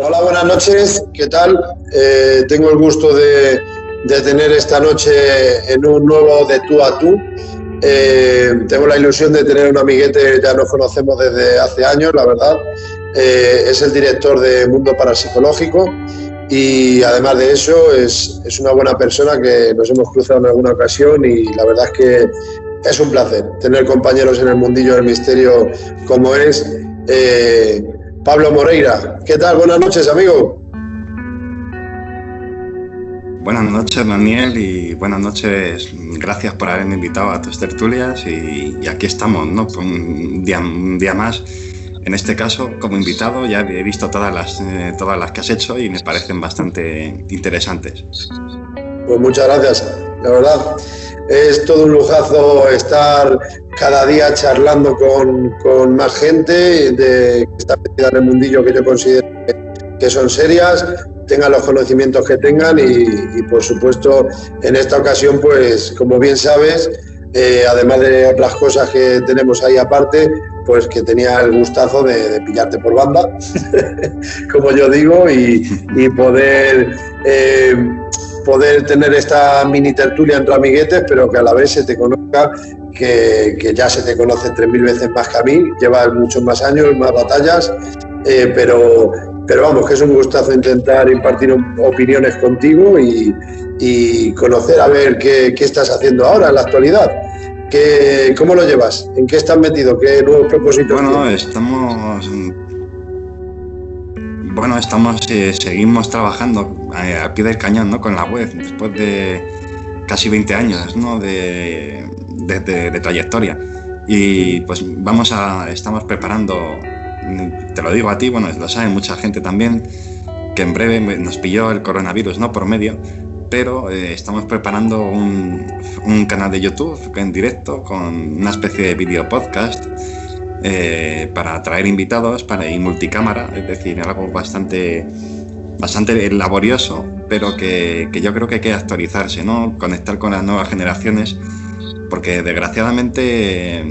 Hola, buenas noches, ¿qué tal? Tengo el gusto de tener esta noche en un nuevo De Tú a Tú. Tengo la ilusión de tener un amiguete, ya nos conocemos desde hace años, la verdad. Es el director de Mundo Parapsicológico y además de eso es una buena persona que nos hemos cruzado en alguna ocasión y la verdad es que es un placer tener compañeros en el mundillo del misterio como es Pablo Moreira. ¿Qué tal? Buenas noches, amigo. Buenas noches, Daniel, y buenas noches. Gracias por haberme invitado a tus tertulias y aquí estamos, ¿no? Un día más. En este caso, como invitado, ya he visto todas las que has hecho y me parecen bastante interesantes. Pues muchas gracias, la verdad. Es todo un lujazo estar cada día charlando con más gente que está metida en el mundillo que yo considero que son serias, tengan los conocimientos que tengan y por supuesto, en esta ocasión, pues como bien sabes, además de otras cosas que tenemos ahí aparte, pues que tenía el gustazo de pillarte por banda, como yo digo, y poder tener esta mini tertulia entre amiguetes, pero que a la vez se te conozca, que ya se te conoce 3000 veces más que a mí, llevas muchos más años, más batallas, pero vamos, que es un gustazo intentar impartir opiniones contigo y conocer a ver qué estás haciendo ahora en la actualidad. ¿Cómo lo llevas? ¿En qué estás metido? ¿Qué nuevos propósitos tienes? Seguimos trabajando al pie del cañón, ¿no? Con la web, después de casi 20 años, ¿no? de trayectoria. Y pues estamos preparando, te lo digo a ti, bueno, lo sabe mucha gente también, que en breve nos pilló el coronavirus, ¿no? Por medio. Pero estamos preparando un canal de YouTube en directo con una especie de video podcast para traer invitados y multicámara, es decir, algo bastante laborioso, pero que yo creo que hay que actualizarse, ¿no? Conectar con las nuevas generaciones, porque desgraciadamente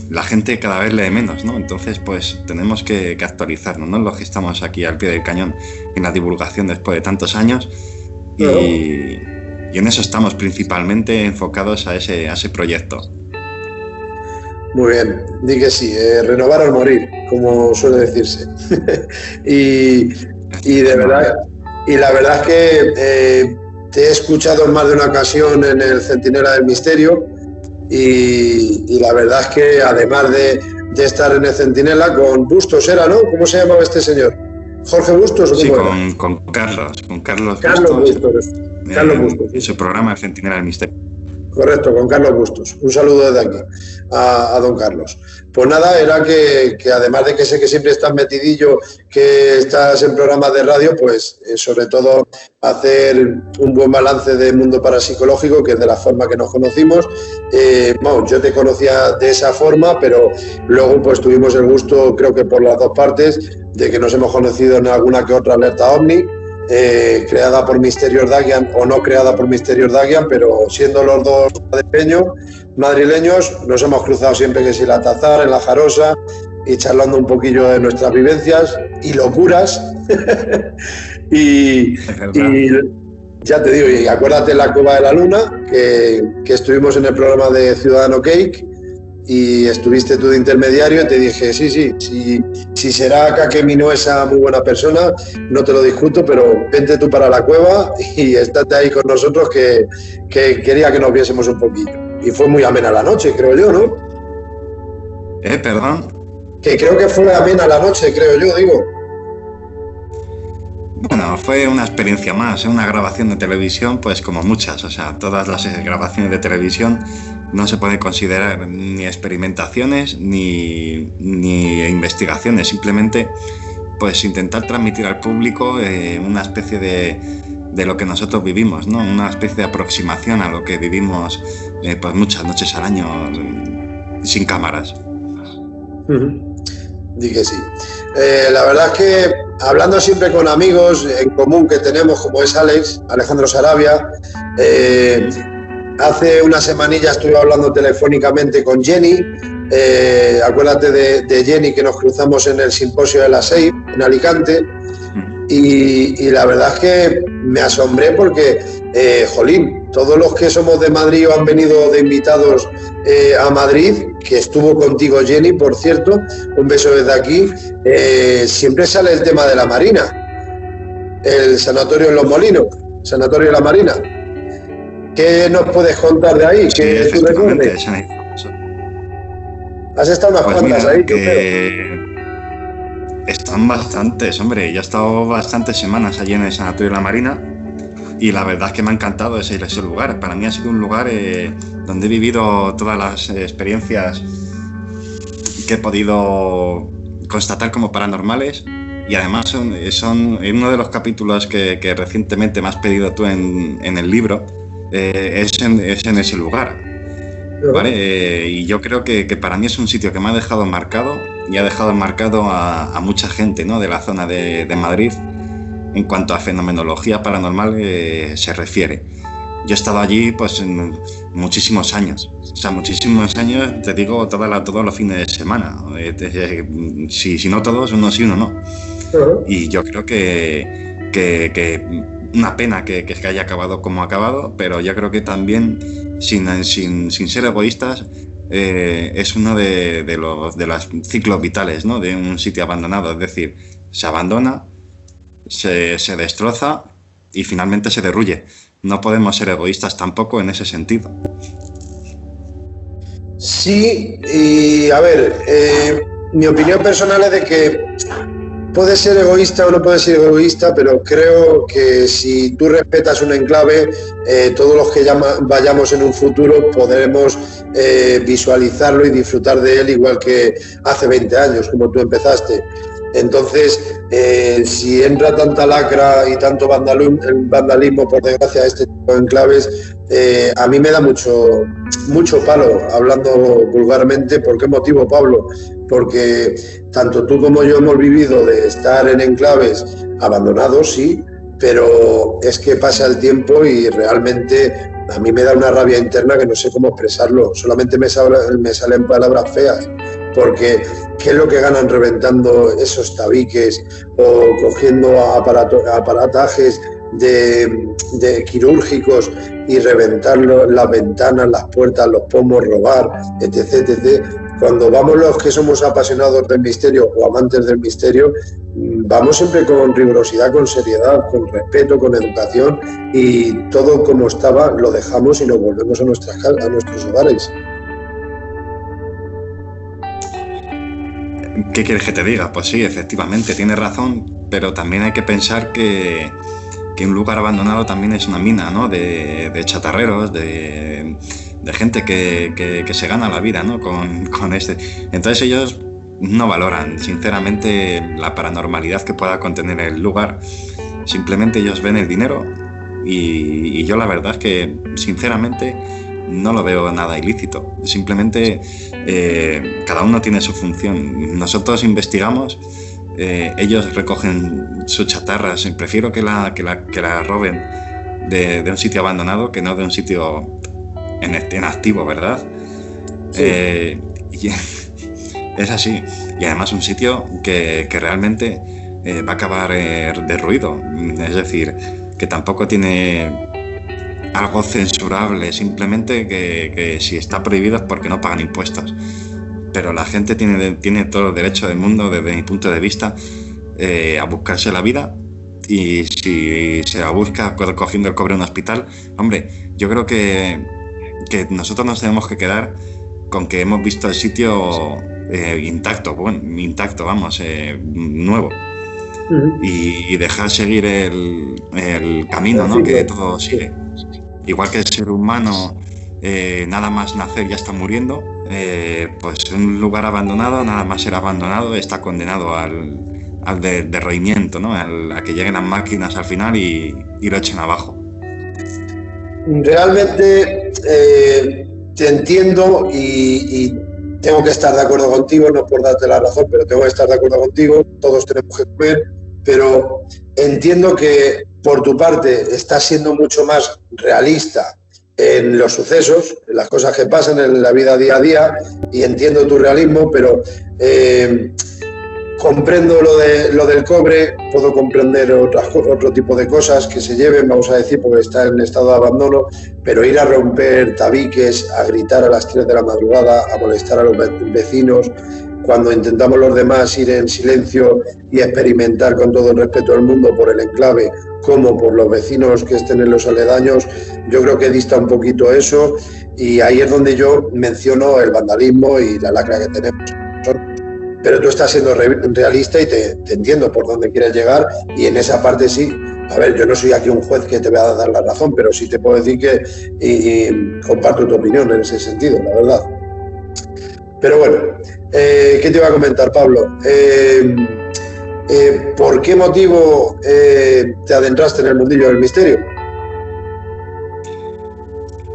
la gente cada vez lee menos, ¿no? Entonces, pues tenemos que actualizarnos, ¿no? Los que estamos aquí al pie del cañón en la divulgación después de tantos años. Y en eso estamos principalmente enfocados a ese proyecto. Muy bien, di que sí, renovar al morir, como suele decirse. y la verdad es que te he escuchado en más de una ocasión en el Centinela del Misterio y la verdad es que además de estar en el Centinela con Bustos era, ¿no? ¿Cómo se llamaba este señor? ¿Jorge Bustos o cómo era? Con Carlos Bustos. Carlos Bustos. En su programa El Centinela del Misterio. Correcto, con Carlos Bustos. Un saludo desde aquí a don Carlos. Pues nada, era que además de que sé que siempre estás metidillo, que estás en programas de radio, pues sobre todo hacer un buen balance de Mundo Parapsicológico, que es de la forma que nos conocimos. Yo te conocía de esa forma, pero luego pues tuvimos el gusto, creo que por las dos partes, de que nos hemos conocido en alguna que otra alerta OVNI, creada por Misterios Dagian o no creada por Misterios Dagian, pero siendo los dos madrileños, nos hemos cruzado siempre que si la Tazar, en la Jarosa, y charlando un poquillo de nuestras vivencias y locuras. y ya te digo, y acuérdate en la Cueva de la Luna, que estuvimos en el programa de Ciudadano Cake, y estuviste tú de intermediario y te dije, si será Kakemi no esa muy buena persona, no te lo discuto, pero vente tú para la cueva y estate ahí con nosotros que quería que nos viésemos un poquillo. Y fue muy amena la noche, creo yo, ¿no? ¿Perdón? Que creo que fue amena la noche, creo yo, digo. Bueno, fue una experiencia más, una grabación de televisión, pues como muchas, o sea, todas las grabaciones de televisión no se pueden considerar ni experimentaciones ni investigaciones, simplemente pues intentar transmitir al público una especie de lo que nosotros vivimos, ¿no? Una especie de aproximación a lo que vivimos pues muchas noches al año sin cámaras. Di que sí. La verdad es que hablando siempre con amigos en común que tenemos, como es Alejandro Sarabia, hace una semanilla estuve hablando telefónicamente con Jenny, acuérdate de Jenny, que nos cruzamos en el simposio de la SEIP en Alicante, y la verdad es que me asombré porque, jolín, todos los que somos de Madrid o han venido de invitados a Madrid, que estuvo contigo Jenny, por cierto, un beso desde aquí, siempre sale el tema de la Marina, el sanatorio en Los Molinos, sanatorio de la Marina. ¿Qué nos puedes contar de ahí? Sí, ¿Qué tú recuerdes? Has estado unas pues cuantas mira, ahí, yo creo. Están bastantes, hombre. Yo he estado bastantes semanas allí en el Sanatorio de la Marina y la verdad es que me ha encantado ese lugar. Para mí ha sido un lugar donde he vivido todas las experiencias que he podido constatar como paranormales y además son en uno de los capítulos que recientemente me has pedido tú en el libro, es en ese lugar. ¿Vale? Y yo creo que para mí es un sitio que me ha dejado marcado y ha dejado marcado a mucha gente, ¿no?, de la zona de Madrid en cuanto a fenomenología paranormal se refiere. Yo he estado allí pues muchísimos años, te digo, todos los fines de semana, si no todos, uno sí, uno no. Y yo creo que una pena que haya acabado como ha acabado, pero yo creo que también, sin ser egoístas, es uno de los ciclos vitales, ¿no?, de un sitio abandonado. Es decir, se abandona, se destroza y finalmente se derruye. No podemos ser egoístas tampoco en ese sentido. Sí, y a ver, mi opinión personal es de que puedes ser egoísta o no puedes ser egoísta, pero creo que si tú respetas un enclave, todos los que vayamos en un futuro podremos visualizarlo y disfrutar de él igual que hace 20 años, como tú empezaste. Entonces, si entra tanta lacra y tanto vandalismo, por desgracia, a este tipo de enclaves, a mí me da mucho palo, hablando vulgarmente. ¿Por qué motivo, Pablo? Porque tanto tú como yo hemos vivido de estar en enclaves abandonados, sí, pero es que pasa el tiempo y realmente a mí me da una rabia interna que no sé cómo expresarlo, solamente me salen palabras feas, porque ¿qué es lo que ganan reventando esos tabiques o cogiendo aparatajes de quirúrgicos y reventar las ventanas, las puertas, los pomos, robar, etc., etc.? Cuando vamos los que somos apasionados del misterio o amantes del misterio, vamos siempre con rigurosidad, con seriedad, con respeto, con educación, y todo como estaba lo dejamos y nos volvemos a nuestros hogares. ¿Qué quieres que te diga? Pues sí, efectivamente, tienes razón, pero también hay que pensar que un lugar abandonado también es una mina, ¿no?, de chatarreros, de gente que se gana la vida, ¿no?, con este. Entonces ellos no valoran, sinceramente, la paranormalidad que pueda contener el lugar. Simplemente ellos ven el dinero y yo la verdad es que, sinceramente, no lo veo nada ilícito. Simplemente cada uno tiene su función. Nosotros investigamos, ellos recogen sus chatarras. Prefiero que la roben de un sitio abandonado que no de un sitio en activo, ¿verdad? Sí. Y es así. Y además un sitio que realmente va a acabar derruido. Es decir, que tampoco tiene algo censurable, simplemente que si está prohibido es porque no pagan impuestos. Pero la gente tiene todo el derecho del mundo, desde mi punto de vista, a buscarse la vida. Y si se la busca cogiendo el cobre en un hospital, hombre, yo creo que nosotros nos tenemos que quedar con que hemos visto el sitio intacto, nuevo. Uh-huh. Y dejar seguir el camino, ¿no?, que todo sigue. Igual que el ser humano, nada más nacer ya está muriendo, pues un lugar abandonado, nada más ser abandonado, está condenado al derroimiento, ¿no?, a que lleguen las máquinas al final y lo echen abajo. Realmente te entiendo y tengo que estar de acuerdo contigo, no por darte la razón, pero tengo que estar de acuerdo contigo. Todos tenemos que comer, pero entiendo que por tu parte estás siendo mucho más realista en los sucesos, en las cosas que pasan en la vida día a día, y entiendo tu realismo, pero comprendo lo del cobre, puedo comprender otro tipo de cosas que se lleven, vamos a decir, porque está en estado de abandono, pero ir a romper tabiques, a gritar a las 3 de la madrugada, a molestar a los vecinos, cuando intentamos los demás ir en silencio y experimentar con todo el respeto del mundo por el enclave, como por los vecinos que estén en los aledaños, yo creo que dista un poquito eso, y ahí es donde yo menciono el vandalismo y la lacra que tenemos. Pero tú estás siendo realista y te entiendo por dónde quieres llegar, y en esa parte sí. A ver, yo no soy aquí un juez que te va a dar la razón, pero sí te puedo decir que y comparto tu opinión en ese sentido, la verdad. Pero bueno, ¿qué te iba a comentar, Pablo? ¿Por qué motivo te adentraste en el mundillo del misterio?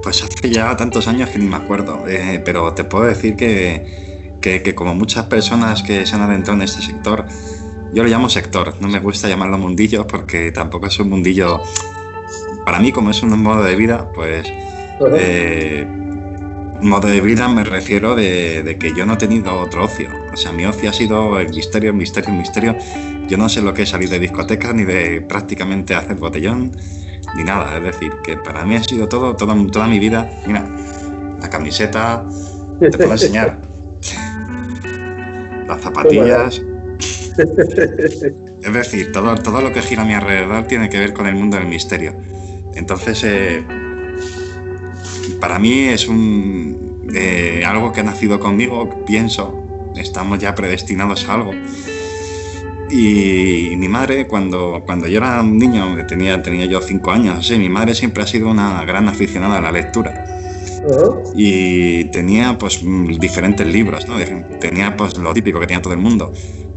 Pues hace ya tantos años que ni me acuerdo, pero te puedo decir que como muchas personas que se han adentrado en este sector, yo lo llamo sector, no me gusta llamarlo mundillo porque tampoco es un mundillo, para mí como es un modo de vida, pues modo de vida me refiero de que yo no he tenido otro ocio, o sea, mi ocio ha sido el misterio, yo no sé lo que es salir de discotecas ni de prácticamente hacer botellón, ni nada, es decir, que para mí ha sido toda mi vida, mira, la camiseta, te puedo enseñar. Las zapatillas. Es decir, todo lo que gira a mi alrededor tiene que ver con el mundo del misterio. Entonces, para mí es algo que ha nacido conmigo, pienso, estamos ya predestinados a algo. Y mi madre, cuando yo era un niño, tenía yo 5 años, mi madre siempre ha sido una gran aficionada a la lectura. Y tenía pues diferentes libros, ¿no? Tenía pues lo típico que tenía todo el mundo,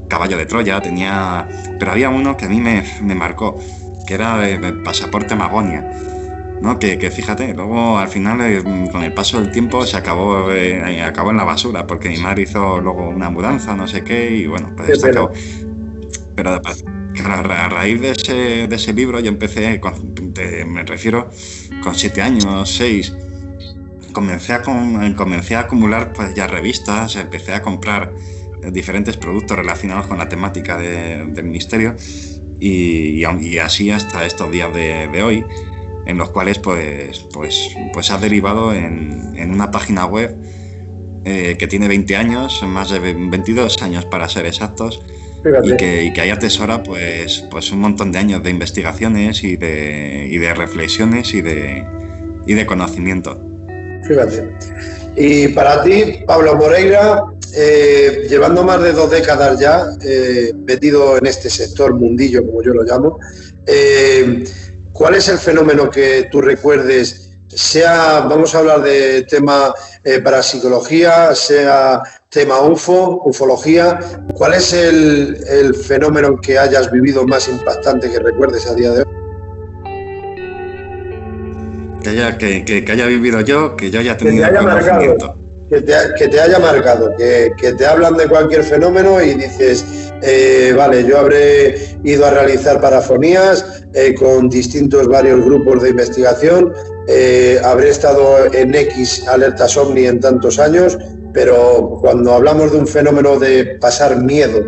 Caballo de Troya, pero había uno que a mí me marcó, que era el Pasaporte Magonia, ¿no? Que fíjate, luego al final con el paso del tiempo se acabó en la basura, porque mi madre hizo luego una mudanza, no sé qué, y bueno, pues se acabó. Pero a raíz de ese libro yo empecé, me refiero, con 7 años, 6, comencé a acumular pues ya revistas, empecé a comprar diferentes productos relacionados con la temática del misterio y así hasta estos días de hoy, en los cuales pues ha derivado en una página web que tiene 20 años, más de 22 años para ser exactos, y que ahí atesora pues un montón de años de investigaciones y de reflexiones y de conocimiento. Fíjate. Y para ti, Pablo Moreira, llevando más de 2 décadas ya metido en este sector mundillo, como yo lo llamo, ¿cuál es el fenómeno que tú recuerdes? Vamos a hablar de tema parapsicología, sea tema ufología. ¿Cuál es el fenómeno que hayas vivido más impactante que recuerdes a día de hoy? Que haya vivido yo, que yo haya tenido conocimiento. Que te haya marcado, que te hablan de cualquier fenómeno y dices, vale, yo habré ido a realizar parafonías con varios grupos de investigación, habré estado en X alertas OVNI en tantos años, pero cuando hablamos de un fenómeno de pasar miedo,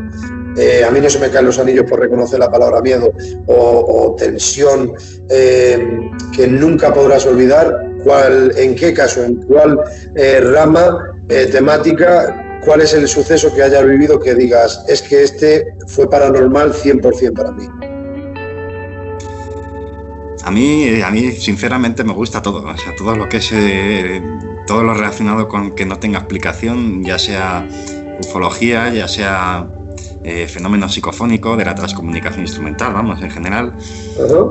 a mí no se me caen los anillos por reconocer la palabra miedo o tensión que nunca podrás olvidar. ¿En qué caso, en cuál rama temática, cuál es el suceso que hayas vivido que digas, es que este fue paranormal 100% para mí? A mí sinceramente me gusta todo, o sea, todo lo que es todo lo relacionado con que no tenga explicación, ya sea ufología, ya sea fenómenos psicofónicos, de la transcomunicación instrumental, vamos, en general,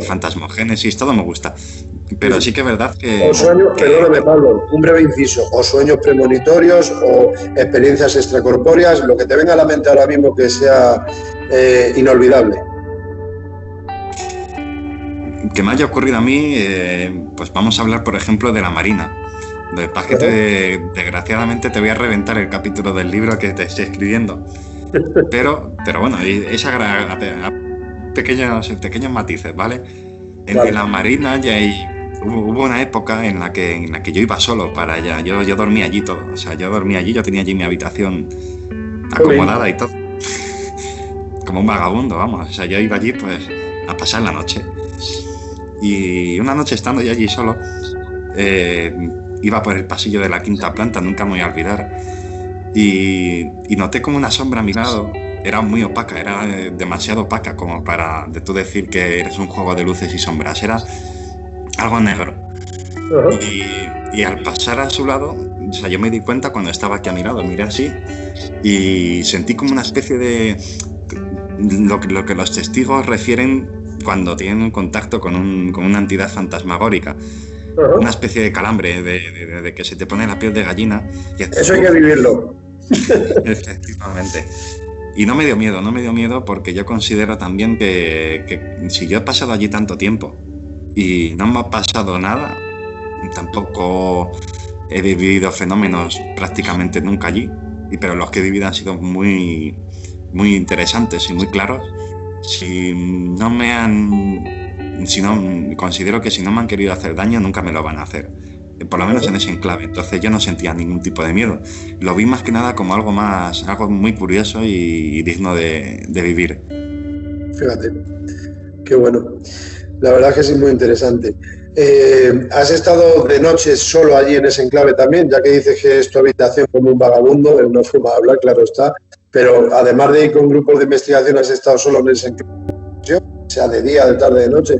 fantasmogénesis, todo me gusta. Pero sí que es verdad que... O sueños, perdóname Pablo, un breve inciso, o sueños premonitorios, o experiencias extracorpóreas, lo que te venga a la mente ahora mismo que sea inolvidable. Que me haya ocurrido a mí, pues vamos a hablar, por ejemplo, de la Marina. Desgraciadamente te voy a reventar el capítulo del libro que te estoy escribiendo. Pero bueno, pequeños matices, ¿vale? En la Marina ya hubo una época en la que yo iba solo para allá. Yo dormía allí todo. O sea, yo tenía allí mi habitación acomodada y todo. como un vagabundo, vamos. O sea, yo iba allí pues a pasar la noche. Y una noche estando yo allí solo, iba por el pasillo de la 5ª planta, nunca me voy a olvidar. Y noté como una sombra a mi lado. Era muy opaca, era demasiado opaca como para tú decir que eres un juego de luces y sombras. Era algo negro. Y al pasar a su lado, o sea, yo me di cuenta cuando estaba aquí a mi lado, miré así y sentí como una especie de lo que los testigos refieren cuando tienen un contacto con una entidad fantasmagórica. Una especie de calambre, de que se te pone la piel de gallina. Eso hay que vivirlo. Efectivamente. Y no me dio miedo porque yo considero también que si yo he pasado allí tanto tiempo y no me ha pasado nada, tampoco he vivido fenómenos prácticamente nunca allí, pero los que he vivido han sido muy, muy interesantes y muy claros. Considero que si no me han querido hacer daño, nunca me lo van a hacer. Por lo menos en ese enclave. Entonces yo no sentía ningún tipo de miedo. Lo vi más que nada como algo muy curioso y digno de vivir. Fíjate, qué bueno. La verdad es que sí, muy interesante. ¿Has estado de noche solo allí en ese enclave también? Ya que dices que es tu habitación como un vagabundo, no forma de hablar, claro está. Pero además de ir con grupos de investigación, ¿has estado solo en ese enclave? O sea, de día, de tarde, de noche.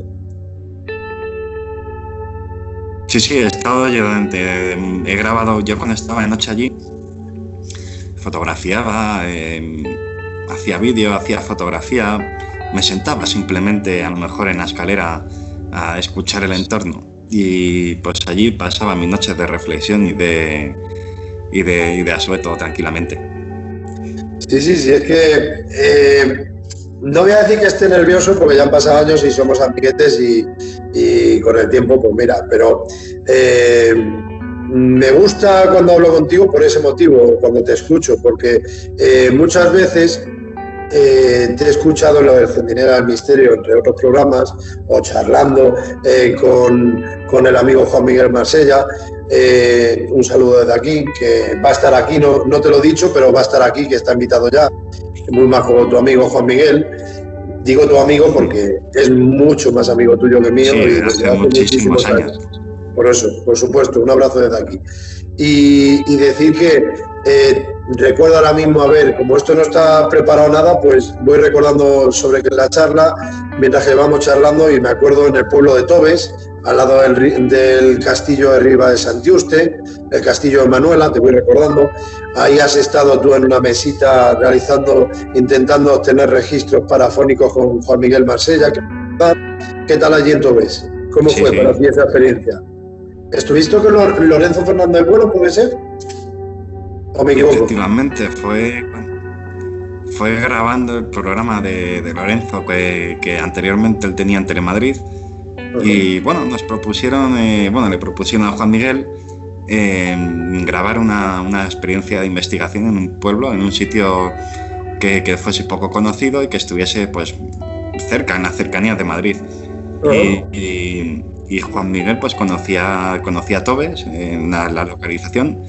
Sí, he estado he grabado, yo cuando estaba de noche allí, fotografiaba, hacía vídeo, hacía fotografía, me sentaba simplemente a lo mejor en la escalera a escuchar el entorno y pues allí pasaba mis noches de reflexión y de asueto tranquilamente. Sí, es que no voy a decir que esté nervioso porque ya han pasado años y somos amiguetes y con el tiempo, pues mira, pero me gusta cuando hablo contigo por ese motivo, cuando te escucho, porque muchas veces te he escuchado en lo del Centinela del Misterio, entre otros programas, o charlando con el amigo Juan Miguel Marsella. Un saludo desde aquí, que va a estar aquí, no te lo he dicho, pero va a estar aquí, que está invitado ya. Muy majo tu amigo Juan Miguel. Digo tu amigo porque es mucho más amigo tuyo que mío. Sí, y hace muchísimos años. Por eso, por supuesto, un abrazo desde aquí. Y decir que recuerdo ahora mismo, a ver, como esto no está preparado nada, pues voy recordando sobre la charla, mientras que vamos charlando, y me acuerdo en el pueblo de Tobes, al lado del castillo de Riva de Santiuste, el castillo de Manuela, te voy recordando. Ahí has estado tú en una mesita intentando obtener registros parafónicos con Juan Miguel Marsella. ¿Qué tal allí en Tobes? ¿Cómo fue para ti esa experiencia? ¿Estuviste con Lorenzo Fernández Bueno, puede ser? ¿O me equivoco? Efectivamente, fue grabando el programa de Lorenzo que anteriormente él tenía en Telemadrid. Y bueno, le propusieron a Juan Miguel grabar una experiencia de investigación en un pueblo, en un sitio que fuese poco conocido y que estuviese pues cerca, en las cercanías de Madrid. Y Juan Miguel pues conocía Tobes, la localización,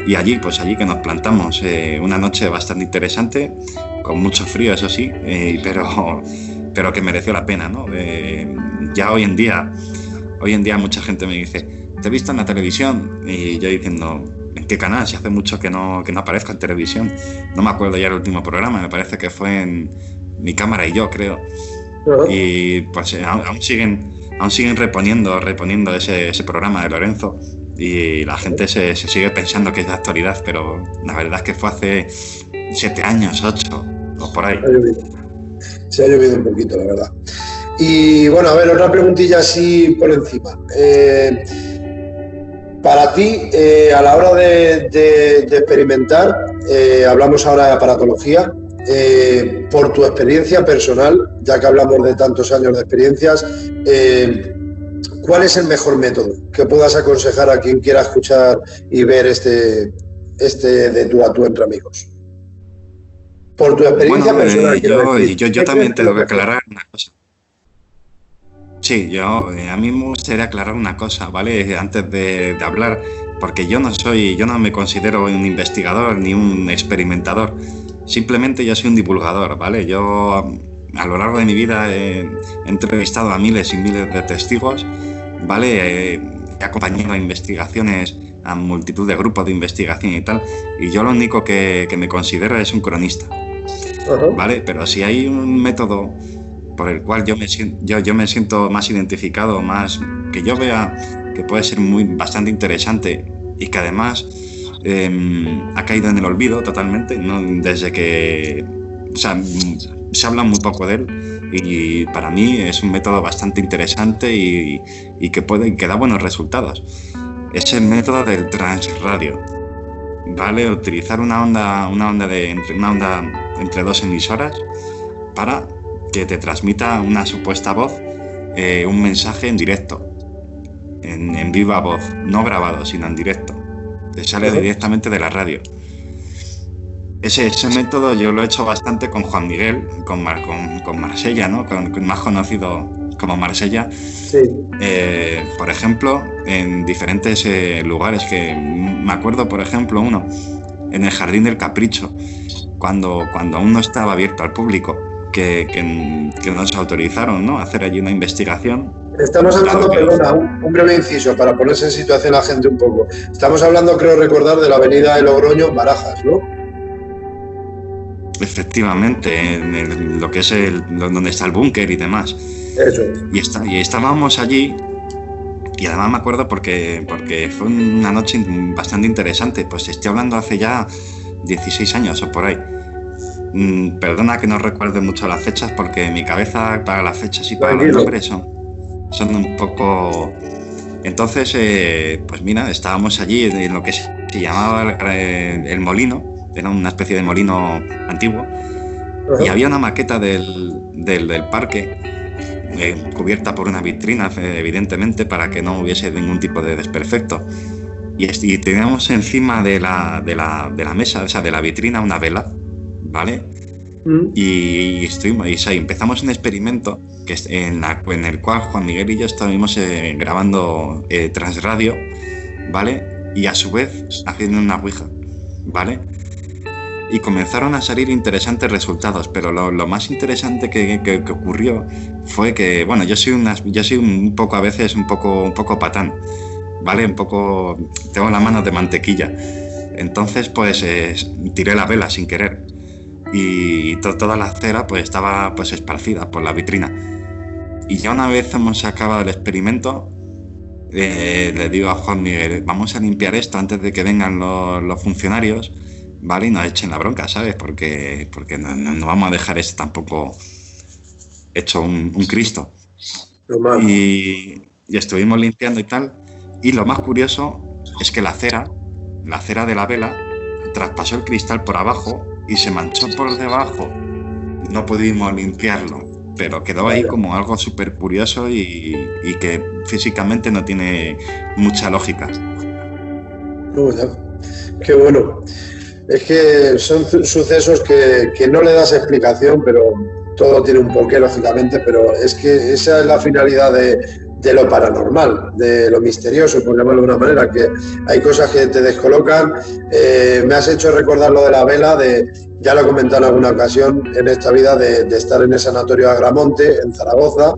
y allí que nos plantamos una noche bastante interesante, con mucho frío, eso sí, pero que mereció la pena, ¿no? Ya hoy en día mucha gente me dice, te he visto en la televisión, y yo diciendo, ¿en qué canal? Si hace mucho que no aparezco en televisión. No me acuerdo ya el último programa, me parece que fue en Mi Cámara y Yo, creo. Y pues aún siguen reponiendo ese programa de Lorenzo, y la gente se sigue pensando que es de actualidad, pero la verdad es que fue hace 7 años, 8 o por ahí. Se ha llovido un poquito, la verdad. Y bueno, a ver, otra preguntilla así por encima. Para ti, a la hora de experimentar, hablamos ahora de aparatología, por tu experiencia personal, ya que hablamos de tantos años de experiencias, ¿cuál es el mejor método que puedas aconsejar a quien quiera escuchar y ver este de tú a tú entre amigos? Por tu experiencia personal. Yo también tengo que aclarar una cosa. Sí, a mí me gustaría aclarar una cosa, ¿vale? Antes de hablar, porque yo no me considero un investigador ni un experimentador, Simplemente yo soy un divulgador, ¿vale? Yo a lo largo de mi vida he entrevistado a miles y miles de testigos, ¿vale? He acompañado a investigaciones, a multitud de grupos de investigación y tal, y yo lo único que me considero es un cronista, ¿vale? Pero si hay un método por el cual yo me siento más identificado, más que yo vea que puede ser bastante interesante y que además ha caído en el olvido totalmente, ¿no? Desde que se habla muy poco de él, y para mí es un método bastante interesante y que da buenos resultados. Es el método del transradio, ¿vale? Utilizar una onda entre dos emisoras para que te transmita una supuesta voz, un mensaje en directo, en viva voz, no grabado, sino en directo. Te sale directamente de la radio. Ese método yo lo he hecho bastante con Juan Miguel, con Marsella, ¿no? Con más conocido como Marsella. Sí. Por ejemplo, en diferentes lugares, que me acuerdo, por ejemplo, uno en el Jardín del Capricho, cuando aún no estaba abierto al público, que nos autorizaron, ¿no?, a hacer allí una investigación. Estamos hablando, perdona, un breve inciso para ponerse en situación a la gente un poco. Estamos hablando, creo recordar, de la avenida de Logroño, Barajas, ¿no? Efectivamente, en lo que es donde está el búnker y demás. Eso es. Y estábamos allí, y además me acuerdo porque fue una noche bastante interesante. Pues estoy hablando hace ya 16 años o por ahí. Perdona que no recuerde mucho las fechas, porque mi cabeza para las fechas y para los nombres son un poco... Entonces, pues mira, estábamos allí en lo que se llamaba el molino. Era una especie de molino antiguo. Y había una maqueta del parque, cubierta por una vitrina, evidentemente, para que no hubiese ningún tipo de desperfecto. Y teníamos encima de la mesa, o sea, de la vitrina, una vela, ¿vale? Y empezamos un experimento en el cual Juan Miguel y yo estábamos grabando transradio, ¿vale? Y a su vez haciendo una ouija, ¿vale? Y comenzaron a salir interesantes resultados, pero lo más interesante que ocurrió fue que, bueno, yo soy un poco, a veces un poco patán, ¿vale? Tengo las manos de mantequilla. Entonces, pues tiré la vela sin querer, y toda la cera pues estaba pues esparcida por la vitrina. Y ya una vez hemos acabado el experimento, le digo a Juan Miguel: vamos a limpiar esto antes de que vengan los funcionarios, ¿vale? Y nos echen la bronca, ¿sabes? Porque no vamos a dejar esto tampoco hecho un Cristo. Y estuvimos limpiando y tal. Y lo más curioso es que la cera de la vela traspasó el cristal por abajo y se manchó por debajo. No pudimos limpiarlo, pero quedó ahí como algo súper curioso y que físicamente no tiene mucha lógica. Qué bueno. Es que son sucesos que no le das explicación, pero todo tiene un porqué, lógicamente, pero es que esa es la finalidad de lo paranormal, de lo misterioso, por llamarlo de una manera, que hay cosas que te descolocan. Me has hecho recordar lo de la vela, ya lo he comentado en alguna ocasión en esta vida, de estar en el sanatorio de Agramonte, en Zaragoza,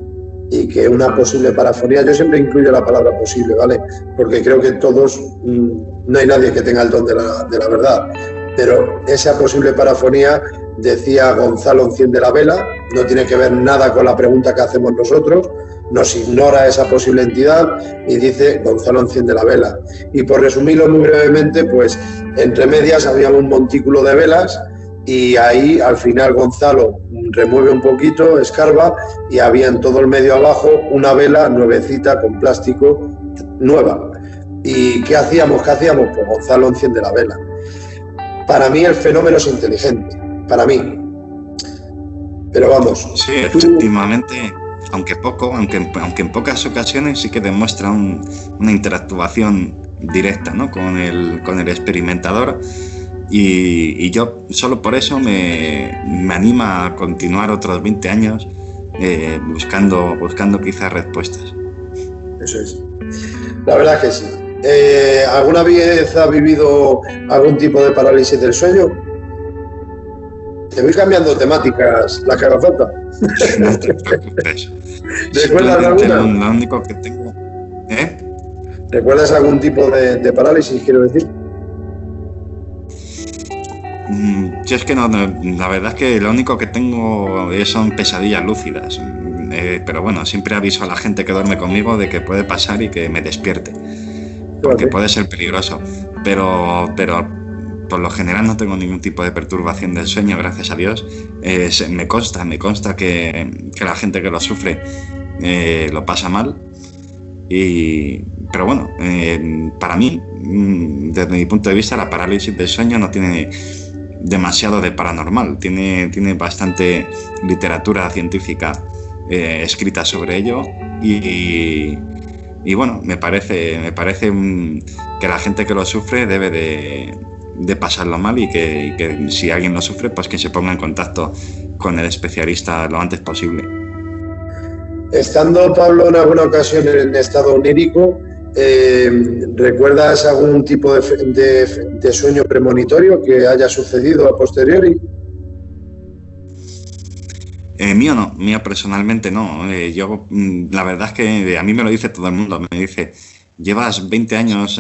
y que una posible parafonía, yo siempre incluyo la palabra posible, ¿vale? Porque creo que todos, no hay nadie que tenga el don de la verdad, pero esa posible parafonía, decía Gonzalo, enciende la vela, no tiene que ver nada con la pregunta que hacemos nosotros, nos ignora esa posible entidad y dice: Gonzalo, enciende la vela. Y por resumirlo muy brevemente, pues entre medias había un montículo de velas, y ahí al final Gonzalo remueve un poquito, escarba, y había en todo el medio abajo una vela nuevecita con plástico, nueva. ¿Y qué hacíamos? Pues Gonzalo enciende la vela. Para mí el fenómeno es inteligente, para mí. Pero vamos. Sí, efectivamente, aunque en pocas ocasiones sí que demuestra una interactuación directa, ¿no?, con el experimentador, y yo solo por eso me anima a continuar otros 20 años buscando quizás respuestas. Eso es. La verdad que sí. ¿Alguna vez ha vivido algún tipo de parálisis del sueño? Te voy cambiando temáticas, la carafata. No te preocupes. ¿Recuerdas alguna? Lo único que tengo... ¿Recuerdas algún tipo de parálisis, quiero decir? Yo es que no, la verdad es que lo único que tengo son pesadillas lúcidas. Pero bueno, siempre aviso a la gente que duerme conmigo de que puede pasar y que me despierte. Porque puede ser peligroso. Pero por lo general no tengo ningún tipo de perturbación del sueño, gracias a Dios. Me consta que la gente que lo sufre lo pasa mal. Pero bueno, para mí, desde mi punto de vista, la parálisis del sueño no tiene demasiado de paranormal. Tiene bastante literatura científica escrita sobre ello y bueno, me parece que la gente que lo sufre debe de pasarlo mal y que si alguien lo sufre, pues que se ponga en contacto con el especialista lo antes posible. Estando, Pablo, en alguna ocasión en estado onírico, ¿recuerdas algún tipo de sueño premonitorio que haya sucedido a posteriori? Mío personalmente no. Yo, la verdad es que a mí me lo dice todo el mundo. Me dice, llevas 20 años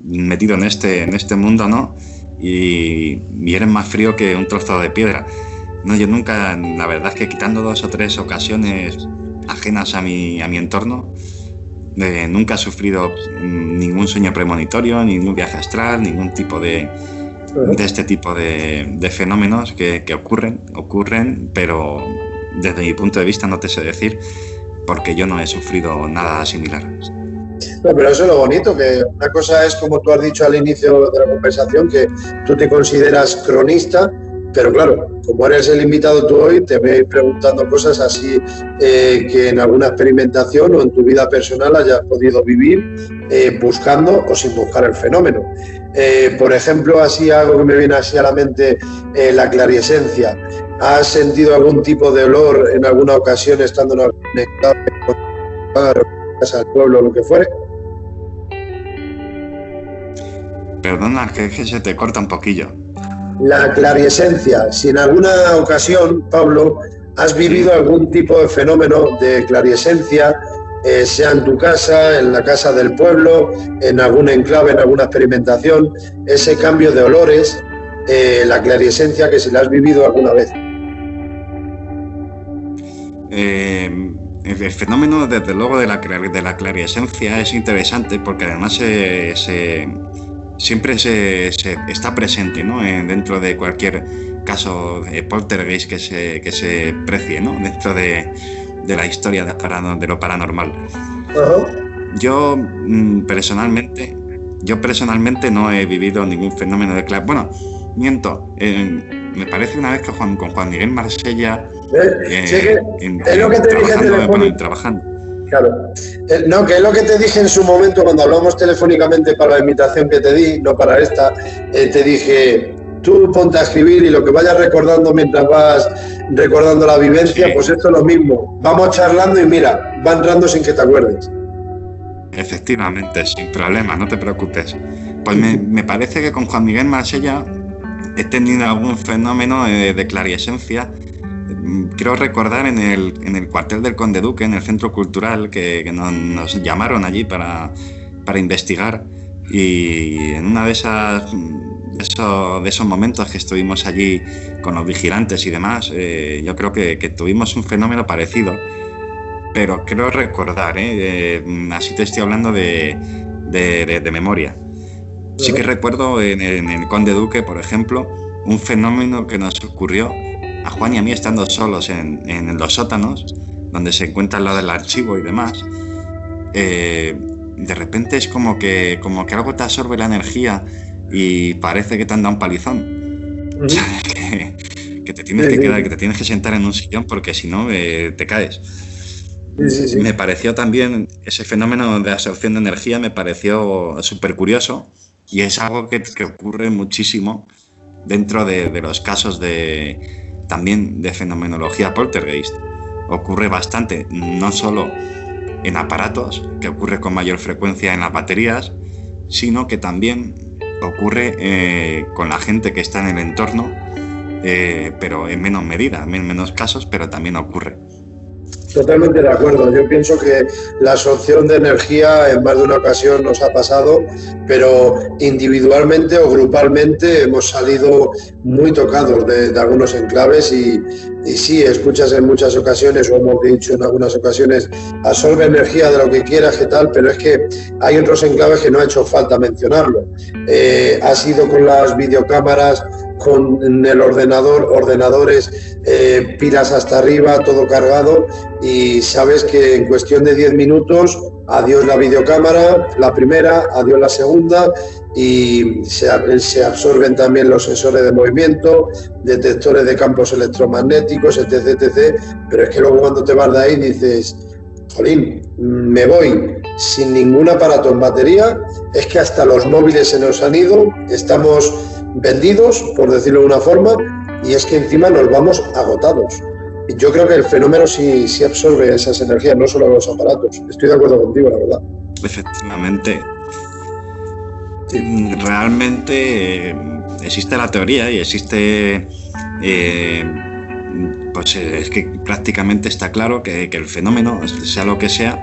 metido en este mundo, ¿no? Y eres más frío que un trozo de piedra. No, yo nunca, la verdad es que quitando 2 o 3 ocasiones ajenas a mi entorno, nunca he sufrido ningún sueño premonitorio, ningún viaje astral, ningún tipo de este tipo de fenómenos que ocurren, pero desde mi punto de vista no te sé decir, porque yo no he sufrido nada similar. No, pero eso es lo bonito, que una cosa es, como tú has dicho al inicio de la conversación, que tú te consideras cronista, pero claro, como eres el invitado tú hoy, te voy a ir preguntando cosas así que en alguna experimentación o en tu vida personal hayas podido vivir buscando o sin buscar el fenómeno. Por ejemplo, así algo que me viene así a la mente, la clariesencia. ¿Has sentido algún tipo de olor en alguna ocasión estando en alguna casa del pueblo o lo que fuere? Perdona, que se te corta un poquillo. La clariesencia. Si en alguna ocasión, Pablo, has vivido algún tipo de fenómeno de clariesencia, sea en tu casa, en la casa del pueblo, en algún enclave, en alguna experimentación, ese cambio de olores, la clariesencia, que si la has vivido alguna vez. El fenómeno, desde luego, de la clariesencia es interesante porque además siempre se está presente, ¿no? Dentro de cualquier caso poltergeist que se precie, ¿no? Dentro de la historia de lo paranormal. Uh-huh. Yo personalmente no he vivido ningún fenómeno de claridad. Bueno, miento. Me parece una vez que con Juan Miguel Marsella es lo que te dije trabajando. Claro. No, que es lo que te dije en su momento cuando hablamos telefónicamente para la invitación que te di, no para esta, te dije, tú ponte a escribir y lo que vayas recordando mientras vas recordando la vivencia, sí. Pues esto es lo mismo. Vamos charlando y mira, va entrando sin que te acuerdes. Efectivamente, sin problema, no te preocupes. Pues me parece que con Juan Miguel Marsella he tenido algún fenómeno de clariesencia. Quiero recordar en el cuartel del Conde Duque, en el centro cultural, que nos llamaron allí para investigar, y en una de esos momentos que estuvimos allí con los vigilantes y demás, yo creo que tuvimos un fenómeno parecido, pero creo recordar, así te estoy hablando de memoria. Sí que recuerdo en el Conde Duque, por ejemplo, un fenómeno que nos ocurrió a Juan y a mí estando solos en los sótanos, donde se encuentra al lado del archivo y demás. De repente es como que algo te absorbe la energía y parece que te han dado un palizón. Uh-huh. O sea, que te tienes que quedar, que te tienes que sentar en un sillón porque si no te caes. Sí. Me pareció también ese fenómeno de absorción de energía, me pareció súper curioso, y es algo que ocurre muchísimo dentro de los casos también de fenomenología poltergeist. Ocurre bastante, no solo en aparatos, que ocurre con mayor frecuencia en las baterías, sino que también ocurre con la gente que está en el entorno pero en menos medida, en menos casos, pero también ocurre. Totalmente de acuerdo. Yo pienso que la absorción de energía en más de una ocasión nos ha pasado, pero individualmente o grupalmente hemos salido muy tocados de algunos enclaves y sí, escuchas en muchas ocasiones, o hemos dicho en algunas ocasiones, absorbe energía de lo que quieras, que tal, pero es que hay otros enclaves que no ha hecho falta mencionarlo. Ha sido con las videocámaras, con el ordenadores, pilas hasta arriba, todo cargado, y sabes que en cuestión de 10 minutos, adiós la videocámara, la primera, adiós la segunda, y se absorben también los sensores de movimiento, detectores de campos electromagnéticos, etc., etc., pero es que luego cuando te vas de ahí dices, jolín, me voy sin ningún aparato en batería, es que hasta los móviles se nos han ido, estamos vendidos, por decirlo de una forma, y es que encima nos vamos agotados. Yo creo que el fenómeno sí absorbe esas energías, no solo los aparatos. Estoy de acuerdo contigo, la verdad. Efectivamente. Sí. Realmente existe la teoría y existe... pues es que prácticamente está claro que el fenómeno, sea lo que sea,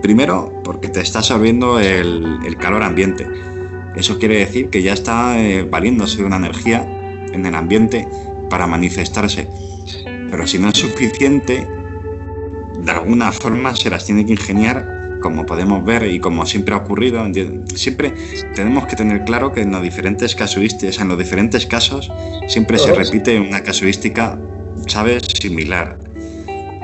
primero porque te está absorbiendo el calor ambiente. Eso quiere decir que ya está valiéndose de una energía en el ambiente para manifestarse. Pero si no es suficiente, de alguna forma se las tiene que ingeniar, como podemos ver y como siempre ha ocurrido. Siempre tenemos que tener claro que en los diferentes casuísticas, en los diferentes casos, siempre se repite una casuística, ¿sabes?, similar,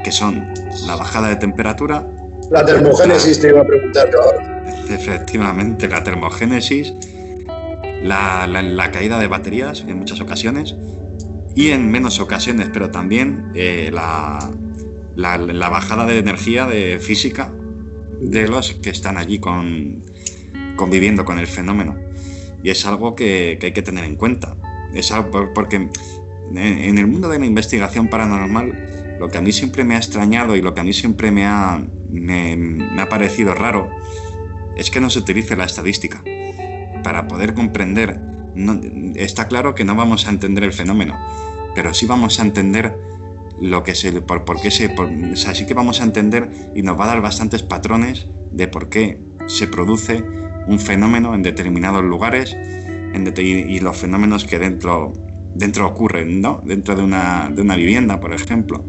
que son la bajada de temperatura. La termogénesis te iba a preguntar yo ahora. Efectivamente, la termogénesis, la caída de baterías en muchas ocasiones y en menos ocasiones, pero también la bajada de energía de física de los que están allí conviviendo con el fenómeno. Y es algo que hay que tener en cuenta. Es algo porque en el mundo de la investigación paranormal, lo que a mí siempre me ha extrañado y lo que a mí siempre me ha parecido raro es que no se utilice la estadística para poder comprender. Está claro que no vamos a entender el fenómeno, pero sí vamos a entender lo que sí que vamos a entender y nos va a dar bastantes patrones de por qué se produce un fenómeno en determinados lugares y los fenómenos que dentro ocurren, ¿no? Dentro de una vivienda, por ejemplo.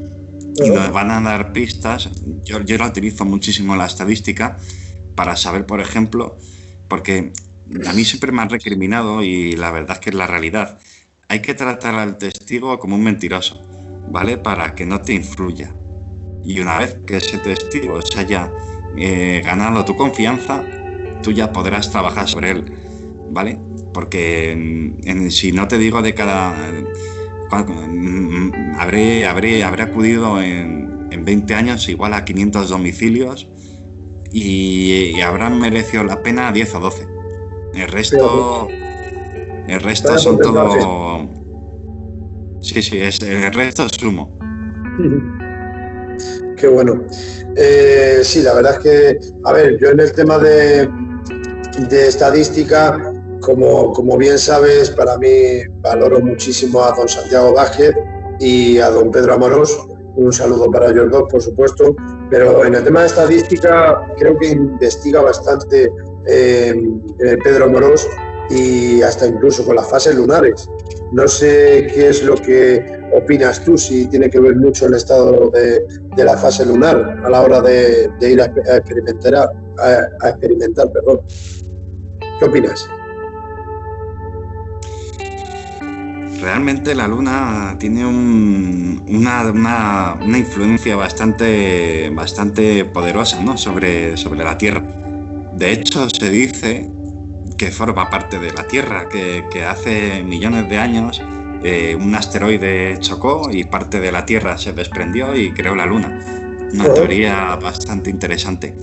Y nos van a dar pistas. Yo la utilizo muchísimo la estadística para saber, por ejemplo, porque a mí siempre me han recriminado, y la verdad es que es la realidad, hay que tratar al testigo como un mentiroso, ¿vale? Para que no te influya. Y una vez que ese testigo se haya ganado tu confianza, tú ya podrás trabajar sobre él, ¿vale? Porque si no te digo de cada... habré acudido en 20 años igual a 500 domicilios y habrán merecido la pena 10 o 12. El resto son todo... Sí, el resto es humo. Qué bueno. Sí, la verdad es que, a ver, yo en el tema de estadística, como bien sabes, para mí valoro muchísimo a don Santiago Vázquez y a don Pedro Amorós. Un saludo para ellos dos, por supuesto. Pero en el tema de estadística creo que investiga bastante Pedro Amorós, y hasta incluso con las fases lunares. No sé qué es lo que opinas tú, si tiene que ver mucho el estado de la fase lunar a la hora de ir a experimentar. ¿Qué opinas? Realmente la Luna tiene una influencia bastante poderosa, ¿no?, sobre la Tierra. De hecho, se dice que forma parte de la Tierra, que hace millones de años un asteroide chocó y parte de la Tierra se desprendió y creó la Luna. Una teoría bastante interesante.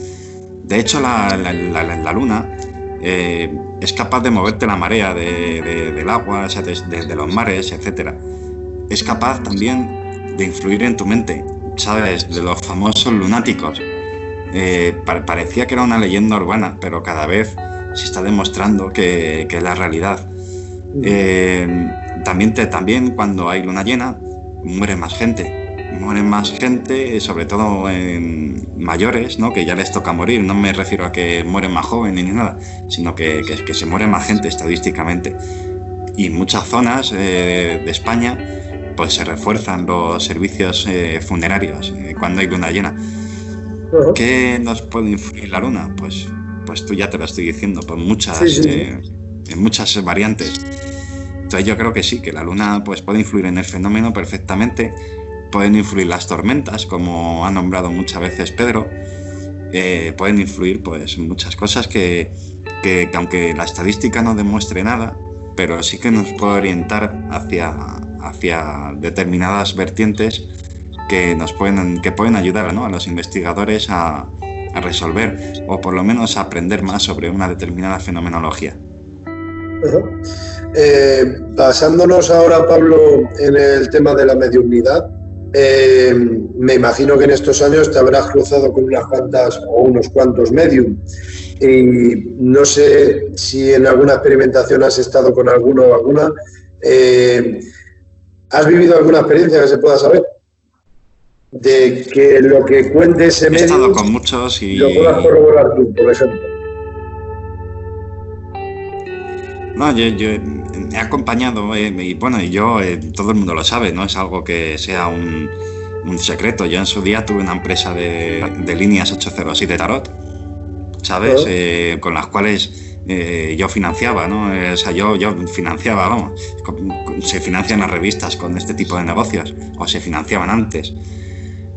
De hecho, la Luna es capaz de moverte la marea del agua, o sea, de los mares, etc. Es capaz también de influir en tu mente, ¿sabes? De los famosos lunáticos. Parecía que era una leyenda urbana, pero cada vez se está demostrando que es la realidad. también cuando hay luna llena muere más gente. Mueren más gente, sobre todo en mayores, ¿no? Que ya les toca morir. No me refiero a que mueren más jóvenes ni nada, sino que se muere más gente estadísticamente. Y en muchas zonas de España pues se refuerzan los servicios funerarios cuando hay luna llena. ¿Qué nos puede influir la luna? Pues tú ya te lo estoy diciendo, pues en muchas variantes. Entonces yo creo que sí, que la luna pues puede influir en el fenómeno perfectamente. Pueden influir las tormentas, como ha nombrado muchas veces Pedro. Pueden influir pues muchas cosas que aunque la estadística no demuestre nada, pero sí que nos puede orientar hacia determinadas vertientes que pueden ayudar, ¿no?, a los investigadores a resolver o por lo menos a aprender más sobre una determinada fenomenología. Basándonos ahora, Pablo, en el tema de la mediunidad, me imagino que en estos años te habrás cruzado con unas cuantas o unos cuantos medium, y no sé si en alguna experimentación has estado con alguno o alguna. ¿Has vivido alguna experiencia que se pueda saber? De que lo que cuente ese medium... He estado con muchos y... lo puedas corroborar tú, por ejemplo. No, yo he acompañado, y bueno, todo el mundo lo sabe, no es algo que sea un secreto. Yo en su día tuve una empresa de líneas 807 de tarot, ¿sabes? Con las cuales yo financiaba, ¿no? O sea, yo financiaba, vamos, se financian las revistas con este tipo de negocios, o se financiaban antes.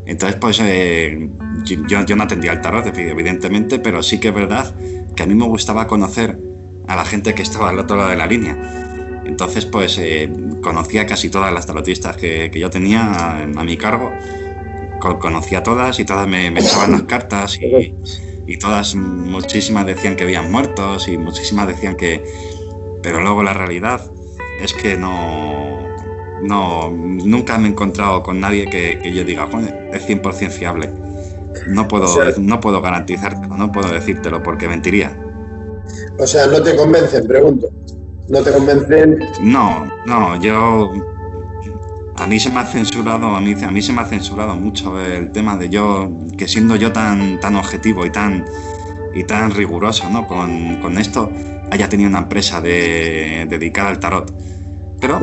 Entonces, pues yo no atendía el tarot, evidentemente, pero sí que es verdad que a mí me gustaba conocer a la gente que estaba al otro lado de la línea. Entonces, pues conocía casi todas las tarotistas que yo tenía a mi cargo. Conocía todas y todas me echaban las cartas y todas, muchísimas decían que habían muertos y muchísimas decían que... Pero luego la realidad es que nunca me he encontrado con nadie que yo diga, joder, es 100% fiable. No puedo garantizártelo, no puedo decírtelo porque mentiría. O sea, ¿no te convencen? Pregunto. ¿No te convencen? No, a mí se me ha censurado mucho el tema de yo, que siendo yo tan objetivo y tan riguroso, ¿no?, con esto, haya tenido una empresa dedicada al tarot. Pero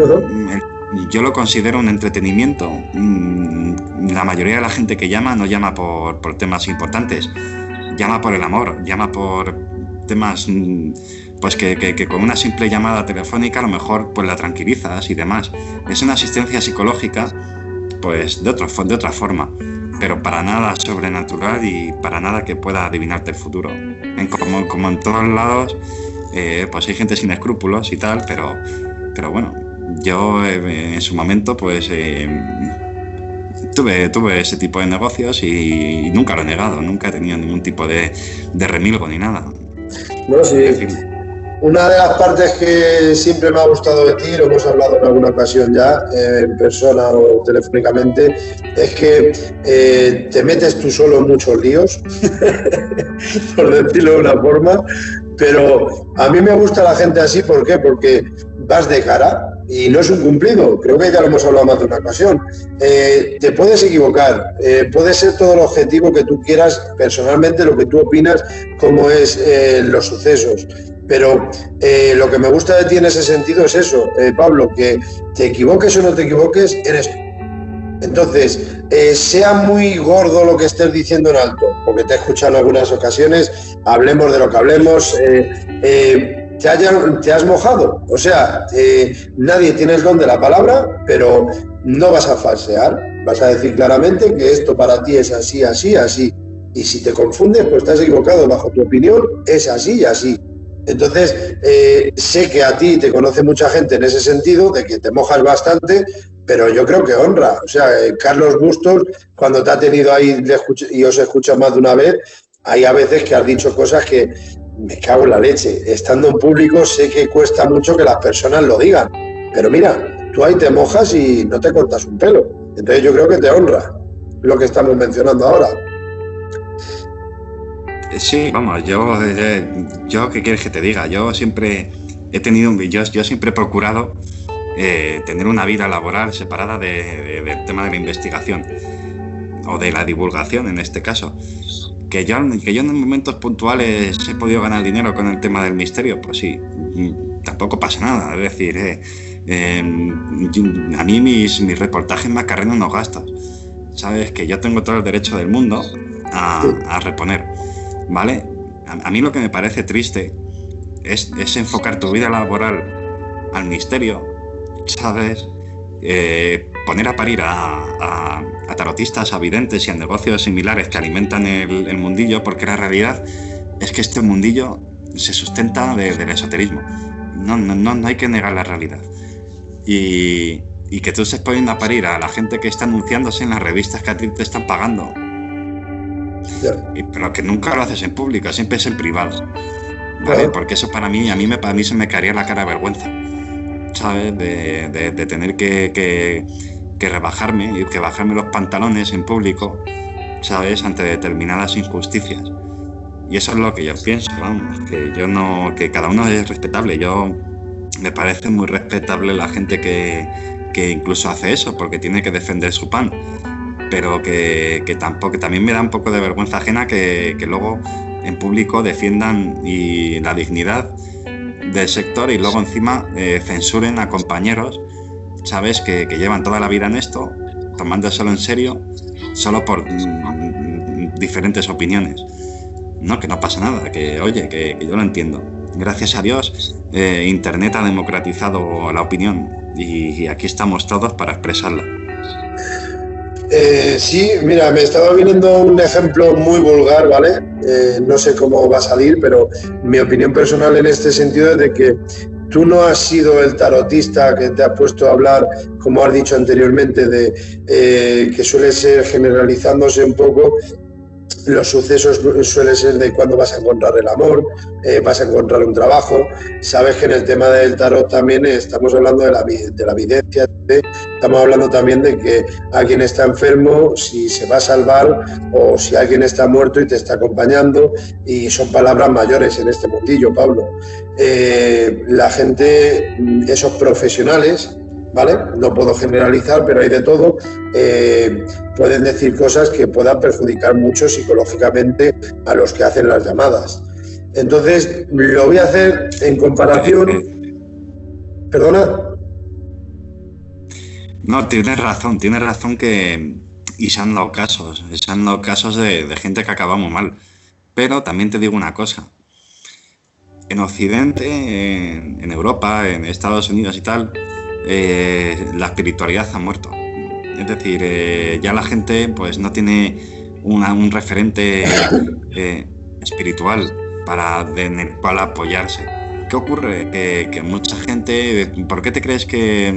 yo lo considero un entretenimiento. La mayoría de la gente que llama no llama por temas importantes, llama por el amor, llama por temas pues que con una simple llamada telefónica a lo mejor pues la tranquilizas y demás. Es una asistencia psicológica pues de otra forma, pero para nada sobrenatural y para nada que pueda adivinarte el futuro. Como en todos lados, pues hay gente sin escrúpulos y tal, pero bueno, yo en su momento pues tuve ese tipo de negocios y nunca lo he negado, nunca he tenido ningún tipo de remilgo ni nada. No, sí. Una de las partes que siempre me ha gustado de ti, lo hemos hablado en alguna ocasión ya, en persona o telefónicamente, es que te metes tú solo en muchos líos, por decirlo de una forma, pero a mí me gusta la gente así. ¿Por qué? Porque vas de cara y no es un cumplido. Creo que ya lo hemos hablado más de una ocasión. Te puedes equivocar, puede ser todo el objetivo que tú quieras, personalmente lo que tú opinas, cómo es los sucesos. Pero lo que me gusta de ti en ese sentido es eso, Pablo, que te equivoques o no te equivoques, eres tú. Entonces, sea muy gordo lo que estés diciendo en alto, porque te he escuchado en algunas ocasiones, hablemos de lo que hablemos, te has mojado. O sea, nadie tiene el don de la palabra, pero no vas a falsear, vas a decir claramente que esto para ti es así, así, así. Y si te confundes, pues te has equivocado, bajo tu opinión, es así y así. Entonces, sé que a ti te conoce mucha gente en ese sentido, de que te mojas bastante, pero yo creo que honra. O sea, Carlos Bustos, cuando te ha tenido ahí y os he escuchado más de una vez, hay a veces que has dicho cosas que me cago en la leche. Estando en público sé que cuesta mucho que las personas lo digan, pero mira, tú ahí te mojas y no te cortas un pelo. Entonces yo creo que te honra lo que estamos mencionando ahora. Sí, vamos, yo ¿qué quieres que te diga? Yo siempre he tenido yo siempre he procurado tener una vida laboral separada del tema de la investigación o de la divulgación en este caso. Que yo en momentos puntuales he podido ganar dinero con el tema del misterio, pues sí, tampoco pasa nada. Es decir, a mí mis reportajes me acarrean unos gastos. Sabes que yo tengo todo el derecho del mundo a reponer, ¿vale? A mí lo que me parece triste es enfocar tu vida laboral al misterio, ¿sabes? Poner a parir a tarotistas, a videntes y a negocios similares que alimentan el mundillo, porque la realidad es que este mundillo se sustenta del esoterismo. No hay que negar la realidad. Y que tú estés poniendo a parir a la gente que está anunciándose en las revistas que a ti te están pagando. Pero que nunca lo haces en público, siempre es en privado. ¿Vale? Porque eso a mí se me caería la cara de vergüenza, ¿sabes? De tener que rebajarme y que bajarme los pantalones en público, ¿sabes? Ante determinadas injusticias. Y eso es lo que yo pienso, vamos, que cada uno es respetable. Me parece muy respetable la gente que incluso hace eso, porque tiene que defender su pan. Pero que también me da un poco de vergüenza ajena que luego en público defiendan la dignidad del sector y luego encima censuren a compañeros, ¿sabes? Que llevan toda la vida en esto, tomándoselo en serio, solo por diferentes opiniones. No, que no pasa nada, que yo lo entiendo. Gracias a Dios, Internet ha democratizado la opinión y aquí estamos todos para expresarla. Sí, mira, me estaba viniendo un ejemplo muy vulgar, ¿vale? No sé cómo va a salir, pero mi opinión personal en este sentido es de que tú no has sido el tarotista que te has puesto a hablar, como has dicho anteriormente, de que suele ser generalizándose un poco. Los sucesos suelen ser de cuando vas a encontrar el amor, vas a encontrar un trabajo. Sabes que en el tema del tarot también estamos hablando de la evidencia, estamos hablando también de que alguien está enfermo, si se va a salvar, o si alguien está muerto y te está acompañando, y son palabras mayores en este mundillo, Pablo. La gente, esos profesionales, ¿vale? No puedo generalizar, pero hay de todo. Pueden decir cosas que puedan perjudicar mucho psicológicamente a los que hacen las llamadas. Entonces, lo voy a hacer en comparación... ¿Perdona? No, tienes razón y se han dado casos de gente que acaba muy mal. Pero también te digo una cosa. En Occidente, en Europa, en Estados Unidos y tal, la espiritualidad ha muerto. Es decir, ya la gente pues no tiene un referente espiritual en el cual apoyarse. ¿Qué ocurre? Que mucha gente... ¿Por qué te crees que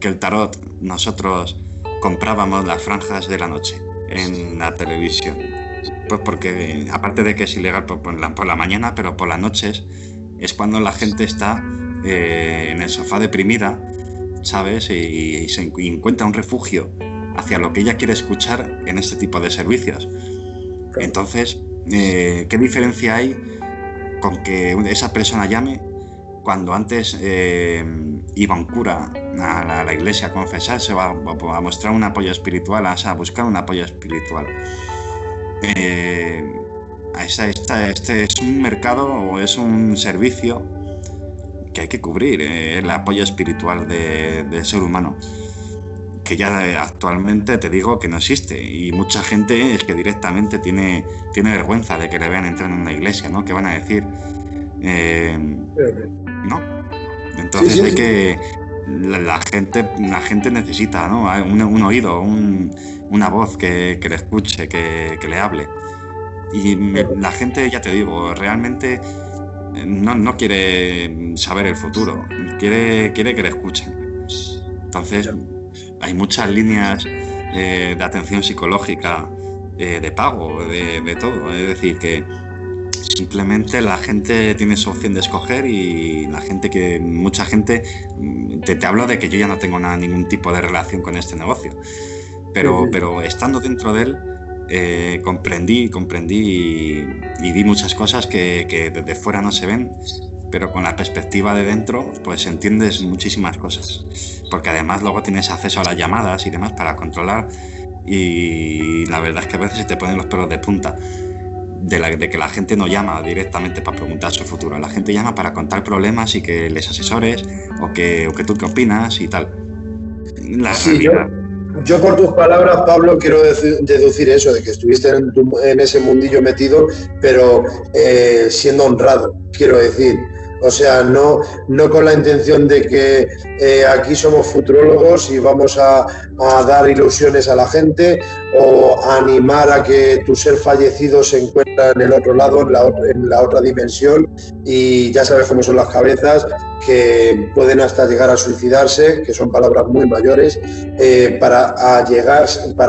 el tarot nosotros comprábamos las franjas de la noche en la televisión? Pues porque, aparte de que es ilegal por la mañana, pero por las noches es cuando la gente está en el sofá deprimida, ¿sabes? Y se encuentra un refugio hacia lo que ella quiere escuchar en este tipo de servicios. Entonces, ¿qué diferencia hay con que esa persona llame cuando antes iba un cura a la iglesia a confesarse o a mostrar un apoyo espiritual, a buscar un apoyo espiritual? Este es un mercado o es un servicio que hay que cubrir, el apoyo espiritual del ser humano, que ya actualmente te digo que no existe, y mucha gente es que directamente tiene vergüenza de que le vean entrar en una iglesia, ¿no? ¿Qué van a decir? ¿No? Entonces sí. Hay que... La gente necesita, ¿no? Un oído, una voz que le escuche, que le hable. Y la gente, ya te digo, realmente no quiere saber el futuro, quiere que le escuchen. Entonces, hay muchas líneas de atención psicológica, de pago, de todo. Es decir, que simplemente la gente tiene su opción de escoger, y mucha gente, te hablo de que yo ya no tengo ningún tipo de relación con este negocio, pero estando dentro de él, comprendí y vi muchas cosas que desde fuera no se ven, pero con la perspectiva de dentro, pues entiendes muchísimas cosas. Porque además luego tienes acceso a las llamadas y demás para controlar, y la verdad es que a veces se te ponen los pelos de punta de que la gente no llama directamente para preguntar su futuro. La gente llama para contar problemas y que les asesores o que tú qué opinas y tal. La realidad. Yo por tus palabras, Pablo, quiero deducir eso, de que estuviste en ese mundillo metido, pero siendo honrado, quiero decir. O sea, no con la intención de que aquí somos futurólogos y vamos a dar ilusiones a la gente o a animar a que tu ser fallecido se encuentra en el otro lado, en la otra dimensión, y ya sabes cómo son las cabezas, que pueden hasta llegar a suicidarse, que son palabras muy mayores, para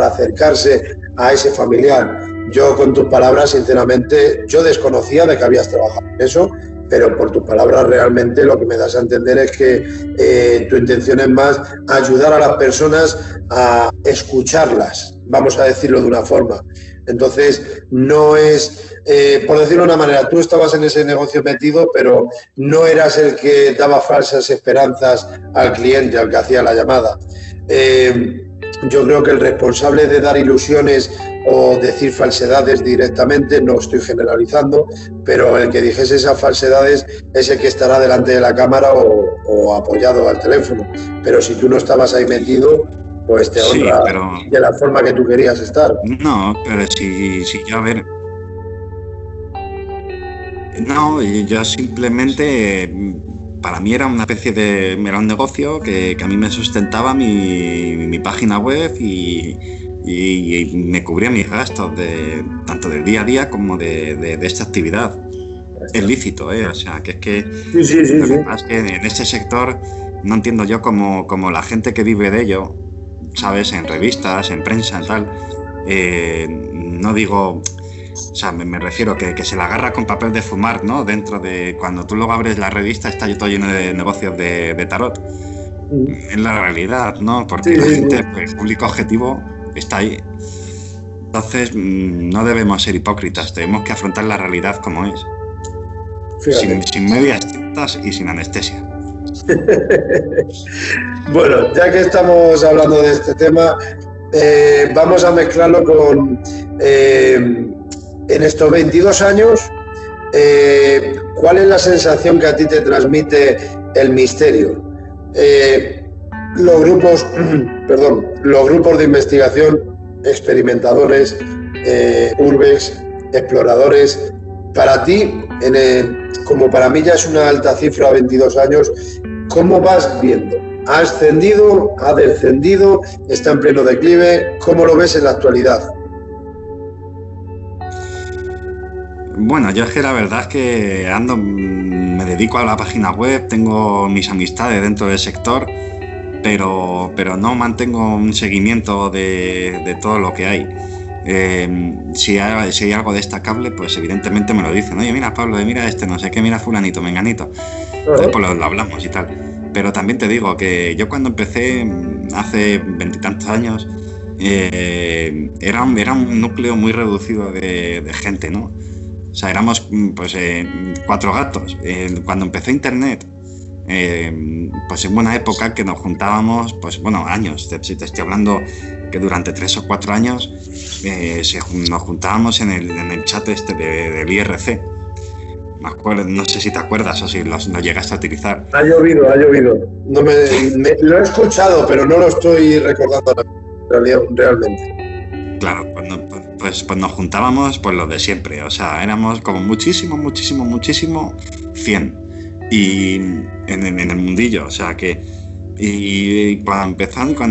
acercarse a ese familiar. Yo, con tus palabras, sinceramente, yo desconocía de que habías trabajado en eso, pero por tus palabras realmente lo que me das a entender es que tu intención es más ayudar a las personas a escucharlas, vamos a decirlo de una forma. Entonces, no es, por decirlo de una manera, tú estabas en ese negocio metido, pero no eras el que daba falsas esperanzas al cliente, al que hacía la llamada. Yo creo que el responsable de dar ilusiones o decir falsedades directamente, no estoy generalizando, pero el que dijese esas falsedades es el que estará delante de la cámara o apoyado al teléfono. Pero si tú no estabas ahí metido, pues te honra, sí, pero de la forma que tú querías estar. No, pero si yo, a ver... No, yo simplemente... Para mí era una especie de... Era un negocio que a mí me sustentaba mi página web y me cubría mis gastos, tanto del día a día como de esta actividad. Es lícito, ¿eh? O sea, que es que... Sí. Lo que pasa es que en este sector no entiendo yo como la gente que vive de ello, ¿sabes? En revistas, en prensa, en tal... no digo... O sea, me refiero que se la agarra con papel de fumar, ¿no? Dentro de... Cuando tú luego abres la revista está todo lleno de negocios de tarot. Es la realidad, ¿no? Porque la gente, el público objetivo está ahí. Entonces, no debemos ser hipócritas. Tenemos que afrontar la realidad como es. Sin medias tintas y sin anestesia. Bueno, ya que estamos hablando de este tema, vamos a mezclarlo con... en estos 22 años, ¿cuál es la sensación que a ti te transmite el misterio? Los grupos de investigación, experimentadores, urbes, exploradores, para ti, como para mí ya es una alta cifra, 22 años, ¿cómo vas viendo? ¿Ha ascendido? ¿Ha descendido? ¿Está en pleno declive? ¿Cómo lo ves en la actualidad? Bueno, yo es que la verdad es que me dedico a la página web, tengo mis amistades dentro del sector, pero no mantengo un seguimiento de todo lo que hay. Si hay algo destacable, pues evidentemente me lo dicen. Oye, mira Pablo, mira no sé qué, mira fulanito, menganito. Entonces pues lo hablamos y tal. Pero también te digo que yo cuando empecé, hace 20 y tantos años, era un núcleo muy reducido de gente, ¿no? O sea, éramos pues 4 gatos. Cuando empezó Internet, pues en una época que nos juntábamos, pues bueno, años, si te estoy hablando que durante 3 o 4 años nos juntábamos en el chat del IRC. Me acuerdo, no sé si te acuerdas o si lo llegaste a utilizar. Ha llovido. No lo he escuchado, pero no lo estoy recordando realmente. Claro, pues nos juntábamos pues los de siempre, o sea, éramos como muchísimo 100 y en el mundillo, o sea que y cuando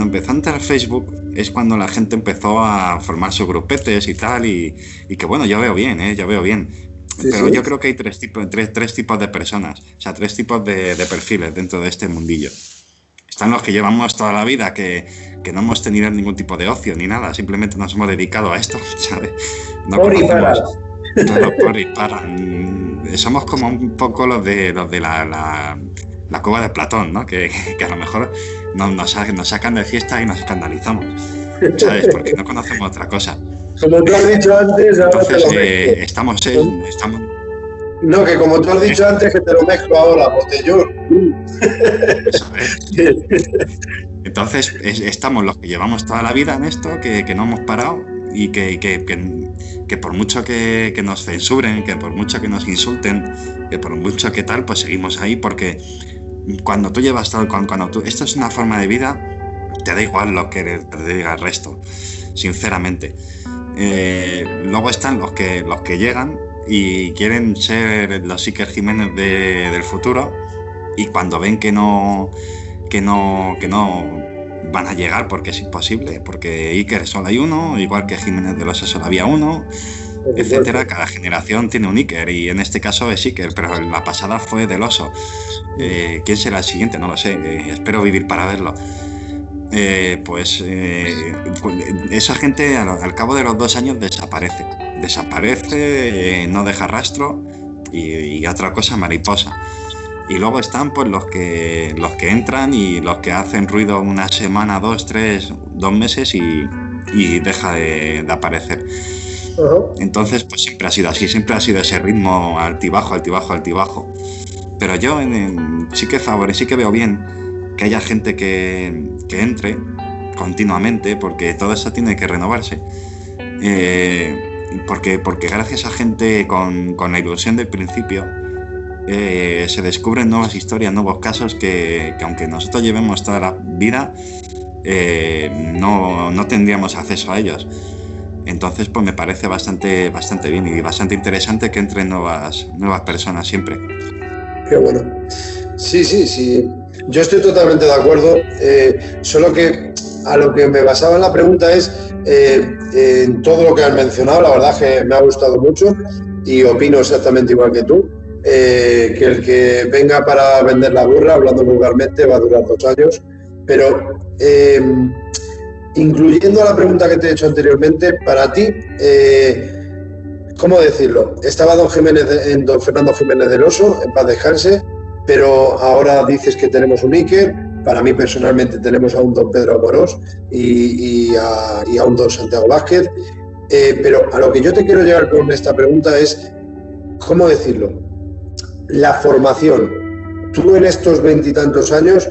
empezó a entrar Facebook es cuando la gente empezó a formar sus grupetes y tal y que bueno, yo veo bien, pero yo creo que hay tres tipos de personas, o sea, 3 tipos de perfiles dentro de este mundillo. Están los que llevamos toda la vida, que no hemos tenido ningún tipo de ocio ni nada, simplemente nos hemos dedicado a esto, ¿sabes? No por y para. Por y para. Somos como un poco los de la cueva de Platón, ¿no? Que a lo mejor nos sacan de fiesta y nos escandalizamos, ¿sabes? Porque no conocemos otra cosa. Como tú has dicho antes, ahora entonces estamos No, que como tú has dicho antes, que te lo mezclo ahora, botellón. Entonces, estamos los que llevamos toda la vida en esto, que no hemos parado y que por mucho que nos censuren, que por mucho que nos insulten, que por mucho que tal, pues seguimos ahí, porque cuando tú llevas todo, esto es una forma de vida, te da igual lo que te diga el resto, sinceramente. Luego están los que llegan y quieren ser los Iker Jiménez del futuro, y cuando ven que no van a llegar, porque es imposible, porque Iker solo hay uno, igual que Jiménez del Oso solo había uno, etcétera. Cada generación tiene un Iker, y en este caso es Iker, pero la pasada fue del Oso. ¿Quién será el siguiente? No lo sé, espero vivir para verlo. Esa gente al cabo de los 2 años desaparece, no deja rastro, y otra cosa, mariposa. Y luego están pues los que entran y los que hacen ruido una semana, 2, 3, 2 meses y deja de aparecer. Uh-huh. Entonces pues siempre ha sido así, siempre ha sido ese ritmo altibajo, altibajo, altibajo. Pero yo sí que veo bien que haya gente que entre continuamente, porque todo eso tiene que renovarse. Porque gracias a gente con la ilusión del principio, se descubren nuevas historias, nuevos casos que aunque nosotros llevemos toda la vida, no tendríamos acceso a ellos. Entonces pues me parece bastante bien y bastante interesante que entren nuevas personas siempre. Qué bueno. Sí. Yo estoy totalmente de acuerdo. Solo que a lo que me basaba en la pregunta es en todo lo que has mencionado. La verdad es que me ha gustado mucho y opino exactamente igual que tú. Que el que venga para vender la burra, hablando vulgarmente, va a durar 2 años. Pero incluyendo la pregunta que te he hecho anteriormente, para ti, ¿cómo decirlo? Estaba don Fernando Jiménez del Oso, en paz descanse, pero ahora dices que tenemos un Iker. Para mí personalmente tenemos a un don Pedro Amorós y a un don Santiago Vázquez. Pero a lo que yo te quiero llegar con esta pregunta es, ¿cómo decirlo? La formación. Tú en estos 20 y tantos años,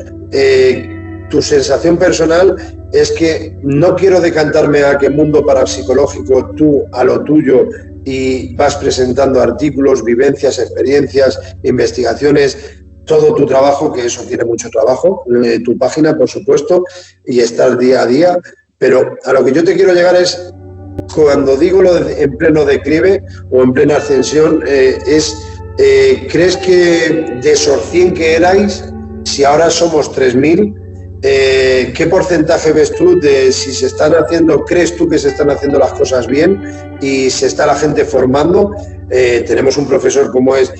tu sensación personal es que no quiero decantarme a qué mundo parapsicológico, tú a lo tuyo, y vas presentando artículos, vivencias, experiencias, investigaciones, todo tu trabajo, que eso tiene mucho trabajo, tu página, por supuesto, y estar día a día, pero a lo que yo te quiero llegar es, cuando digo lo de en pleno declive o en plena ascensión, ¿crees que de esos 100 que erais, si ahora somos 3.000, qué porcentaje ves tú de si se están haciendo, crees tú que se están haciendo las cosas bien y se está la gente formando? Tenemos un profesor como es,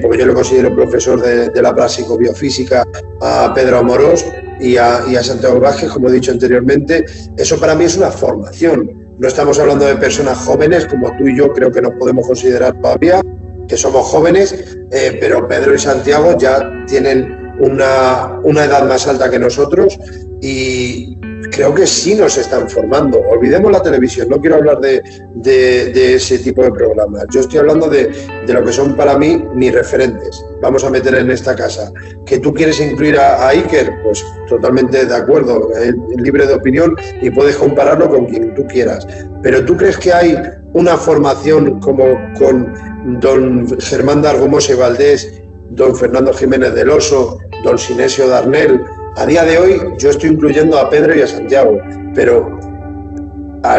porque yo lo considero profesor de la psicobiofísica, a Pedro Amorós y a Santiago Vázquez, como he dicho anteriormente. Eso para mí es una formación. No estamos hablando de personas jóvenes como tú y yo, creo que nos podemos considerar todavía que somos jóvenes, pero Pedro y Santiago ya tienen una edad más alta que nosotros y creo que sí nos están formando. Olvidemos la televisión, no quiero hablar de ese tipo de programas. Yo estoy hablando de lo que son para mí mis referentes. Vamos a meter en esta casa. ¿Que tú quieres incluir a Iker? Pues totalmente de acuerdo, libre de opinión y puedes compararlo con quien tú quieras. Pero ¿tú crees que hay una formación como con don Germán Dargomosa y Valdés, don Fernando Jiménez del Oso, don Sinesio Darnell? A día de hoy yo estoy incluyendo a Pedro y a Santiago, pero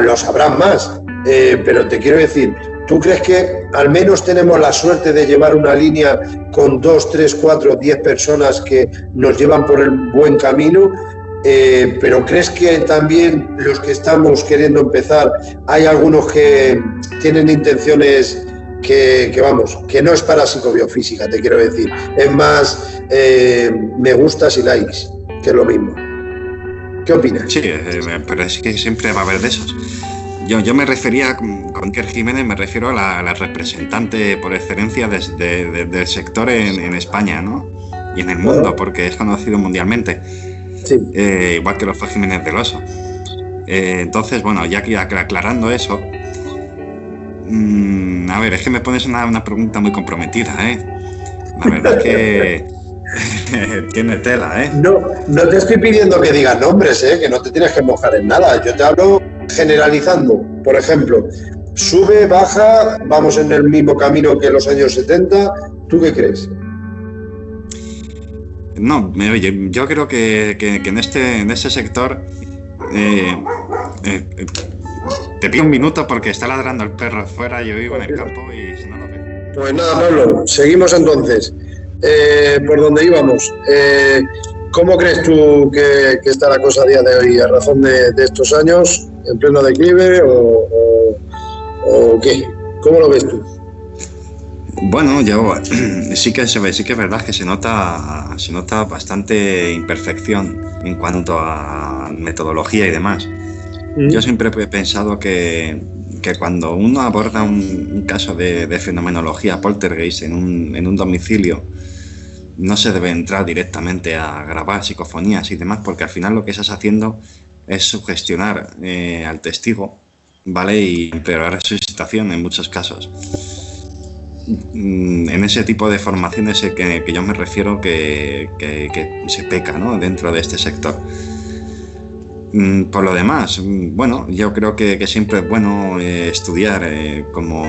los habrán más. Pero te quiero decir, ¿tú crees que al menos tenemos la suerte de llevar una línea con 2, 3, 4, 10 personas que nos llevan por el buen camino? Pero ¿crees que también los que estamos queriendo empezar, hay algunos que tienen intenciones que no es para psicobiofísica, te quiero decir, es más me gustas y likes, que es lo mismo? ¿Qué opinas? Sí, pero es que siempre va a haber de esos. Yo me refería, con Iker Jiménez, me refiero a la representante por excelencia del sector en España, ¿no? Y en el mundo, porque es conocido mundialmente. Sí. Igual que lo fue Jiménez del Oso. Entonces, bueno, ya que aclarando eso, A ver, es que me pones una pregunta muy comprometida, ¿eh? La verdad es que tiene tela, ¿eh? No te estoy pidiendo que digas nombres, que no te tienes que mojar en nada. Yo te hablo generalizando. Por ejemplo, sube, baja, vamos en el mismo camino que en los años 70. ¿Tú qué crees? No, oye, yo creo que en este sector te pido un minuto porque está ladrando el perro afuera, yo vivo en el campo y si no lo veo. Pues nada, Pablo, seguimos entonces. Por donde íbamos. ¿Cómo crees tú que está la cosa a día de hoy a razón de estos años? ¿En pleno declive o qué? ¿Cómo lo ves tú? Bueno, sí que es verdad que se nota bastante imperfección en cuanto a metodología y demás. Yo siempre he pensado que cuando uno aborda un caso de fenomenología poltergeist en un domicilio, no se debe entrar directamente a grabar psicofonías y demás, porque al final lo que estás haciendo es sugestionar al testigo, ¿vale? Y empeorar su situación en muchos casos. En ese tipo de formaciones que yo me refiero que se peca, ¿no? Dentro de este sector. Por lo demás, bueno, yo creo que siempre es bueno estudiar como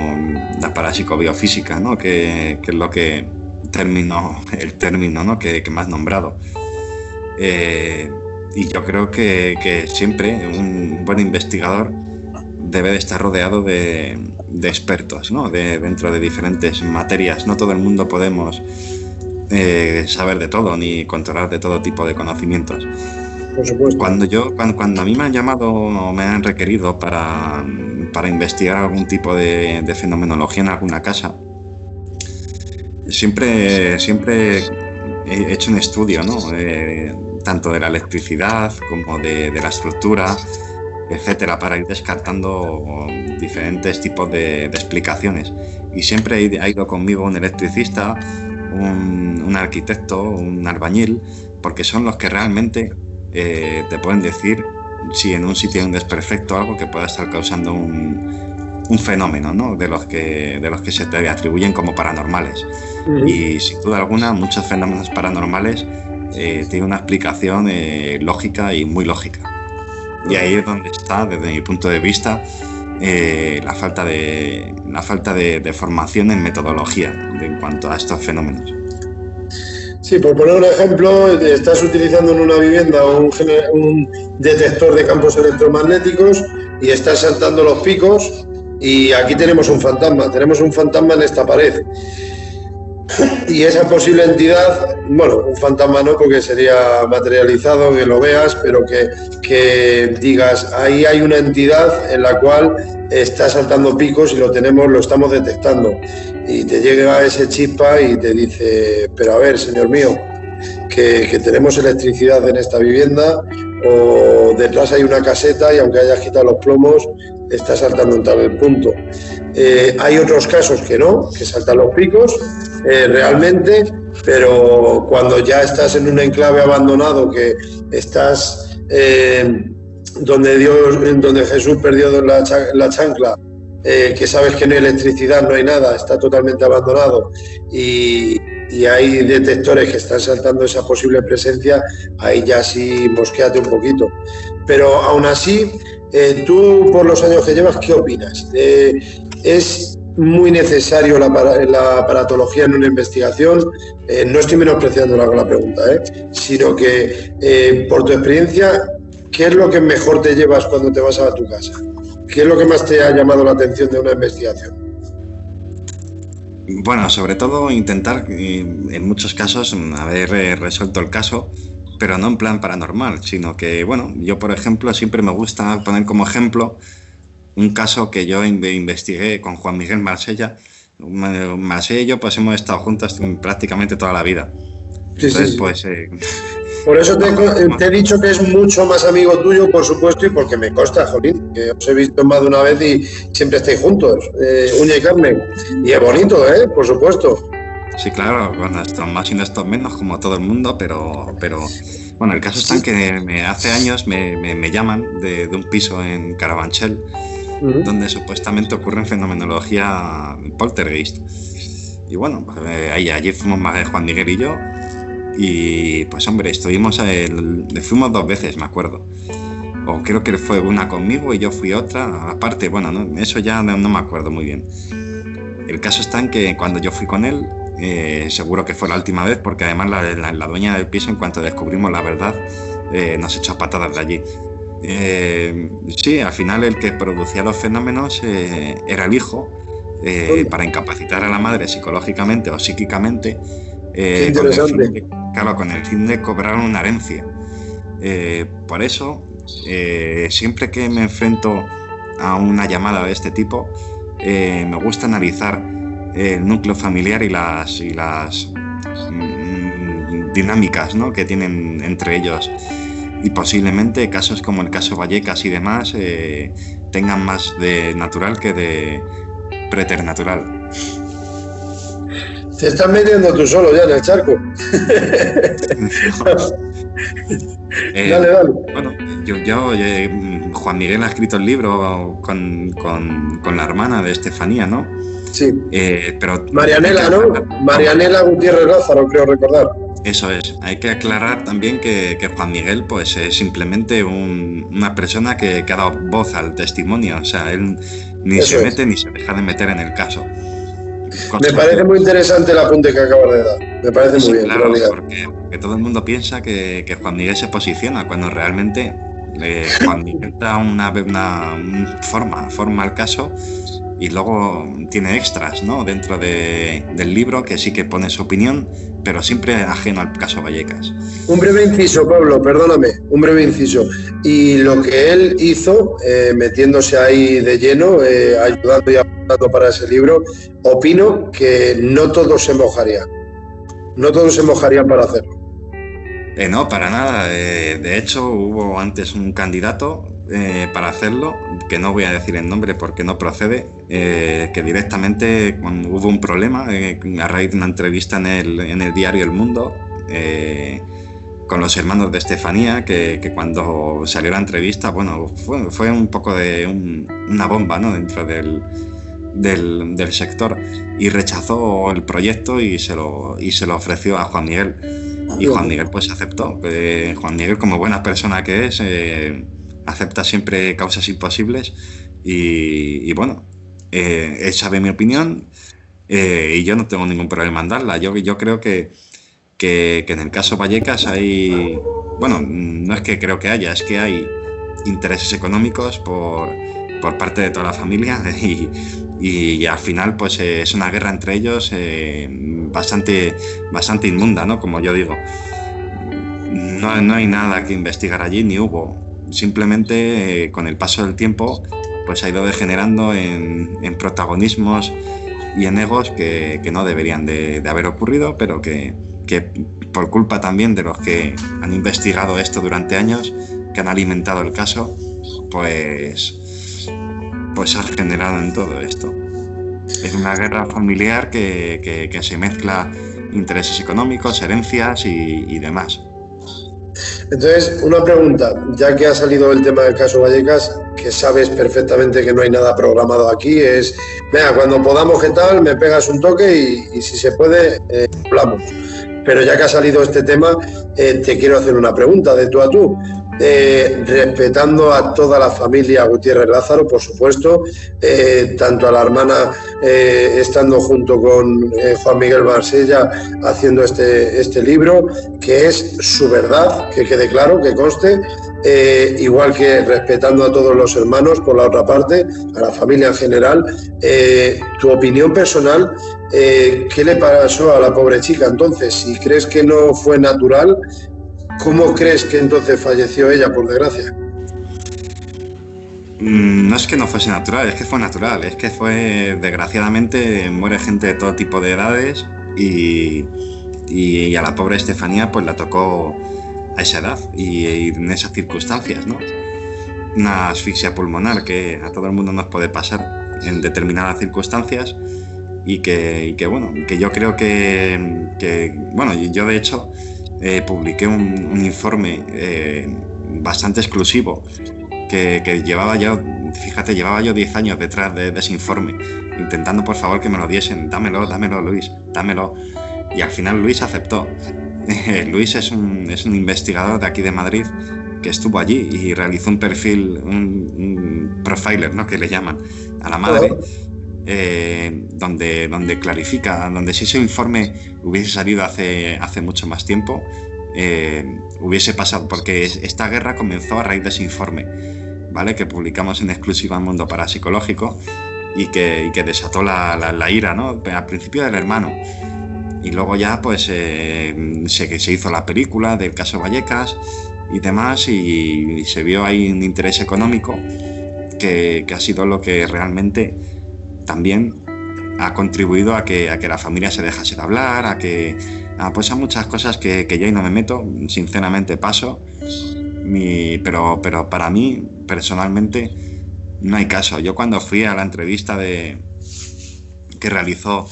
la parapsicobiofísica, ¿no? Que es lo que el término, ¿no? que me has nombrado. Y yo creo que siempre un buen investigador debe de estar rodeado de expertos, ¿no? Dentro de diferentes materias. No todo el mundo podemos saber de todo ni controlar de todo tipo de conocimientos. Por supuesto. Cuando a mí me han llamado o me han requerido para investigar algún tipo de fenomenología en alguna casa, siempre he hecho un estudio, ¿no? Tanto de la electricidad como de la estructura, etcétera, para ir descartando diferentes tipos de explicaciones. Y siempre ha ido conmigo un electricista, un arquitecto, un albañil, porque son los que realmente te pueden decir si en un sitio hay un desperfecto, algo que pueda estar causando un fenómeno, ¿no? de los que se te atribuyen como paranormales. Y sin duda alguna muchos fenómenos paranormales tienen una explicación lógica y muy lógica. Y ahí es donde está, desde mi punto de vista, la falta de formación en metodología en cuanto a estos fenómenos. Sí, por poner un ejemplo, estás utilizando en una vivienda un detector de campos electromagnéticos y estás saltando los picos y aquí tenemos un fantasma en esta pared. Y esa posible entidad, bueno, un fantasma no, porque sería materializado, que lo veas, pero que digas, ahí hay una entidad en la cual está saltando picos y lo estamos detectando. Y te llega ese chispa y te dice, pero a ver, señor mío, que tenemos electricidad en esta vivienda, o detrás hay una caseta y aunque hayas quitado los plomos, está saltando en tal punto. Hay otros casos que no, que saltan los picos realmente, pero cuando ya estás en un enclave abandonado, que estás donde Jesús perdió la chancla, que sabes que no hay electricidad, no hay nada, está totalmente abandonado y hay detectores que están saltando esa posible presencia, ahí ya sí mosquéate un poquito. Pero aún así, tú por los años que llevas, ¿qué opinas? ¿Es muy necesario la aparatología en una investigación? No estoy menospreciándola con la pregunta, sino que por tu experiencia, ¿qué es lo que mejor te llevas cuando te vas a tu casa? ¿Qué es lo que más te ha llamado la atención de una investigación? Bueno, sobre todo intentar, en muchos casos, haber resuelto el caso, pero no en plan paranormal, sino que, bueno, yo, por ejemplo, siempre me gusta poner como ejemplo un caso que yo investigué con Juan Miguel Marsella. Marsella y yo pues hemos estado juntos prácticamente toda la vida. Entonces, sí. Pues... por eso te he dicho que es mucho más amigo tuyo, por supuesto, y porque me consta, jolín, que os he visto más de una vez y siempre estáis juntos, uña y carne. Y es bonito, por supuesto. Sí, claro, bueno, estos más y estos menos, como todo el mundo, pero bueno, el caso está en que hace años me llaman de un piso en Carabanchel donde supuestamente ocurre fenomenología poltergeist. Y bueno, pues, allí fuimos Juan Miguel y yo, y pues hombre, fuimos 2 veces, me acuerdo. O creo que fue una conmigo y yo fui otra, aparte, bueno, no, eso ya no me acuerdo muy bien. El caso está en que cuando yo fui con él, seguro que fue la última vez, porque además la dueña del piso, en cuanto descubrimos la verdad, nos echó patadas de allí. Sí, al final el que producía los fenómenos era el hijo, para incapacitar a la madre psicológicamente o psíquicamente, con el fin de cobrar una herencia. Por eso, siempre que me enfrento a una llamada de este tipo, me gusta analizar el núcleo familiar y las dinámicas, ¿no?, que tienen entre ellos, y posiblemente casos como el caso Vallecas y demás tengan más de natural que de preternatural. Te estás metiendo tú solo ya en el charco. Dale. Bueno, Juan Miguel ha escrito el libro con la hermana de Estefanía, ¿no? Sí. Pero Marianela, ¿no? Marianela Gutiérrez Lázaro, creo recordar. Eso es. Hay que aclarar también que Juan Miguel pues es simplemente una persona que ha dado voz al testimonio. O sea, él ni eso se mete ni se deja de meter en el caso. Me parece muy interesante el apunte que acabas de dar. Me parece muy bien. Claro, porque todo el mundo piensa que Juan Miguel se posiciona, cuando realmente Juan Miguel da una forma al caso, y luego tiene extras, ¿no?, dentro del libro, que sí que pone su opinión, pero siempre ajeno al caso Vallecas. Un breve inciso, Pablo, perdóname, un breve inciso. Y lo que él hizo, metiéndose ahí de lleno, ayudando y apuntando para ese libro, opino que no todos se mojarían. No todos se mojarían para hacerlo. No, para nada. De hecho, hubo antes un candidato para hacerlo, que no voy a decir el nombre porque no procede, que directamente, cuando hubo un problema, a raíz de una entrevista en el diario El Mundo, con los hermanos de Estefanía, que cuando salió la entrevista, bueno, fue un poco de una bomba, ¿no?, dentro del sector, y rechazó el proyecto y se lo ofreció a Juan Miguel. Y Juan Miguel pues aceptó. Juan Miguel, como buena persona que es, acepta siempre causas imposibles, y bueno, él sabe mi opinión, y yo no tengo ningún problema en darla. Yo creo que en el caso Vallecas hay, bueno, no es que creo que haya, es que hay intereses económicos por parte de toda la familia, y al final pues es una guerra entre ellos bastante inmunda, ¿no?, como yo digo. No hay nada que investigar allí, ni hubo. Simplemente con el paso del tiempo pues ha ido degenerando en protagonismos y en egos que no deberían de haber ocurrido, pero que por culpa también de los que han investigado esto durante años, que han alimentado el caso, pues ha generado en todo esto. Es una guerra familiar que se mezcla intereses económicos, herencias y demás. Entonces, una pregunta, ya que ha salido el tema del caso Vallecas, que sabes perfectamente que no hay nada programado aquí, es, venga, cuando podamos, ¿qué tal?, me pegas un toque y si se puede, hablamos. Pero ya que ha salido este tema, te quiero hacer una pregunta de tú a tú. Respetando a toda la familia Gutiérrez Lázaro, por supuesto, tanto a la hermana estando junto con Juan Miguel Marsella haciendo este libro, que es su verdad, que quede claro, que conste, igual que respetando a todos los hermanos, por la otra parte, a la familia en general. Tu opinión personal, ¿qué le pasó a la pobre chica entonces? Si crees que no fue natural, ¿cómo crees que entonces falleció ella, por desgracia? No es que no fuese natural, es que fue natural. Es que desgraciadamente, muere gente de todo tipo de edades, y a la pobre Estefanía pues la tocó a esa edad y en esas circunstancias, ¿no? Una asfixia pulmonar que a todo el mundo nos puede pasar en determinadas circunstancias, y que yo creo que bueno, yo de hecho publiqué un informe bastante exclusivo que llevaba ya fíjate, llevaba yo 10 años detrás de ese informe, intentando por favor que me lo diesen. Dámelo, Luis, dámelo. Y al final Luis aceptó. Luis es un investigador de aquí de Madrid que estuvo allí y realizó un perfil, un profiler, ¿no?, que le llaman, a la madre, donde clarifica, donde si ese informe hubiese salido hace mucho más tiempo, hubiese pasado, porque esta guerra comenzó a raíz de ese informe, ¿vale?, que publicamos en exclusiva en Mundo Parapsicológico y que desató la ira, ¿no?, al principio del hermano. Y luego ya pues se hizo la película del caso Vallecas y demás, y se vio ahí un interés económico que ha sido lo que realmente también ha contribuido a que la familia se dejase de hablar, a muchas cosas que yo ahí no me meto, sinceramente paso, pero para mí personalmente no hay caso. Yo cuando fui a la entrevista que realizó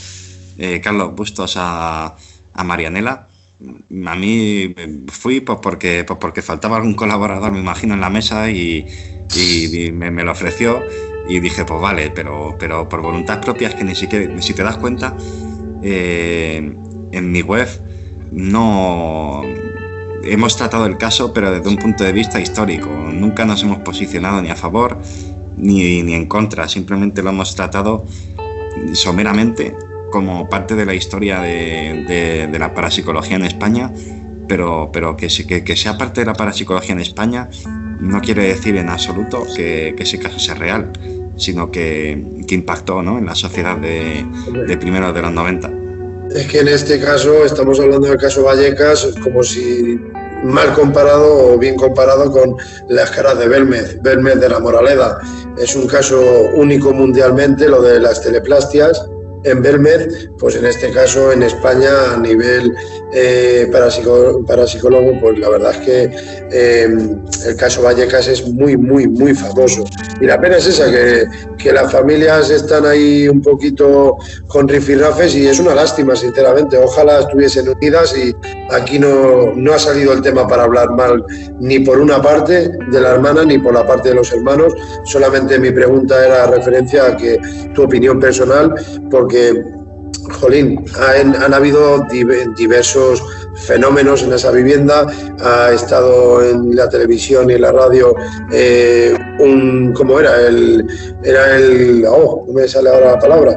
Carlos Bustos a Marianela, a mí fui porque faltaba algún colaborador, me imagino, en la mesa y me lo ofreció y dije, pues vale, pero por voluntad propia, es que ni siquiera, si te das cuenta, en mi web no hemos tratado el caso, pero desde un punto de vista histórico. Nunca nos hemos posicionado ni a favor ni en contra, simplemente lo hemos tratado someramente como parte de la historia de la parapsicología en España, pero que sea parte de la parapsicología en España no quiere decir en absoluto que ese caso sea real, sino que impactó, ¿no?, en la sociedad de primeros de los 90. Es que en este caso estamos hablando del caso Vallecas como si mal comparado o bien comparado con las caras de Belmez de la Moraleda. Es un caso único mundialmente, lo de las teleplastias en Belmez, pues en este caso en España a nivel parapsicólogo, pues la verdad es que el caso Vallecas es muy, muy, muy famoso. Y la pena es esa, que las familias están ahí un poquito con rifirrafes y es una lástima, sinceramente. Ojalá estuviesen unidas y aquí no ha salido el tema para hablar mal ni por una parte de la hermana ni por la parte de los hermanos. Solamente mi pregunta era referencia a que tu opinión personal, porque, jolín, han habido diversos fenómenos en esa vivienda. Ha estado en la televisión y en la radio ¿cómo era? No me sale ahora la palabra.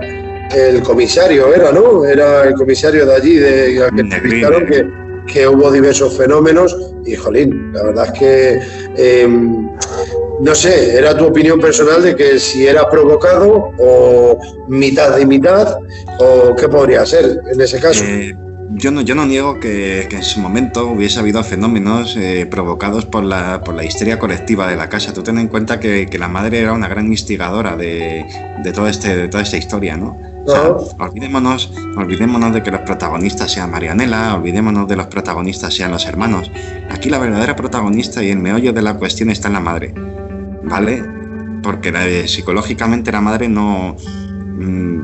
El comisario ¿no? Era el comisario de allí, que explicaron que hubo diversos fenómenos y, jolín, la verdad es que no sé, era tu opinión personal de que si era provocado o mitad y mitad, o qué podría ser en ese caso. Yo no niego que en su momento hubiese habido fenómenos provocados por la histeria colectiva de la casa. Tú ten en cuenta que la madre era una gran instigadora de toda esta historia, ¿no? O sea, olvidémonos de que los protagonistas sean Marianela, olvidémonos de los protagonistas sean los hermanos. Aquí la verdadera protagonista y el meollo de la cuestión está en la madre, ¿vale? Porque psicológicamente la madre no,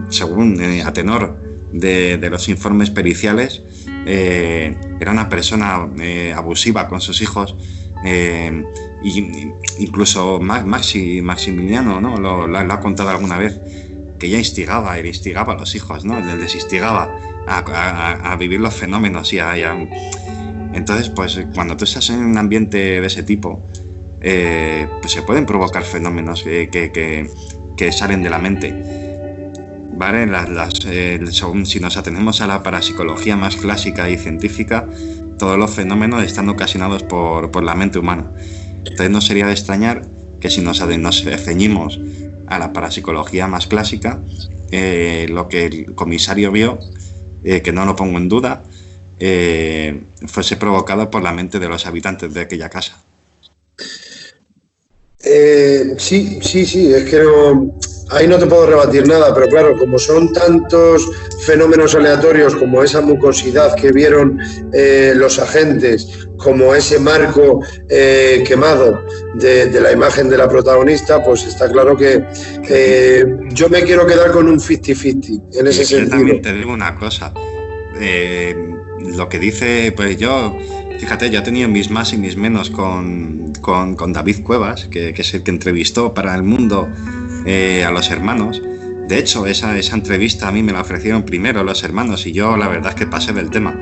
según a tenor de los informes periciales, era una persona abusiva con sus hijos, y incluso Maximiliano, ¿no?, lo ha contado alguna vez, que ella instigaba a los hijos, ¿no?, les instigaba a vivir los fenómenos entonces, pues cuando tú estás en un ambiente de ese tipo, pues se pueden provocar fenómenos que salen de la mente. ¿Vale? Si nos atenemos a la parapsicología más clásica y científica, todos los fenómenos están ocasionados por la mente humana. Entonces no sería de extrañar que si nos ceñimos a la parapsicología más clásica, lo que el comisario vio, que no lo pongo en duda, fuese provocado por la mente de los habitantes de aquella casa. Sí, es que ahí no te puedo rebatir nada, pero claro, como son tantos fenómenos aleatorios como esa mucosidad que vieron los agentes, como ese marco quemado de la imagen de la protagonista, pues está claro que yo me quiero quedar con un 50-50 en ese sentido. Yo también te digo una cosa, lo que dice, pues yo Fíjate, yo he tenido mis más y mis menos con David Cuevas, que es el que entrevistó para El Mundo a los hermanos. De hecho, esa entrevista a mí me la ofrecieron primero los hermanos y yo la verdad es que pasé del tema,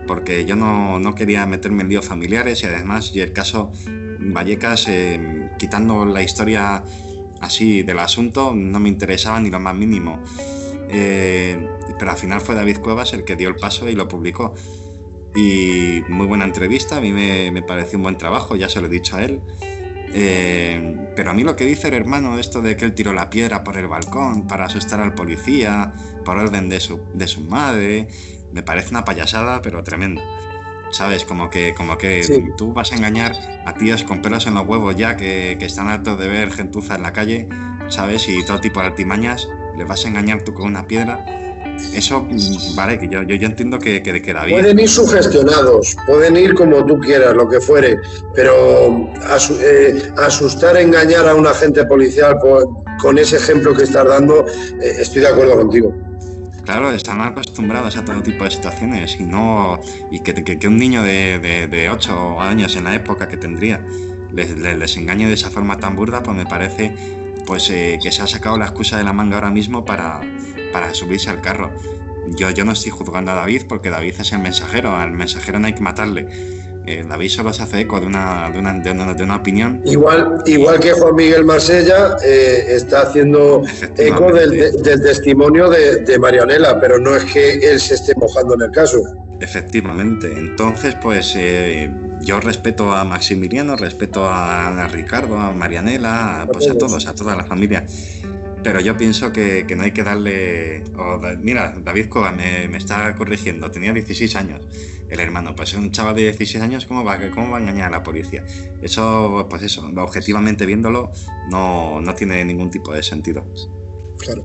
porque yo no quería meterme en líos familiares y además, y el caso Vallecas, quitando la historia así del asunto, no me interesaba ni lo más mínimo. Pero al final fue David Cuevas el que dio el paso y lo publicó. Y muy buena entrevista, a mí me pareció un buen trabajo, ya se lo he dicho a él. Pero a mí lo que dice el hermano, esto de que él tiró la piedra por el balcón para asustar al policía, por orden de su madre, me parece una payasada, pero tremenda. ¿Sabes? Como que sí. Tú vas a engañar a tíos con pelos en los huevos ya que están hartos de ver gentuza en la calle, ¿sabes? Y todo tipo de artimañas, les vas a engañar tú con una piedra. Eso, vale, que yo entiendo que David... Pueden ir sugestionados, pueden ir como tú quieras, lo que fuere, pero asustar, engañar a un agente policial con ese ejemplo que estás dando, estoy de acuerdo contigo. Claro, están acostumbrados a todo tipo de situaciones y que un niño de 8 años en la época que tendría les engañe de esa forma tan burda, pues me parece pues que se ha sacado la excusa de la manga ahora mismo para subirse al carro. Yo no estoy juzgando a David porque David es el mensajero, al mensajero no hay que matarle. David solo se hace eco de una opinión. Igual que Juan Miguel Marsella está haciendo eco del testimonio de Marianela, pero no es que él se esté mojando en el caso. Efectivamente. Entonces, pues yo respeto a Maximiliano, respeto a Ricardo, a Marianela, pues a todos, a toda la familia. Pero yo pienso que no hay que darle... mira, David Cueva me está corrigiendo, tenía 16 años el hermano, pues un chaval de 16 años, ¿cómo va a engañar a la policía? Eso, pues eso, objetivamente viéndolo, no tiene ningún tipo de sentido. Claro,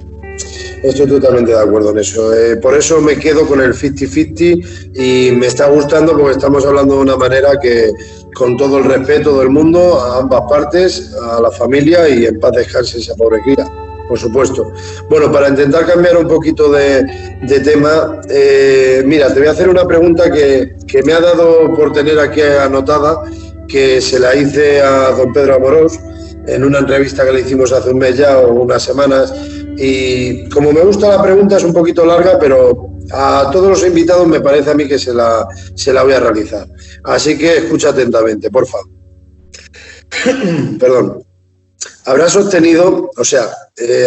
estoy totalmente de acuerdo en eso. Por eso me quedo con el 50-50 y me está gustando porque estamos hablando de una manera que, con todo el respeto del mundo, a ambas partes, a la familia, y en paz descanse esa pobre cría. Por supuesto. Bueno, para intentar cambiar un poquito de tema, mira, te voy a hacer una pregunta que me ha dado por tener aquí anotada, que se la hice a don Pedro Amorós en una entrevista que le hicimos hace un mes ya o unas semanas, y como me gusta la pregunta es un poquito larga, pero a todos los invitados me parece a mí que se la voy a realizar. Así que escucha atentamente, por favor. Perdón. Habrás obtenido, o sea,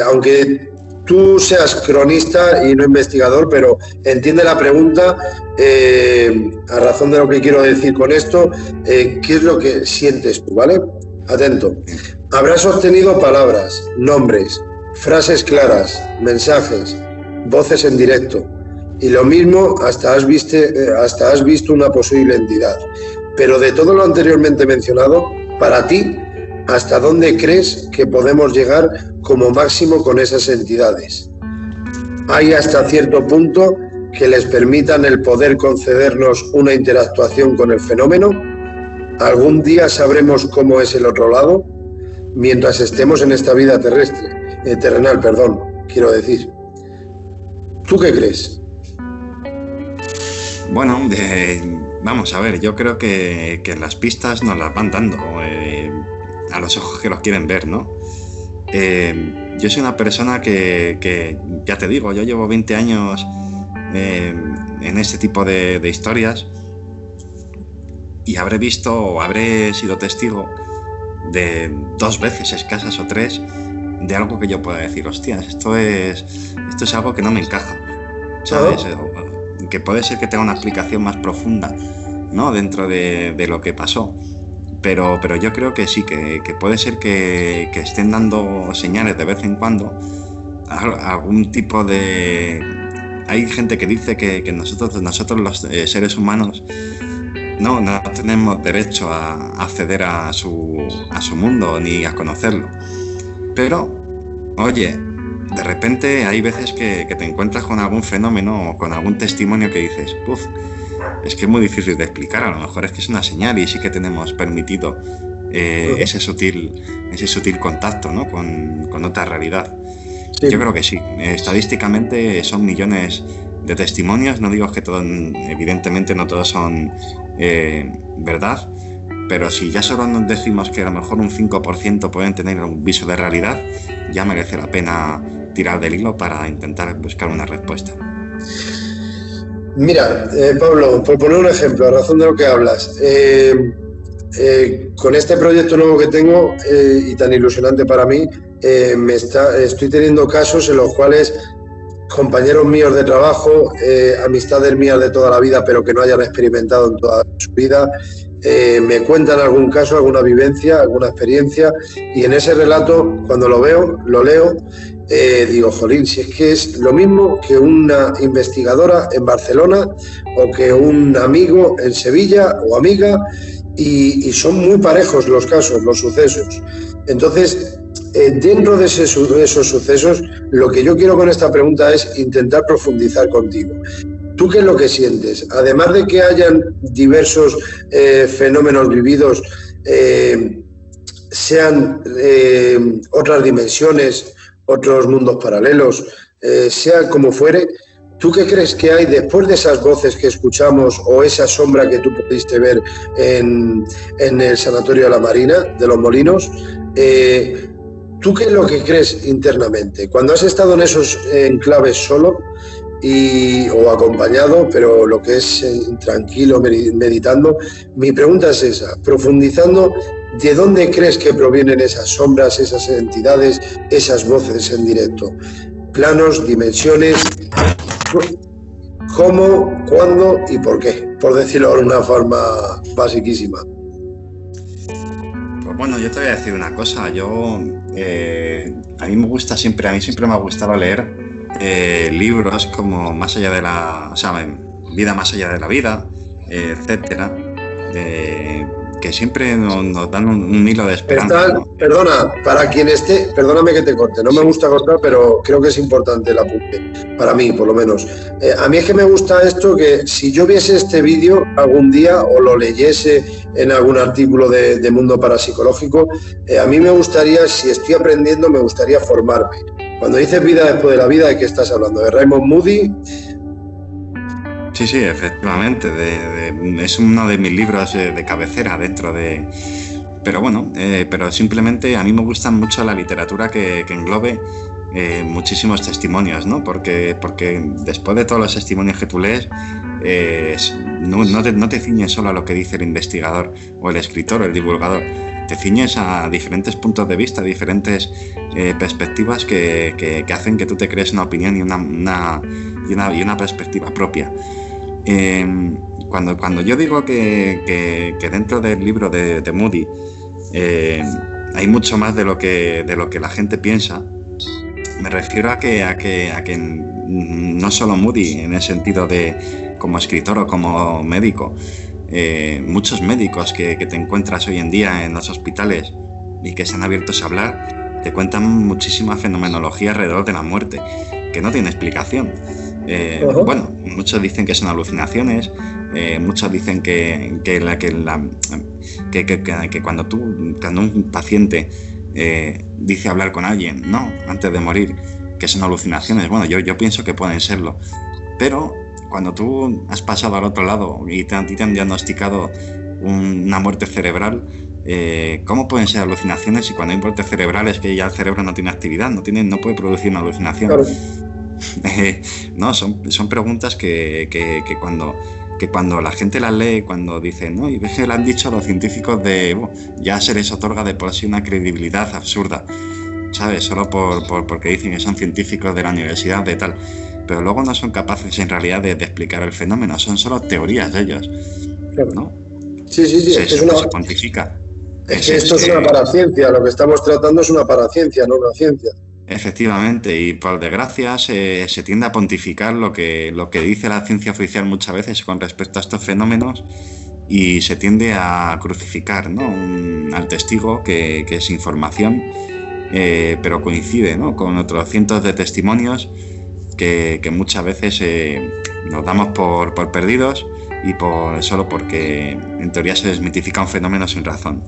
aunque tú seas cronista y no investigador, pero entiende la pregunta, a razón de lo que quiero decir con esto, ¿qué es lo que sientes tú, ¿vale? Atento. Habrás obtenido palabras, nombres, frases claras, mensajes, voces en directo, y lo mismo hasta has visto una posible entidad. Pero de todo lo anteriormente mencionado, para ti, ¿hasta dónde crees que podemos llegar como máximo con esas entidades? ¿Hay hasta cierto punto que les permitan el poder concedernos una interactuación con el fenómeno? ¿Algún día sabremos cómo es el otro lado? Mientras estemos en esta vida terrenal, quiero decir. ¿Tú qué crees? Bueno, vamos a ver, yo creo que las pistas nos las van dando a los ojos que los quieren ver, ¿no? Yo soy una persona que ya te digo, yo llevo 20 años en este tipo de historias y habré sido testigo de 2 veces escasas o 3 de algo que yo pueda decir, hostias, esto es algo que no me encaja, ¿sabes? Que puede ser que tenga una explicación más profunda, ¿no? Dentro de lo que pasó. Pero yo creo que sí, que puede ser que estén dando señales de vez en cuando, algún tipo de... Hay gente que dice que nosotros los seres humanos no tenemos derecho a acceder a su mundo ni a conocerlo. Pero, oye, de repente hay veces que te encuentras con algún fenómeno o con algún testimonio que dices, ¡puf! Es que es muy difícil de explicar, a lo mejor es que es una señal y sí que tenemos permitido ese sutil contacto, ¿no? con otra realidad. Sí. Yo creo que sí, estadísticamente son millones de testimonios, no digo que todos, evidentemente no todos son verdad, pero si ya solo nos decimos que a lo mejor un 5% pueden tener un viso de realidad, ya merece la pena tirar del hilo para intentar buscar una respuesta. Mira, Pablo, por poner un ejemplo, a razón de lo que hablas, con este proyecto nuevo que tengo y tan ilusionante para mí, estoy teniendo casos en los cuales compañeros míos de trabajo, amistades mías de toda la vida, pero que no hayan experimentado en toda su vida, me cuentan algún caso, alguna vivencia, alguna experiencia, y en ese relato, cuando lo veo, lo leo, digo, jolín, si es que es lo mismo que una investigadora en Barcelona o que un amigo en Sevilla o amiga, y son muy parejos los casos, los sucesos. Entonces, dentro de esos sucesos, lo que yo quiero con esta pregunta es intentar profundizar contigo. ¿Tú qué es lo que sientes? Además de que hayan diversos fenómenos vividos, sean otras dimensiones, otros mundos paralelos, sea como fuere, ¿tú qué crees que hay después de esas voces que escuchamos o esa sombra que tú pudiste ver en el Sanatorio de la Marina, de Los Molinos? ¿Tú qué es lo que crees internamente? Cuando has estado en esos enclaves solo o acompañado, pero lo que es tranquilo, meditando, mi pregunta es esa, profundizando, ¿de dónde crees que provienen esas sombras, esas entidades, esas voces en directo? Planos, dimensiones, ¿cómo, cuándo y por qué? Por decirlo de una forma basiquísima. Pues bueno, yo te voy a decir una cosa. A mí siempre me ha gustado leer libros como Más allá de la, o sea, Vida más allá de la vida, etcétera, que siempre nos dan un hilo de esperanza, ¿no? Perdona, para quien esté, perdóname que te corte, no me gusta cortar, pero creo que es importante el apunte, para mí por lo menos. A mí es que me gusta esto, que si yo viese este vídeo algún día o lo leyese en algún artículo de Mundo Parapsicológico, a mí me gustaría, si estoy aprendiendo, me gustaría formarme. Cuando dices vida después de la vida, ¿de qué estás hablando? ¿De Raymond Moody? Sí, efectivamente. Es uno de mis libros de cabecera dentro de... Pero bueno, pero simplemente a mí me gusta mucho la literatura que englobe muchísimos testimonios, ¿no? Porque después de todos los testimonios que tú lees, no te ciñes solo a lo que dice el investigador o el escritor o el divulgador. Te ciñes a diferentes puntos de vista, diferentes perspectivas que hacen que tú te crees una opinión y una perspectiva propia. Cuando yo digo que dentro del libro de Moody hay mucho más de lo que la gente piensa, me refiero a que no solo Moody, en el sentido de como escritor o como médico, muchos médicos que te encuentras hoy en día en los hospitales y que se han abierto a hablar, te cuentan muchísima fenomenología alrededor de la muerte, que no tiene explicación. Bueno, muchos dicen que son alucinaciones, muchos dicen que cuando un paciente dice hablar con alguien, ¿no?, antes de morir, que son alucinaciones. Bueno, yo pienso que pueden serlo, pero cuando tú has pasado al otro lado y te han diagnosticado una muerte cerebral, ¿cómo pueden ser alucinaciones si cuando hay muerte cerebral es que ya el cerebro no tiene actividad, no puede producir una alucinación? Claro. No, son preguntas que cuando la gente las lee, cuando dicen, no, y ves que le han dicho a los científicos ya se les otorga de por sí una credibilidad absurda, ¿sabes? Solo porque dicen que son científicos de la universidad de tal, pero luego no son capaces en realidad de explicar el fenómeno, son solo teorías de ellos, ¿no? Sí. Se cuantifica. Es que esto es una paraciencia, lo que estamos tratando es una paraciencia, no una ciencia. Efectivamente, y por desgracia se tiende a pontificar lo que dice la ciencia oficial muchas veces con respecto a estos fenómenos, y se tiende a crucificar, ¿no?, al testigo que es información, pero coincide, ¿no?, con otros cientos de testimonios que muchas veces nos damos por perdidos y solo porque en teoría se desmitifica un fenómeno sin razón.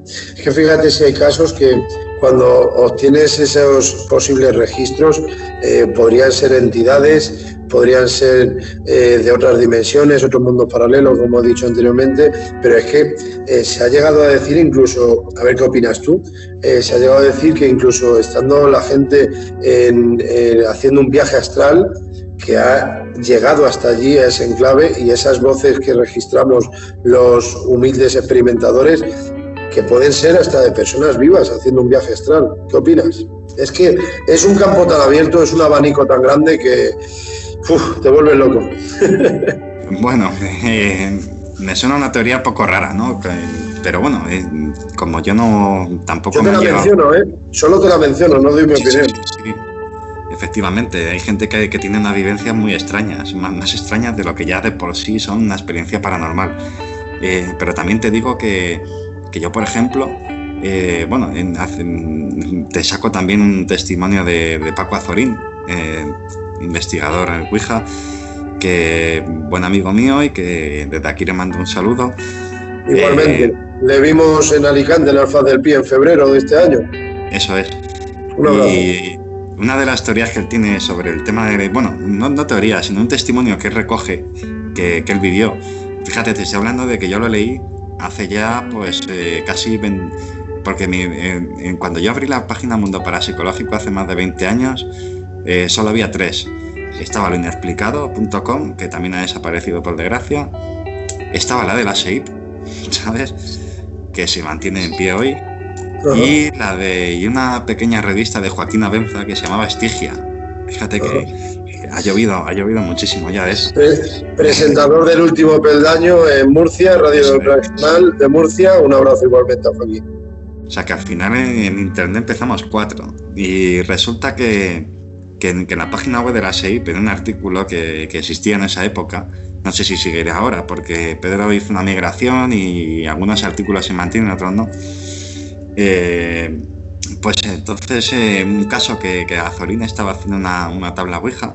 Es que fíjate si hay casos que cuando obtienes esos posibles registros podrían ser entidades, podrían ser de otras dimensiones, otros mundos paralelos, como he dicho anteriormente, pero es que se ha llegado a decir incluso, a ver qué opinas tú, se ha llegado a decir que incluso estando la gente haciendo un viaje astral, que ha llegado hasta allí a ese enclave, y esas voces que registramos los humildes experimentadores, que pueden ser hasta de personas vivas haciendo un viaje astral. ¿Qué opinas? Es que es un campo tan abierto, es un abanico tan grande que te vuelves loco. Bueno, me suena una teoría poco rara, ¿no? Pero bueno, como yo tampoco... Yo te la menciono, solo te la menciono, no doy mi opinión. Sí. Efectivamente, hay gente que tiene una vivencia muy extrañas, más extrañas de lo que ya de por sí son una experiencia paranormal. Pero también te digo que yo, por ejemplo, te saco también un testimonio de Paco Azorín, investigador en Ouija, que buen amigo mío y que desde aquí le mando un saludo. Igualmente, le vimos en Alicante, en Alfaz del Pi, en febrero de este año. Eso es. Un abrazo. Y una de las teorías que él tiene sobre el tema de... Bueno, no teoría, sino un testimonio que él recoge, que él vivió. Fíjate, te estoy hablando de que yo lo leí hace ya, pues, casi... Porque cuando yo abrí la página Mundo Parapsicológico hace más de 20 años, solo había 3. Estaba lo inexplicado.com, que también ha desaparecido por desgracia. Estaba la de la SEIP, ¿sabes? Que se mantiene en pie hoy. Y una pequeña revista de Joaquín Abenza que se llamaba Estigia. Fíjate que ha llovido muchísimo ya, ¿ves? Presentador del Último Peldaño en Murcia, Radio Regional de Murcia. Un abrazo igualmente a Joaquín. O sea que al final en internet empezamos 4. Y resulta que en la página web de la SEIP, en un artículo que existía en esa época, no sé si seguirá ahora, porque Pedro hizo una migración y algunos artículos se mantienen, otros no. Pues entonces un caso que Azorín estaba haciendo una tabla Ouija,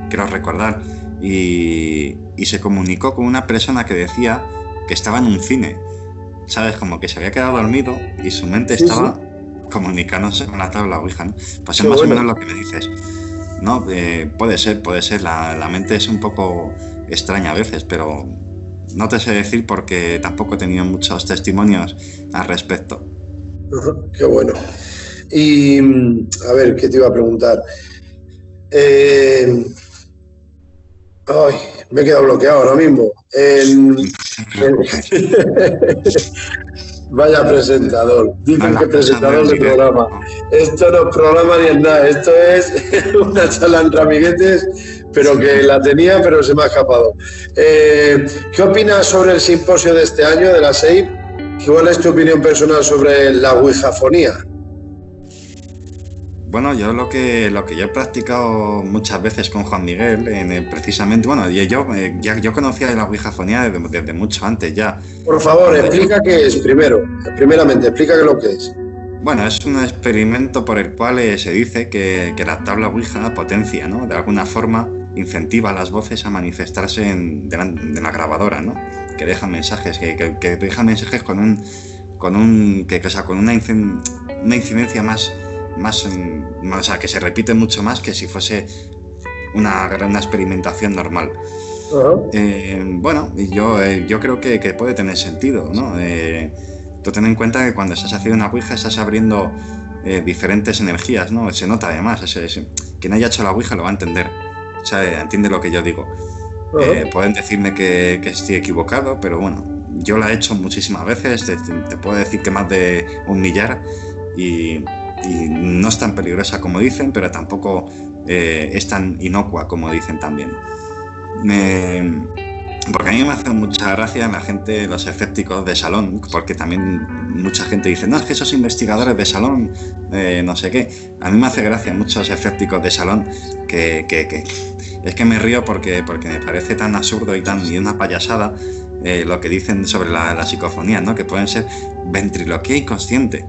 quiero recordar, y se comunicó con una persona que decía que estaba en un cine, ¿sabes? Como que se había quedado dormido y su mente estaba comunicándose con la tabla Ouija, ¿no? Pues es más o menos lo que me dices, ¿no? Puede ser, la mente es un poco extraña a veces, pero no te sé decir porque tampoco he tenido muchos testimonios al respecto. Qué bueno. Y a ver, ¿qué te iba a preguntar? Me he quedado bloqueado ahora mismo. Vaya presentador. Dicen que presentador de programa. Esto no es programa ni es nada. Esto es una charla entre amiguetes, pero que la tenía, pero se me ha escapado. ¿Qué opinas sobre el simposio de este año de la SEIP? ¿Cuál es tu opinión personal sobre la ouijafonía? Bueno, yo lo que yo he practicado muchas veces con Juan Miguel, precisamente, bueno, yo conocía la ouijafonía desde mucho antes ya. Por favor, explica qué es primeramente, explica qué es lo que es. Bueno, es un experimento por el cual se dice que la tabla Ouija potencia, ¿no? De alguna forma incentiva a las voces a manifestarse de la grabadora, ¿no? Que dejan mensajes, que dejan mensajes con una incidencia más, o sea, que se repite mucho más que si fuese una experimentación normal. Bueno, yo creo que puede tener sentido, ¿no? Tú ten en cuenta que cuando estás haciendo una ouija estás abriendo diferentes energías, ¿no? Se nota además, quien haya hecho la ouija lo va a entender, o sea, entiende lo que yo digo. Pueden decirme que estoy equivocado, pero bueno, yo la he hecho muchísimas veces, te puedo decir que más de 1 millar, y no es tan peligrosa como dicen, pero tampoco es tan inocua como dicen también. Porque a mí me hace mucha gracia la gente, los escépticos de salón, porque también mucha gente dice, no, es que esos investigadores de salón, no sé qué. A mí me hace gracia muchos escépticos de salón que es que me río porque me parece tan absurdo y una payasada lo que dicen sobre la psicofonía, ¿no? Que pueden ser ventriloquía inconsciente.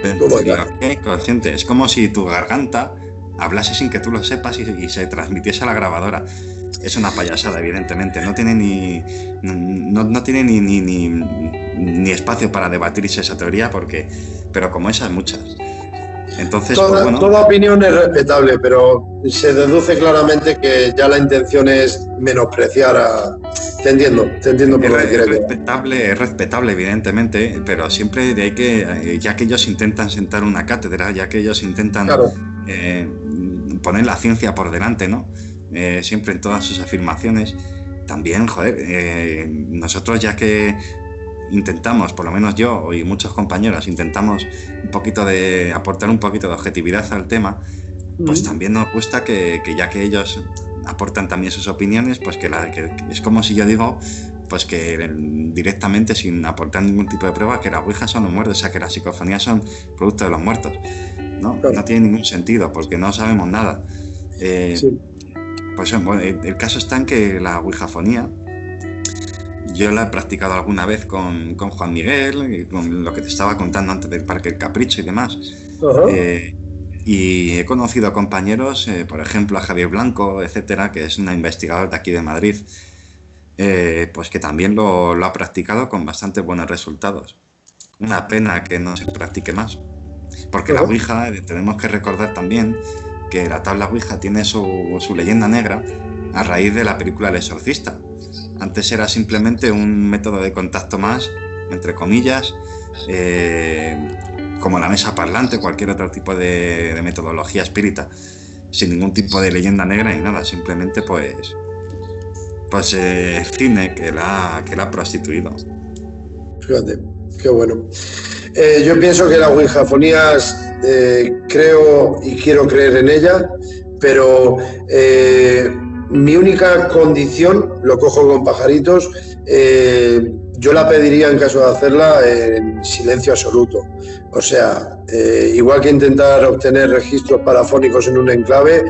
Ventriloquía inconsciente. Es como si tu garganta hablase sin que tú lo sepas y se transmitiese a la grabadora. Es una payasada, evidentemente. No tiene ni espacio para debatirse esa teoría, pero como esas muchas. Entonces, toda opinión es respetable, pero se deduce claramente que ya la intención es menospreciar a... Te entiendo por lo que quieres decir. Es respetable, evidentemente, pero siempre hay que, ya que ellos intentan sentar una cátedra, ya que ellos intentan poner la ciencia por delante, ¿no? Siempre en todas sus afirmaciones, también, nosotros ya que intentamos, por lo menos yo y muchos compañeros, intentamos aportar un poquito de objetividad al tema, pues también nos gusta que ya que ellos aportan también sus opiniones, pues que es como si yo digo, pues que directamente, sin aportar ningún tipo de prueba, que las ouijas son los muertos, o sea, que las psicofonías son producto de los muertos. No tiene ningún sentido, porque no sabemos nada. Pues el caso está en que la ouijafonía, yo la he practicado alguna vez con Juan Miguel, y con lo que te estaba contando antes del Parque El Capricho y demás. Y he conocido a compañeros, por ejemplo a Javier Blanco, etcétera, que es un investigador de aquí de Madrid, pues que también lo ha practicado con bastante buenos resultados. Una pena que no se practique más, porque la ouija, tenemos que recordar también que la tabla ouija tiene su leyenda negra a raíz de la película El Exorcista. Antes era simplemente un método de contacto más, entre comillas, como la mesa parlante, cualquier otro tipo de metodología espírita, sin ningún tipo de leyenda negra ni nada, simplemente pues cine que la ha prostituido. Fíjate, qué bueno. Yo pienso que las ouijafonías, creo y quiero creer en ella, pero mi única condición, lo cojo con pajaritos, yo la pediría en caso de hacerla en silencio absoluto. O sea, igual que intentar obtener registros parafónicos en un enclave,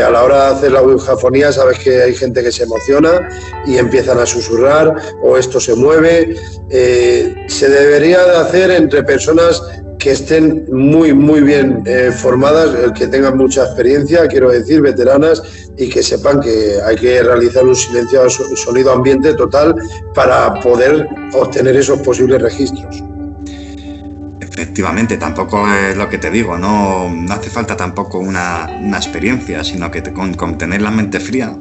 a la hora de hacer la ouijafonía sabes que hay gente que se emociona y empiezan a susurrar o esto se mueve. Se debería de hacer entre personas que estén muy bien formadas, que tengan mucha experiencia, quiero decir, veteranas, y que sepan que hay que realizar un silencio, sonido ambiente total para poder obtener esos posibles registros. Efectivamente, tampoco es lo que te digo, no hace falta tampoco una experiencia, sino que con tener la mente fría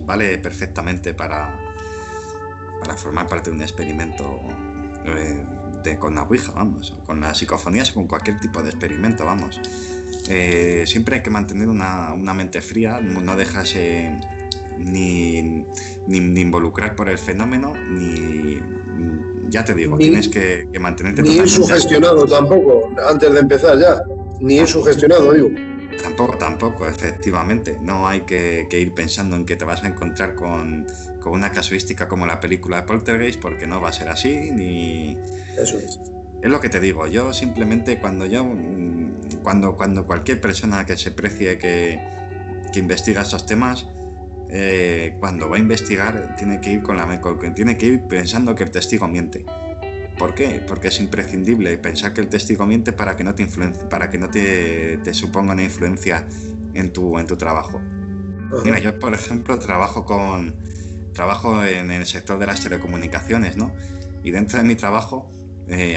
vale perfectamente para formar parte de un experimento con la ouija, vamos, con las psicofonías o con cualquier tipo de experimento, vamos. Siempre hay que mantener una mente fría, no dejarse ni involucrar por el fenómeno, ni, ya te digo, tienes que mantenerte ni ir sugestionado tampoco, antes de empezar ya, ni ir sugestionado, digo. Tampoco, efectivamente. No hay que ir pensando en que te vas a encontrar con una casuística como la película de Poltergeist, porque no va a ser así, ni... Eso es. Es lo que te digo, yo simplemente cuando cualquier persona que se precie que investiga estos temas, cuando va a investigar tiene que ir pensando que el testigo miente. ¿Por qué? Porque es imprescindible pensar que el testigo miente para que no te suponga una influencia en tu trabajo. Mira, yo por ejemplo trabajo en el sector de las telecomunicaciones, ¿no? Y dentro de mi trabajo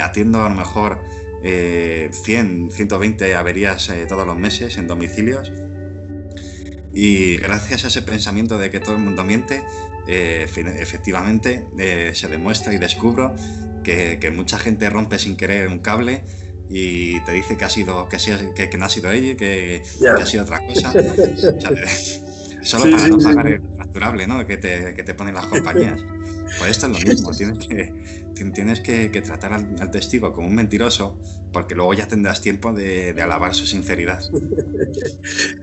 atiendo a lo mejor 100, 120 averías todos los meses en domicilios, y gracias a ese pensamiento de que todo el mundo miente, efectivamente se demuestra y descubro que mucha gente rompe sin querer un cable y te dice que no ha sido ella, que ha sido otra cosa. Solo para no pagar el facturable, ¿no?, que te ponen las compañías. Pues esto es lo mismo, tienes que tratar al testigo como un mentiroso, porque luego ya tendrás tiempo de alabar su sinceridad.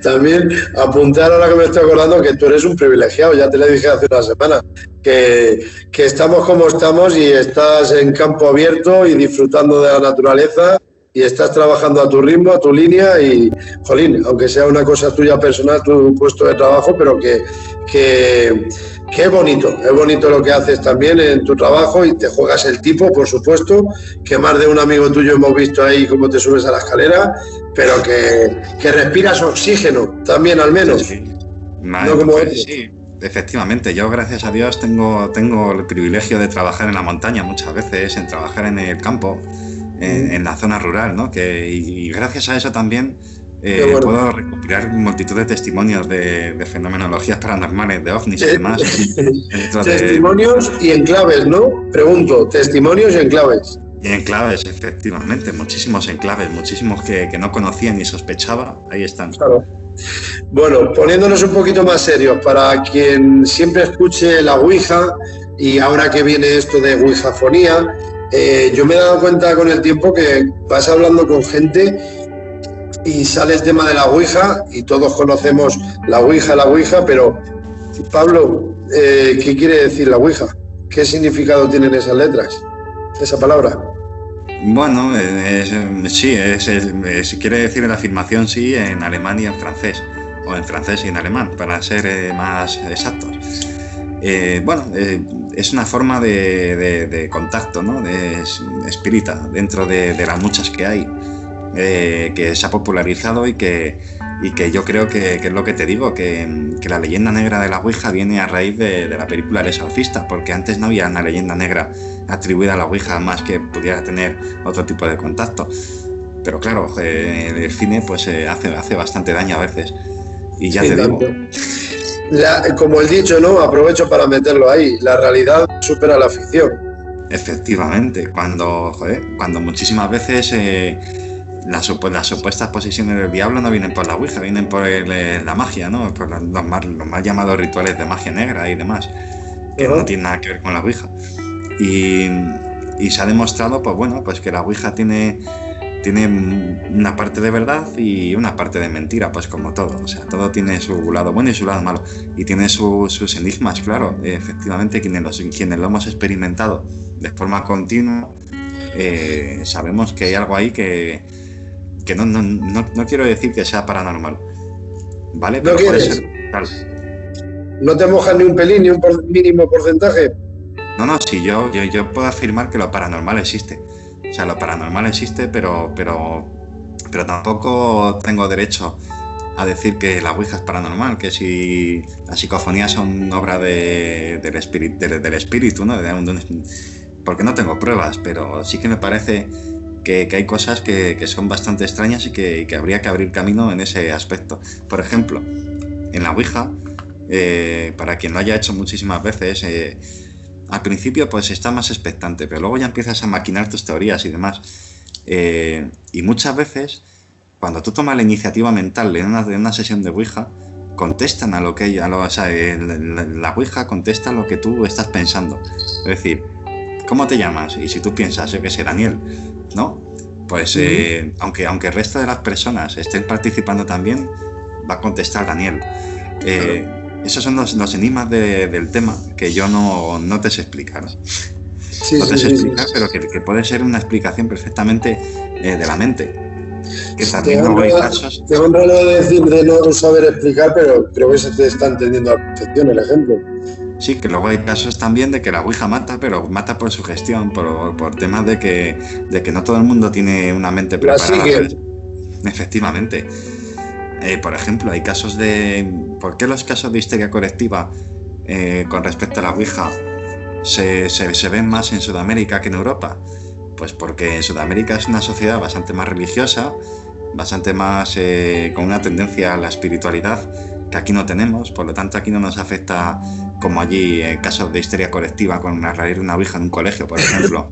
También apuntar, ahora que me estoy acordando, que tú eres un privilegiado, ya te lo dije hace una semana, que estamos como estamos y estás en campo abierto y disfrutando de la naturaleza y estás trabajando a tu ritmo, a tu línea y, jolín, aunque sea una cosa tuya personal, tu puesto de trabajo, pero que es bonito lo que haces también en tu trabajo y te juegas el tipo, por supuesto, que más de un amigo tuyo hemos visto ahí cómo te subes a la escalera, pero que respiras oxígeno también, al menos. Sí. No como sí, efectivamente, yo gracias a Dios tengo el privilegio de trabajar en la montaña muchas veces, en trabajar en el campo, en la zona rural, ¿no? Y gracias a eso también puedo recopilar multitud de testimonios de fenomenologías paranormales, de ovnis y demás. Testimonios y enclaves, ¿no? Pregunto, testimonios y enclaves. Y enclaves, efectivamente, muchísimos enclaves, muchísimos que no conocía ni sospechaba, ahí están. Claro. Bueno, poniéndonos un poquito más serios, para quien siempre escuche la Ouija, y ahora que viene esto de Ouijafonía, yo me he dado cuenta con el tiempo que vas hablando con gente y sale el tema de la Ouija, y todos conocemos la Ouija, pero Pablo, ¿qué quiere decir la Ouija? ¿Qué significado tienen esas letras, esa palabra? Bueno, quiere decir la afirmación sí en alemán y en francés, o en francés y en alemán, para ser más exactos. Es una forma de contacto, ¿no? De espírita dentro de las muchas que hay, que se ha popularizado y que yo creo que es lo que te digo, que la leyenda negra de la Ouija viene a raíz de la película El Exorcista, porque antes no había una leyenda negra atribuida a la Ouija más que pudiera tener otro tipo de contacto. Pero claro, el cine pues hace bastante daño a veces. Y ya sí, te digo. Como el dicho, ¿no? Aprovecho para meterlo ahí. La realidad supera la ficción. Efectivamente, cuando muchísimas veces las supuestas posesiones del diablo no vienen por la Ouija, vienen por la magia, ¿no? Por los más llamados rituales de magia negra y demás, que no tienen nada que ver con la Ouija. Y se ha demostrado, pues que la Ouija tiene una parte de verdad y una parte de mentira, pues como todo. O sea, todo tiene su lado bueno y su lado malo. Y tiene sus enigmas, claro. Efectivamente, quienes lo hemos experimentado de forma continua, sabemos que hay algo ahí que no quiero decir que sea paranormal, ¿vale? Pero puede ser tal. ¿No te mojas ni un pelín, ni un mínimo porcentaje? No, sí, yo puedo afirmar que lo paranormal existe. O sea, lo paranormal existe, pero tampoco tengo derecho a decir que la Ouija es paranormal, que si las psicofonías son obra del espíritu, ¿no? Porque no tengo pruebas, pero sí que me parece que hay cosas que son bastante extrañas y que habría que abrir camino en ese aspecto. Por ejemplo, en la Ouija, para quien lo haya hecho muchísimas veces, al principio pues estás más expectante, pero luego ya empiezas a maquinar tus teorías y demás. Y muchas veces, cuando tú tomas la iniciativa mental en una sesión de Ouija, contestan a lo que la Ouija contesta lo que tú estás pensando. Es decir, ¿cómo te llamas? Y si tú piensas, yo que sé, Daniel, ¿no? Pues aunque el resto de las personas estén participando también, va a contestar Daniel. Esos son los enigmas del tema que yo no te sé explicar. No te sé explicar, pero que puede ser una explicación perfectamente de la mente. Que también no hay casos. Te honra lo de decir de no saber explicar, pero creo que se te está entendiendo a la perfección el ejemplo. Sí, que luego hay casos también de que la Ouija mata, pero mata por sugestión, por temas de que no todo el mundo tiene una mente preparada. Efectivamente. Por ejemplo, hay casos de... ¿Por qué los casos de histeria colectiva con respecto a la Ouija se ven más en Sudamérica que en Europa? Pues porque en Sudamérica es una sociedad bastante más religiosa, bastante más con una tendencia a la espiritualidad que aquí no tenemos, por lo tanto aquí no nos afecta como allí en casos de histeria colectiva con arraigar una Ouija en un colegio, por ejemplo.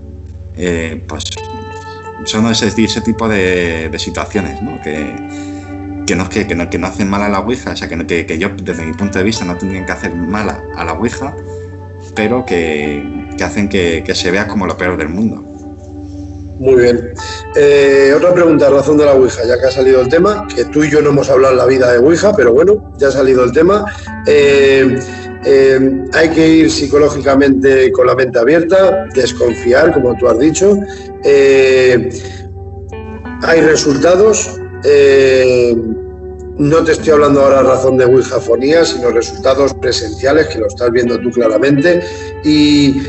Pues son ese tipo de situaciones, ¿no? Que no hacen mal a la Ouija, o sea, que yo desde mi punto de vista no tendrían que hacer mal a la Ouija, pero que hacen que se vea como lo peor del mundo. Muy bien. Otra pregunta a razón de la Ouija, ya que ha salido el tema, que tú y yo no hemos hablado en la vida de Ouija, pero bueno, ya ha salido el tema. Hay que ir psicológicamente con la mente abierta, desconfiar, como tú has dicho. Hay resultados. No te estoy hablando ahora a razón de Ouijafonía, sino resultados presenciales, que lo estás viendo tú claramente. Y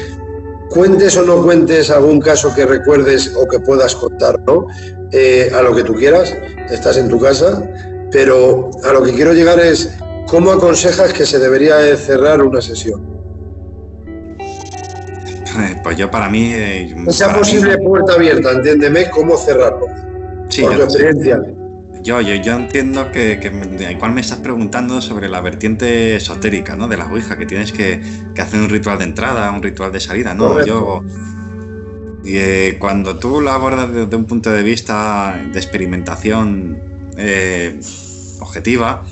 cuentes o no cuentes algún caso que recuerdes o que puedas contar, ¿no? A lo que tú quieras, estás en tu casa, pero a lo que quiero llegar es ¿cómo aconsejas que se debería cerrar una sesión? Pues yo para mí... Esa para posible mí, puerta abierta, entiéndeme, ¿cómo cerrarlo? sí, Por tu experiencia. yo entiendo que igual me estás preguntando sobre la vertiente esotérica, ¿no? De la Ouija, que tienes que hacer un ritual de entrada, un ritual de salida, ¿no? Correcto. Cuando tú lo abordas desde un punto de vista de experimentación objetiva,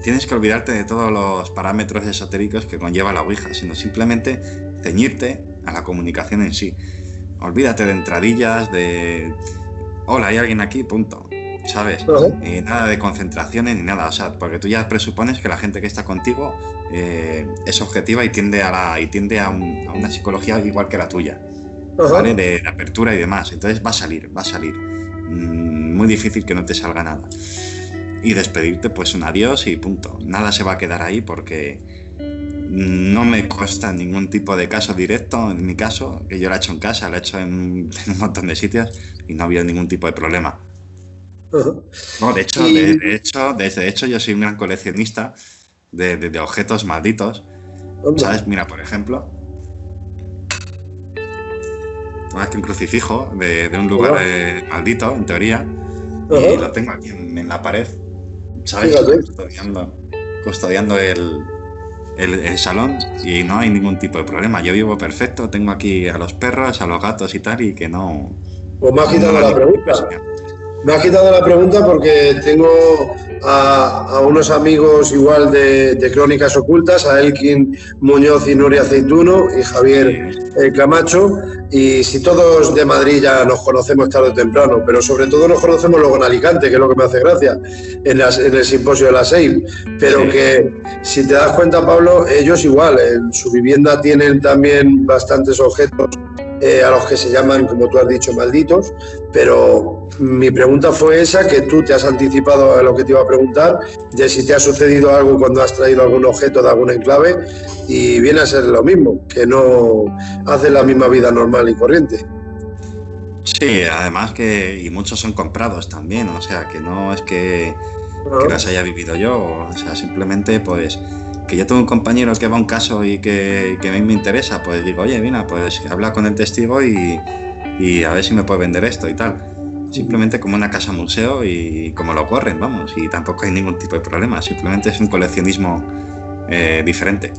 tienes que olvidarte de todos los parámetros esotéricos que conlleva la Ouija, sino simplemente ceñirte a la comunicación en sí. Olvídate de entradillas, de hola, hay alguien aquí, punto, ¿sabes? Nada de concentraciones ni nada, o sea, porque tú ya presupones que la gente que está contigo es objetiva y tiende a una psicología igual que la tuya, ¿vale? De apertura y demás. Entonces va a salir. Muy difícil que no te salga nada. Y despedirte, pues un adiós y punto. Nada se va a quedar ahí porque no me consta ningún tipo de caso directo. En mi caso, que yo lo he hecho en casa, lo he hecho en un montón de sitios y no ha habido ningún tipo de problema. No, de hecho, yo soy un gran coleccionista de objetos malditos. ¿Sabes? Mira, por ejemplo, tengo aquí un crucifijo de un lugar maldito, en teoría, y lo tengo aquí en la pared, ¿sabes? Custodiando el salón y no hay ningún tipo de problema. Yo vivo perfecto, tengo aquí a los perros, a los gatos y tal, y que no... Pues me has quitado la pregunta. Me has quitado la pregunta porque tengo a unos amigos igual de Crónicas Ocultas, a Elkin Muñoz y Nuria Aceituno y Javier Camacho, y si todos de Madrid ya nos conocemos tarde o temprano, pero sobre todo nos conocemos luego en Alicante, que es lo que me hace gracia, en el simposio de la SEIM, pero que si te das cuenta, Pablo, ellos igual, en su vivienda tienen también bastantes objetos a los que se llaman, como tú has dicho, malditos, pero mi pregunta fue esa, que tú te has anticipado a lo que te iba a preguntar, de si te ha sucedido algo cuando has traído algún objeto de algún enclave, y viene a ser lo mismo, que no haces la misma vida normal y corriente. Sí, además y muchos son comprados también, o sea, que no es que las haya vivido yo, o sea, simplemente pues... Que yo tengo un compañero que va a un caso y que a mí me interesa, pues digo, oye, mira, pues habla con el testigo y a ver si me puede vender esto y tal. Simplemente como una casa museo y como lo corren, vamos, y tampoco hay ningún tipo de problema, simplemente es un coleccionismo diferente.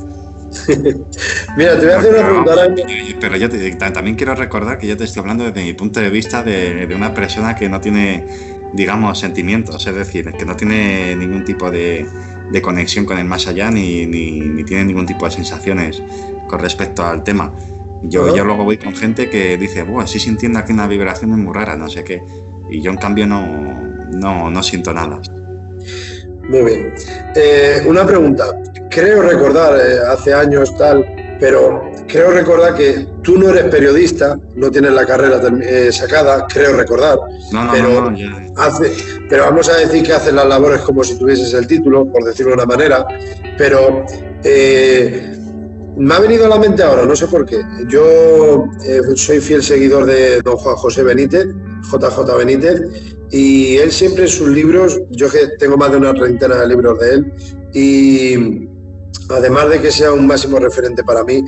Mira, te voy a hacer una pregunta ahora. Pero yo también quiero recordar que yo te estoy hablando desde mi punto de vista de una persona que no tiene, digamos, sentimientos, es decir, que no tiene ningún tipo de conexión con el más allá ni tiene ningún tipo de sensaciones con respecto al tema. Yo luego voy con gente que dice, sí sintiendo aquí una vibración muy rara, no sé qué, y yo en cambio no siento nada. Muy bien. Una pregunta. Creo recordar, hace años tal, pero creo recordar que tú no eres periodista, no tienes la carrera sacada, creo recordar. Pero vamos a decir que haces las labores como si tuvieses el título, por decirlo de una manera, pero me ha venido a la mente ahora, no sé por qué. Yo soy fiel seguidor de don Juan José Benítez, JJ Benítez, y él siempre en sus libros, yo que tengo más de una treintena de libros de él, y además de que sea un máximo referente para mí,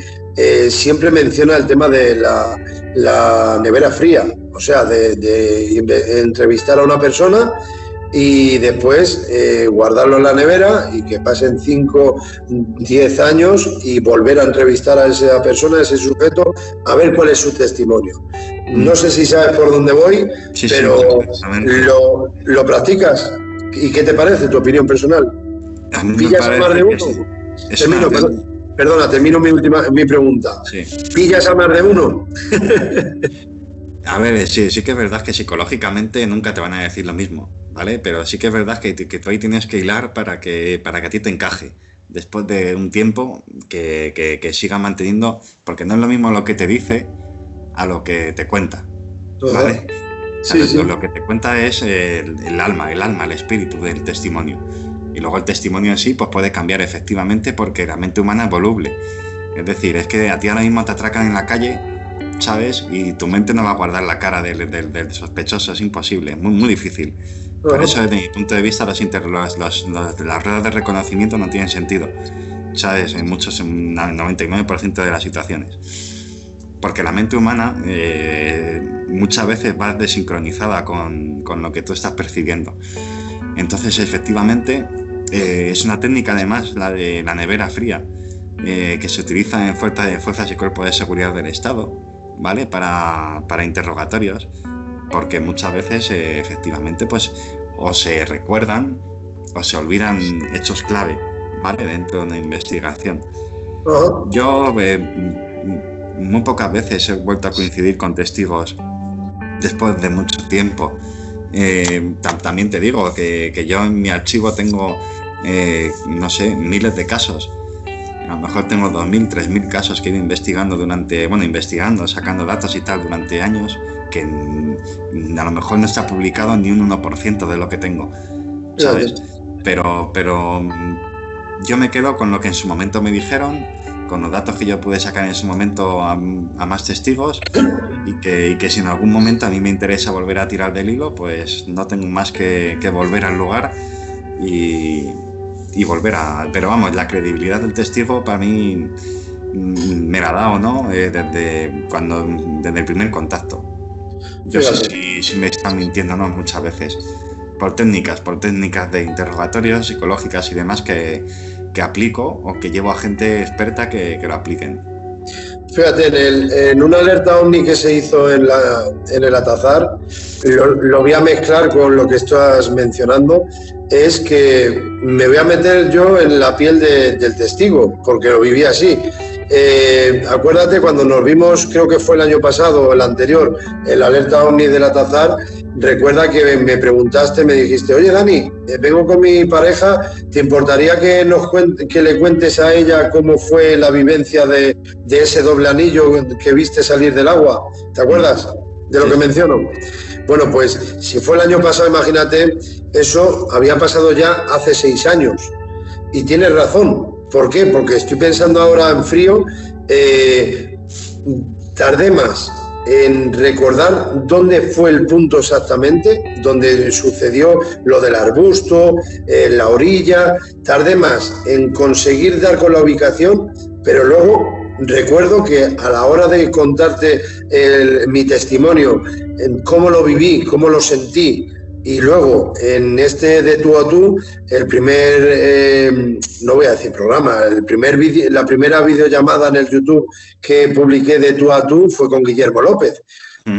siempre menciona el tema de la nevera fría, o sea, de entrevistar a una persona y después guardarlo en la nevera y que pasen 5, 10 años y volver a entrevistar a esa persona, a ese sujeto, a ver cuál es su testimonio. No sé si sabes por dónde voy, pero ¿lo practicas? ¿Y qué te parece, tu opinión personal? ¿Pillas a más de uno? Termino mi pregunta. Sí. ¿Pillas a más de uno? A ver, sí que es verdad que psicológicamente nunca te van a decir lo mismo, ¿vale? Pero sí que es verdad que tú ahí tienes que hilar para que a ti te encaje. Después de un tiempo que siga manteniendo, porque no es lo mismo lo que te dice a lo que te cuenta, ¿vale? Sí. Lo que te cuenta es el alma, el espíritu del testimonio. Y luego el testimonio en sí pues puede cambiar efectivamente porque la mente humana es voluble. Es decir, es que a ti ahora mismo te atracan en la calle, ¿sabes? Y tu mente no va a guardar la cara del sospechoso, es imposible, muy, muy difícil. Por eso, desde mi punto de vista, las ruedas de reconocimiento no tienen sentido, ¿sabes? En un 99% de las situaciones. porque la mente humana muchas veces va desincronizada con lo que tú estás percibiendo. Entonces, efectivamente, es una técnica, además, la de la nevera fría, que se utiliza en fuerzas y cuerpos de seguridad del Estado, ¿vale? Para interrogatorios, porque muchas veces, efectivamente, pues o se recuerdan o se olvidan hechos clave, ¿vale? Dentro de una investigación. Yo muy pocas veces he vuelto a coincidir con testigos después de mucho tiempo. También te digo que yo en mi archivo tengo, no sé, miles de casos. A lo mejor tengo 2.000, 3.000 casos que he ido investigando, sacando datos y tal durante años, que a lo mejor no está publicado ni un 1% de lo que tengo, ¿sabes? Pero yo me quedo con lo que en su momento me dijeron, con los datos que yo pude sacar en su momento a más testigos, y que si en algún momento a mí me interesa volver a tirar del hilo, pues no tengo más que volver al lugar y volver a... Pero vamos, la credibilidad del testigo para mí me la ha dado, ¿no? Desde el primer contacto. Yo sé si me están mintiendo, ¿no? Muchas veces. Por técnicas de interrogatorios psicológicas y demás que aplico, o que llevo a gente experta que lo apliquen. Fíjate, en una alerta OVNI que se hizo en el Atazar, lo voy a mezclar con lo que estás mencionando, es que me voy a meter yo en la piel del testigo, porque lo viví así. Acuérdate cuando nos vimos, creo que fue el año pasado o el anterior, en la alerta OVNI del Atazar. Recuerda que me preguntaste, me dijiste, oye Dani, vengo con mi pareja, ¿te importaría que le cuentes a ella cómo fue la vivencia de ese doble anillo que viste salir del agua? ¿Te acuerdas de lo que menciono? Bueno, pues si fue el año pasado, imagínate, eso había pasado ya hace 6 años. Y tienes razón. ¿Por qué? Porque estoy pensando ahora en frío, tardé más en recordar dónde fue el punto exactamente, donde sucedió lo del arbusto, la orilla, tardé más en conseguir dar con la ubicación, pero luego recuerdo que a la hora de contarte mi testimonio, en cómo lo viví, cómo lo sentí, y luego en este de tú a tú, el primer, no voy a decir programa, la primera videollamada en el YouTube que publiqué de tú a tú fue con Guillermo López.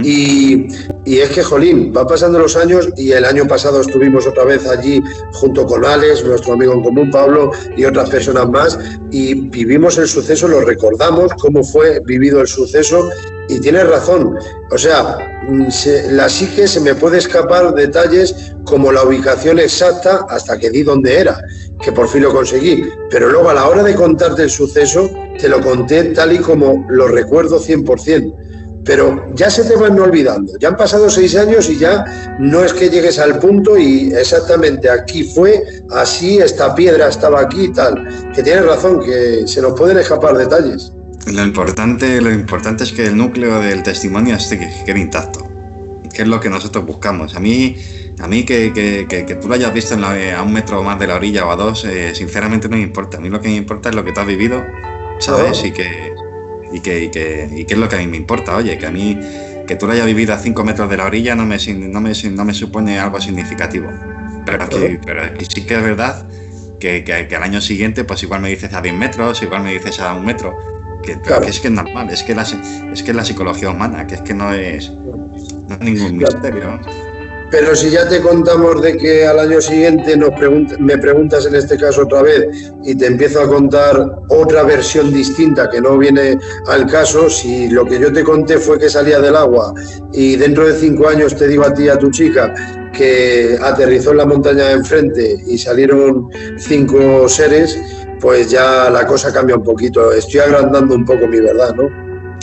Y es que, jolín, va pasando los años, y el año pasado estuvimos otra vez allí junto con Alex, nuestro amigo en común, Pablo, y otras personas más, y vivimos el suceso, lo recordamos, cómo fue vivido el suceso, y tienes razón, o sea, la psique se me puede escapar detalles como la ubicación exacta hasta que di dónde era, que por fin lo conseguí, pero luego a la hora de contarte el suceso, te lo conté tal y como lo recuerdo 100%. Pero ya se te van olvidando, ya han pasado 6 años y ya no es que llegues al punto y exactamente aquí fue, así, esta piedra estaba aquí y tal. Que tienes razón, que se nos pueden escapar detalles. Lo importante es que el núcleo del testimonio que quede intacto, que es lo que nosotros buscamos. A mí que tú lo hayas visto a 1 metro más de la orilla o a 2, sinceramente no me importa. A mí lo que me importa es lo que tú has vivido, ¿sabes? Y que es lo que a mí me importa, oye, que a mí que tú lo hayas vivido a 5 metros de la orilla no me supone algo significativo, pero sí que es verdad que al año siguiente pues igual me dices a 10 metros, igual me dices a 1 metro, claro. Que es que es normal, es que la psicología humana, que es que no es ningún misterio. Pero si ya te contamos de que al año siguiente me preguntas en este caso otra vez y te empiezo a contar otra versión distinta que no viene al caso, si lo que yo te conté fue que salía del agua y dentro de 5 años te digo a ti y a tu chica que aterrizó en la montaña de enfrente y salieron 5 seres, pues ya la cosa cambia un poquito. Estoy agrandando un poco mi verdad, ¿no?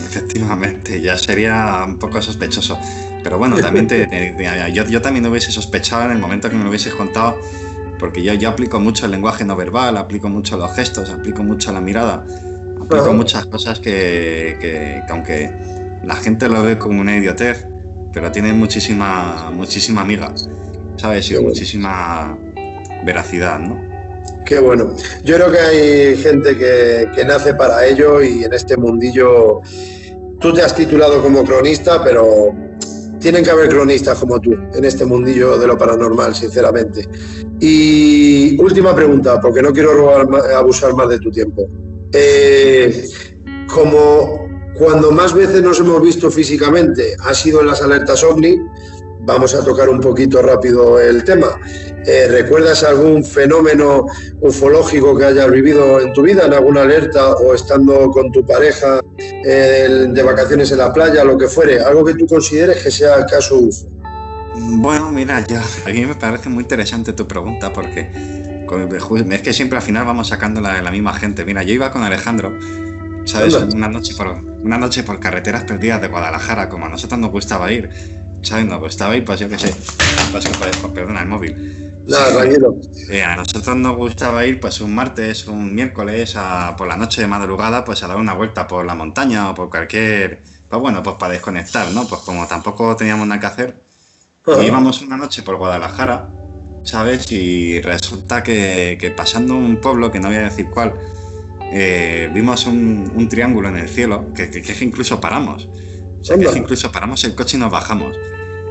Efectivamente, ya sería un poco sospechoso. Pero bueno, también yo también lo hubiese sospechado en el momento que me lo hubieses contado, porque yo aplico mucho el lenguaje no verbal, aplico mucho los gestos, aplico mucho la mirada, aplico muchas cosas que aunque la gente lo ve como una idiotez, pero tiene muchísima amiga, ¿sabes? Y muchísima veracidad, ¿no? Qué bueno. Yo creo que hay gente que nace para ello y en este mundillo tú te has titulado como cronista, pero tienen que haber cronistas como tú en este mundillo de lo paranormal, sinceramente. Y última pregunta, porque no quiero abusar más de tu tiempo. Como cuando más veces nos hemos visto físicamente ha sido en las alertas OVNI, vamos a tocar un poquito rápido el tema. ¿Recuerdas algún fenómeno ufológico que hayas vivido en tu vida, en alguna alerta o estando con tu pareja de vacaciones en la playa, lo que fuere? Algo que tú consideres que sea caso UFO. Bueno, mira, a mí me parece muy interesante tu pregunta porque es que siempre al final vamos sacando la misma gente. Mira, yo iba con Alejandro, ¿sabes? Una noche por carreteras perdidas de Guadalajara, como a nosotros nos gustaba ir, ¿sabes? Nos gustaba ir, pues yo qué sé, perdona el móvil. Nada, tranquilo. A nosotros nos gustaba ir pues un martes, un miércoles, por la noche de madrugada, pues a dar una vuelta por la montaña o por cualquier... Pues bueno, pues para desconectar, ¿no? Pues como tampoco teníamos nada que hacer, íbamos una noche por Guadalajara, ¿sabes? Y resulta que pasando un pueblo, que no voy a decir cuál, vimos un triángulo en el cielo, que incluso paramos. O sea, que incluso paramos el coche y nos bajamos.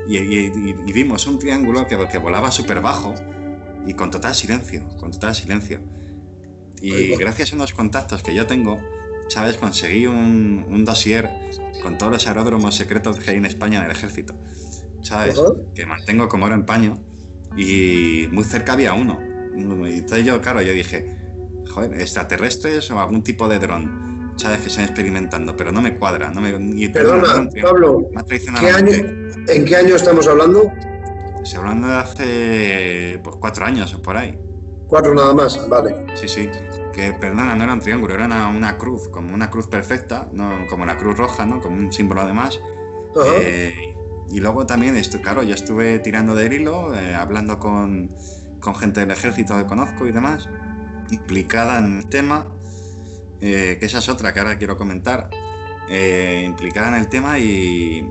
Y vimos un triángulo que volaba súper bajo y con total silencio. Y gracias a unos contactos que yo tengo, ¿sabes? Conseguí un dossier con todos los aeródromos secretos que hay en España en el ejército, ¿sabes? Que mantengo como oro en paño, y muy cerca había uno. Y entonces yo dije, joder, extraterrestres o algún tipo de dron, ¿sabes? Que están experimentando, pero no me cuadra. Perdona, Pablo, ¿en qué año estamos hablando? Estoy hablando de hace 4 años o por ahí. 4 nada más, vale. Sí. Que, perdona, no era un triángulo, era una cruz, como una cruz perfecta, no como la Cruz Roja, ¿no? Como un símbolo además. Y luego también, yo estuve tirando del hilo, hablando con gente del ejército que conozco y demás, implicada en el tema, que esa es otra que ahora quiero comentar, implicada en el tema y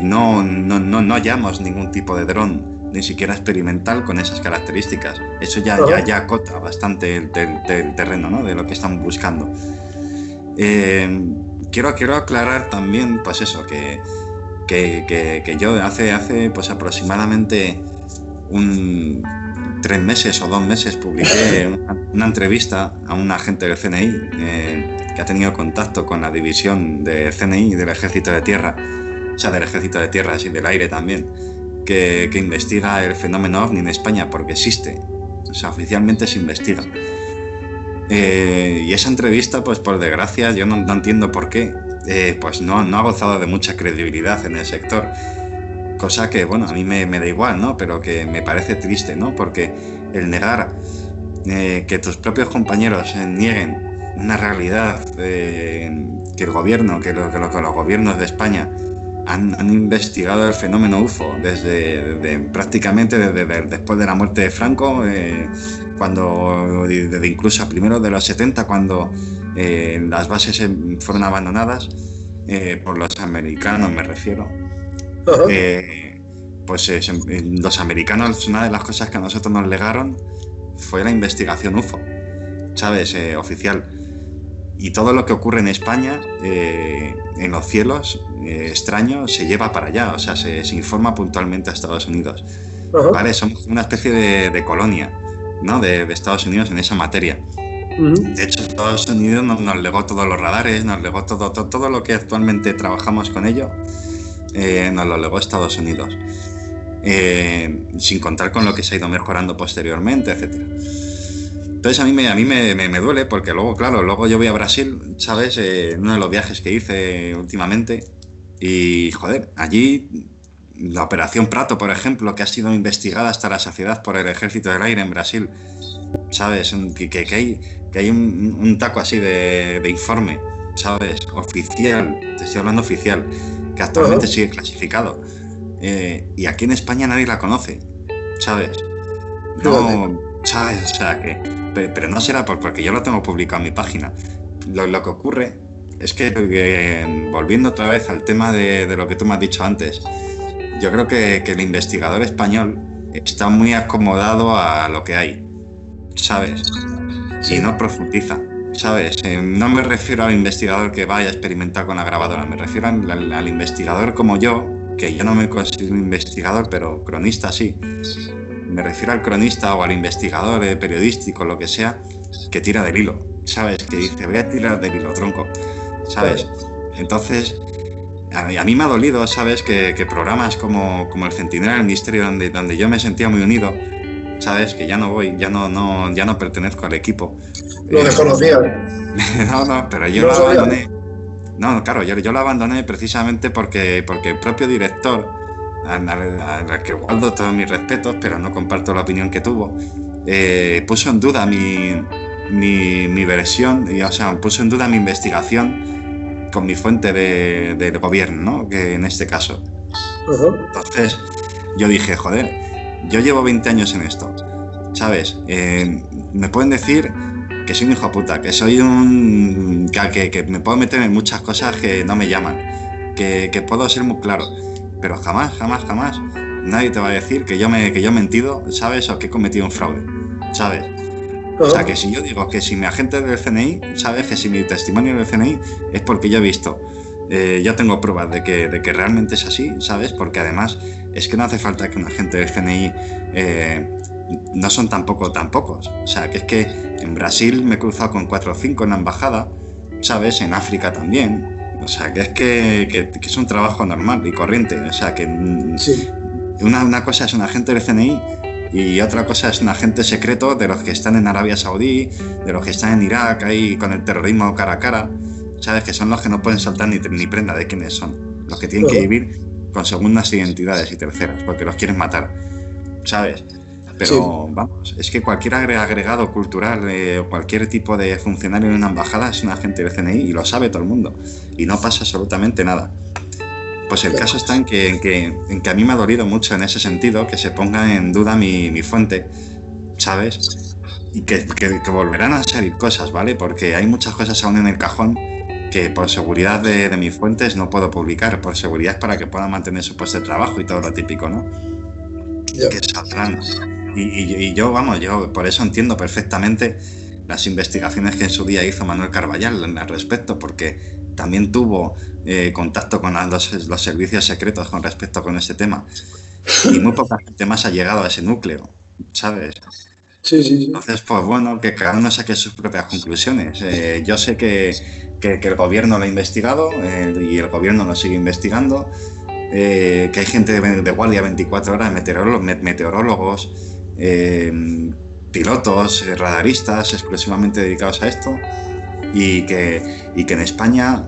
no hallamos ningún tipo de dron, ni siquiera experimental, con esas características. Eso ya acota bastante el terreno, ¿no? De lo que están buscando. Quiero aclarar también, pues eso, que yo hace pues aproximadamente 3 meses o 2 meses publiqué una entrevista a un agente del CNI que ha tenido contacto con la división del CNI y del Ejército de Tierra, o sea, del Ejército de Tierra y del Aire también, que investiga el fenómeno OVNI en España, porque existe, o sea, oficialmente se investiga. Y esa entrevista, pues por desgracia, yo no entiendo por qué, pues no ha gozado de mucha credibilidad en el sector, cosa que, bueno, a mí me da igual, ¿no? Pero que me parece triste, ¿no? Porque el negar que tus propios compañeros nieguen una realidad, que el gobierno, que los gobiernos de España han investigado el fenómeno UFO prácticamente desde después de la muerte de Franco, desde incluso a primeros de los 70, cuando las bases fueron abandonadas por los americanos, me refiero. Los americanos, una de las cosas que a nosotros nos legaron fue la investigación UFO, ¿sabes? Oficial. Y todo lo que ocurre en España, en los cielos extraños, se lleva para allá, o sea, se informa puntualmente a Estados Unidos. ¿Vale? Somos una especie de colonia, ¿no? de Estados Unidos en esa materia. De hecho, Estados Unidos nos legó todos los radares, nos legó todo lo que actualmente trabajamos con ello, nos lo legó Estados Unidos. Sin contar con lo que se ha ido mejorando posteriormente, etcétera. Entonces a mí me duele, porque luego yo voy a Brasil, ¿sabes? Uno de los viajes que hice últimamente, y joder, allí la Operación Prato, por ejemplo, que ha sido investigada hasta la saciedad por el Ejército del Aire en Brasil, ¿sabes? Que hay un taco así de informe, ¿sabes? Oficial, te estoy hablando oficial, que actualmente sigue clasificado. Y aquí en España nadie la conoce, ¿sabes? No, ¿sabes? O sea, pero no será porque yo lo tengo publicado en mi página. Lo que ocurre es que, volviendo otra vez al tema de lo que tú me has dicho antes, yo creo que el investigador español está muy acomodado a lo que hay, ¿sabes? Y no profundiza. ¿sabes? No me refiero al investigador que vaya a experimentar con la grabadora, me refiero al investigador como yo, que yo no me considero un investigador, pero cronista sí. Me refiero al cronista o al investigador periodístico, lo que sea, que tira del hilo, ¿sabes? Que dice, voy a tirar del hilo, tronco, ¿sabes? Entonces, a mí me ha dolido, ¿sabes? Que programas como El Centinela del Misterio, donde yo me sentía muy unido, ¿sabes? Que ya no voy, ya no pertenezco al equipo. Lo desconocía. No, pero yo lo abandoné. No, claro, yo lo abandoné precisamente porque el propio director, al que guardo todos mis respetos, pero no comparto la opinión que tuvo, puso en duda mi versión, o sea, puso en duda mi investigación con mi fuente del gobierno, ¿no? Que en este caso. Entonces, yo dije, joder, yo llevo 20 años en esto, ¿sabes? Me pueden decir que soy un hijo puta, que soy que me puedo meter en muchas cosas que no me llaman, que puedo ser muy claro, pero jamás nadie te va a decir que yo he mentido, ¿sabes? O que he cometido un fraude, ¿sabes? O sea, que si yo digo que si mi agente del CNI, ¿sabes? Que si mi testimonio del CNI es porque yo he visto, yo tengo pruebas de que realmente es así, ¿sabes? Porque además es que no hace falta que un agente del CNI no son tan pocos. O sea, que es que en Brasil me he cruzado con 4 o 5 en la embajada, ¿sabes? En África también. O sea, que es un trabajo normal y corriente. O sea, que sí. Una cosa es un agente del CNI y otra cosa es un agente secreto de los que están en Arabia Saudí, de los que están en Irak, ahí con el terrorismo cara a cara, ¿sabes? Que son los que no pueden soltar ni prenda de quiénes son. Los que tienen que vivir con segundas identidades y terceras, porque los quieren matar, ¿sabes? Pero sí. Vamos, es que cualquier agregado cultural o cualquier tipo de funcionario en una embajada es un agente del CNI y lo sabe todo el mundo y no pasa absolutamente nada. Pues el caso está en que a mí me ha dolido mucho en ese sentido que se ponga en duda mi fuente, ¿sabes? Y que volverán a salir cosas, ¿vale? Porque hay muchas cosas aún en el cajón que por seguridad de mis fuentes no puedo publicar, por seguridad para que puedan mantener su puesto de trabajo y todo lo típico, ¿no? Yeah. Que saldrán. Y yo por eso entiendo perfectamente las investigaciones que en su día hizo Manuel Carballal al respecto, porque también tuvo contacto con los servicios secretos con respecto con este tema. Y muy poca gente más ha llegado a ese núcleo, ¿sabes? Sí. Entonces, pues bueno, que cada uno saque sus propias conclusiones. Yo sé que el gobierno lo ha investigado y el gobierno lo sigue investigando. Que hay gente de guardia 24 horas, meteorólogos, pilotos, radaristas exclusivamente dedicados a esto y que en España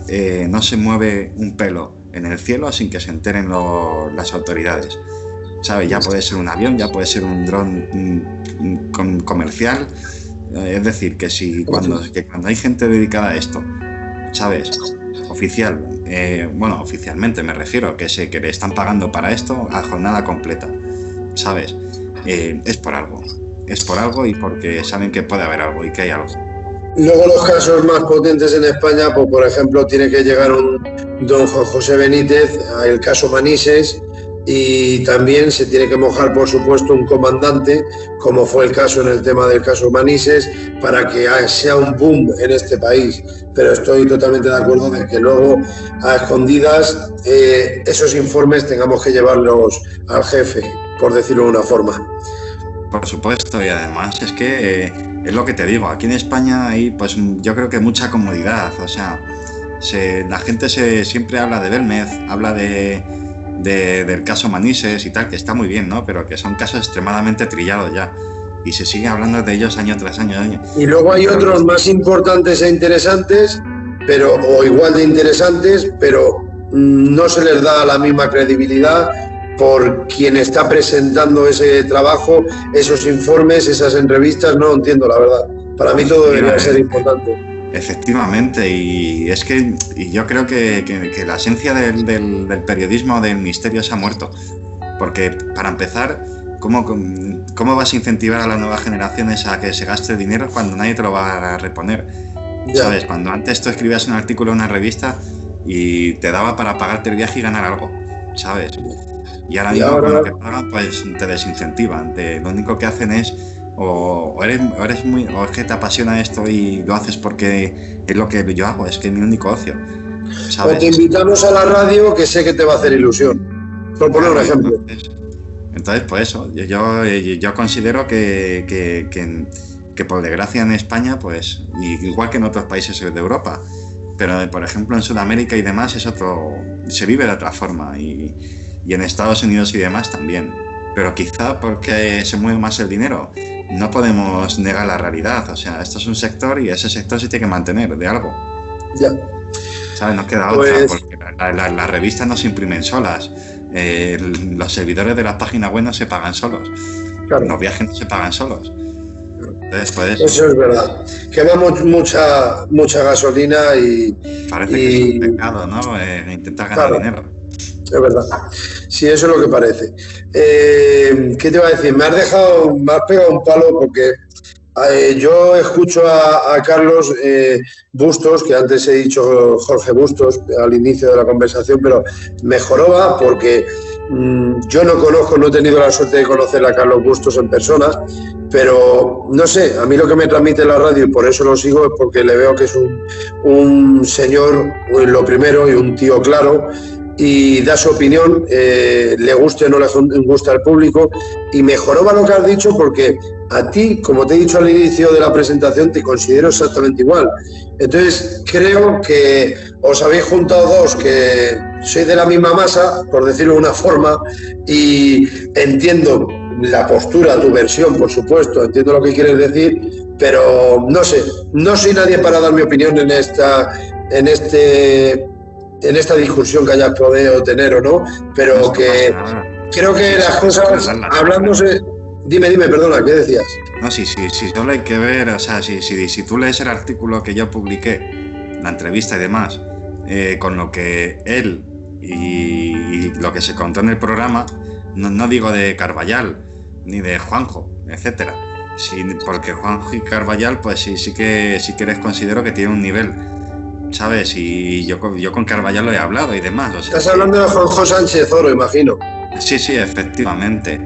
no se mueve un pelo en el cielo sin que se enteren las autoridades, ¿sabes? Ya puede ser un avión, ya puede ser un dron comercial, es decir, que cuando hay gente dedicada a esto, ¿sabes? Oficial, oficialmente me refiero, que le están pagando para esto a jornada completa, ¿sabes? Es por algo y porque saben que puede haber algo y que hay algo. Luego los casos más potentes en España, pues por ejemplo tiene que llegar un don Juan José Benítez, el caso Manises, y también se tiene que mojar por supuesto un comandante, como fue el caso en el tema del caso Manises, para que sea un boom en este país. Pero estoy totalmente de acuerdo en que luego a escondidas esos informes tengamos que llevarlos al jefe, por decirlo de una forma. Por supuesto, y además es que es lo que te digo, aquí en España hay, pues yo creo que mucha comodidad, o sea, la gente siempre habla de Belmez, habla del caso Manises y tal, que está muy bien, ¿no? Pero que son casos extremadamente trillados ya, y se sigue hablando de ellos año tras año. Y luego hay otros más importantes e interesantes, o igual de interesantes, pero no se les da la misma credibilidad por quien está presentando ese trabajo, esos informes, esas entrevistas. No entiendo, la verdad. Para mí todo debería ser importante. Efectivamente, y es que yo creo que la esencia del periodismo del misterio se ha muerto, porque para empezar, ¿cómo vas a incentivar a las nuevas generaciones a que se gaste dinero cuando nadie te lo va a reponer? Ya. ¿Sabes? Cuando antes tú escribías un artículo en una revista y te daba para pagarte el viaje y ganar algo, ¿sabes? Y ahora mismo con lo que pagan, pues te desincentivan. Lo único que hacen es o es que te apasiona esto y lo haces porque es lo que yo hago, es que es mi único ocio, ¿sabes? O te invitamos a la radio, que sé que te va a hacer ilusión, por poner un ejemplo. Entonces, pues eso, yo considero que por desgracia en España, pues igual que en otros países de Europa, pero por ejemplo en Sudamérica y demás se vive de otra forma, y en Estados Unidos y demás también, pero quizá porque se mueve más el dinero. No podemos negar la realidad, o sea, esto es un sector y ese sector se tiene que mantener de algo. Ya. ¿Sabes? No queda otra, porque las revistas no se imprimen solas, los servidores de las páginas web no se pagan solos, claro. Los viajes no se pagan solos. Entonces, pues, eso es verdad. Quemamos mucha gasolina y... Parece que es un pecado, ¿no? Intentar ganar dinero. Es verdad. Sí, eso es lo que parece. ¿Qué te iba a decir? Me has pegado un palo porque yo escucho a Carlos Bustos, que antes he dicho Jorge Bustos al inicio de la conversación, pero me joroba porque yo no he tenido la suerte de conocer a Carlos Bustos en persona, pero no sé, a mí lo que me transmite la radio, y por eso lo sigo, es porque le veo que es un señor, lo primero, y un tío claro, y da su opinión, le guste o no le gusta al público, y me joroba lo que has dicho porque a ti, como te he dicho al inicio de la presentación, te considero exactamente igual. Entonces creo que os habéis juntado dos que sois de la misma masa, por decirlo de una forma, y entiendo la postura, tu versión, por supuesto, entiendo lo que quieres decir, pero no sé, no soy nadie para dar mi opinión en esta discusión que hayas podido tener o no, pero no, que creo que las cosas, hablándose... Dime, perdona, ¿qué decías? No, sí, solo hay que ver, o sea, si tú lees el artículo que yo publiqué, la entrevista y demás, con lo que él y lo que se contó en el programa, no digo de Carballal, ni de Juanjo, etcétera, porque Juanjo y Carballal, pues sí que les considero que tienen un nivel, ¿sabes? Y yo con Carballal lo he hablado y demás. O sea, estás hablando de Juanjo Sánchez Oro, imagino. Sí, efectivamente.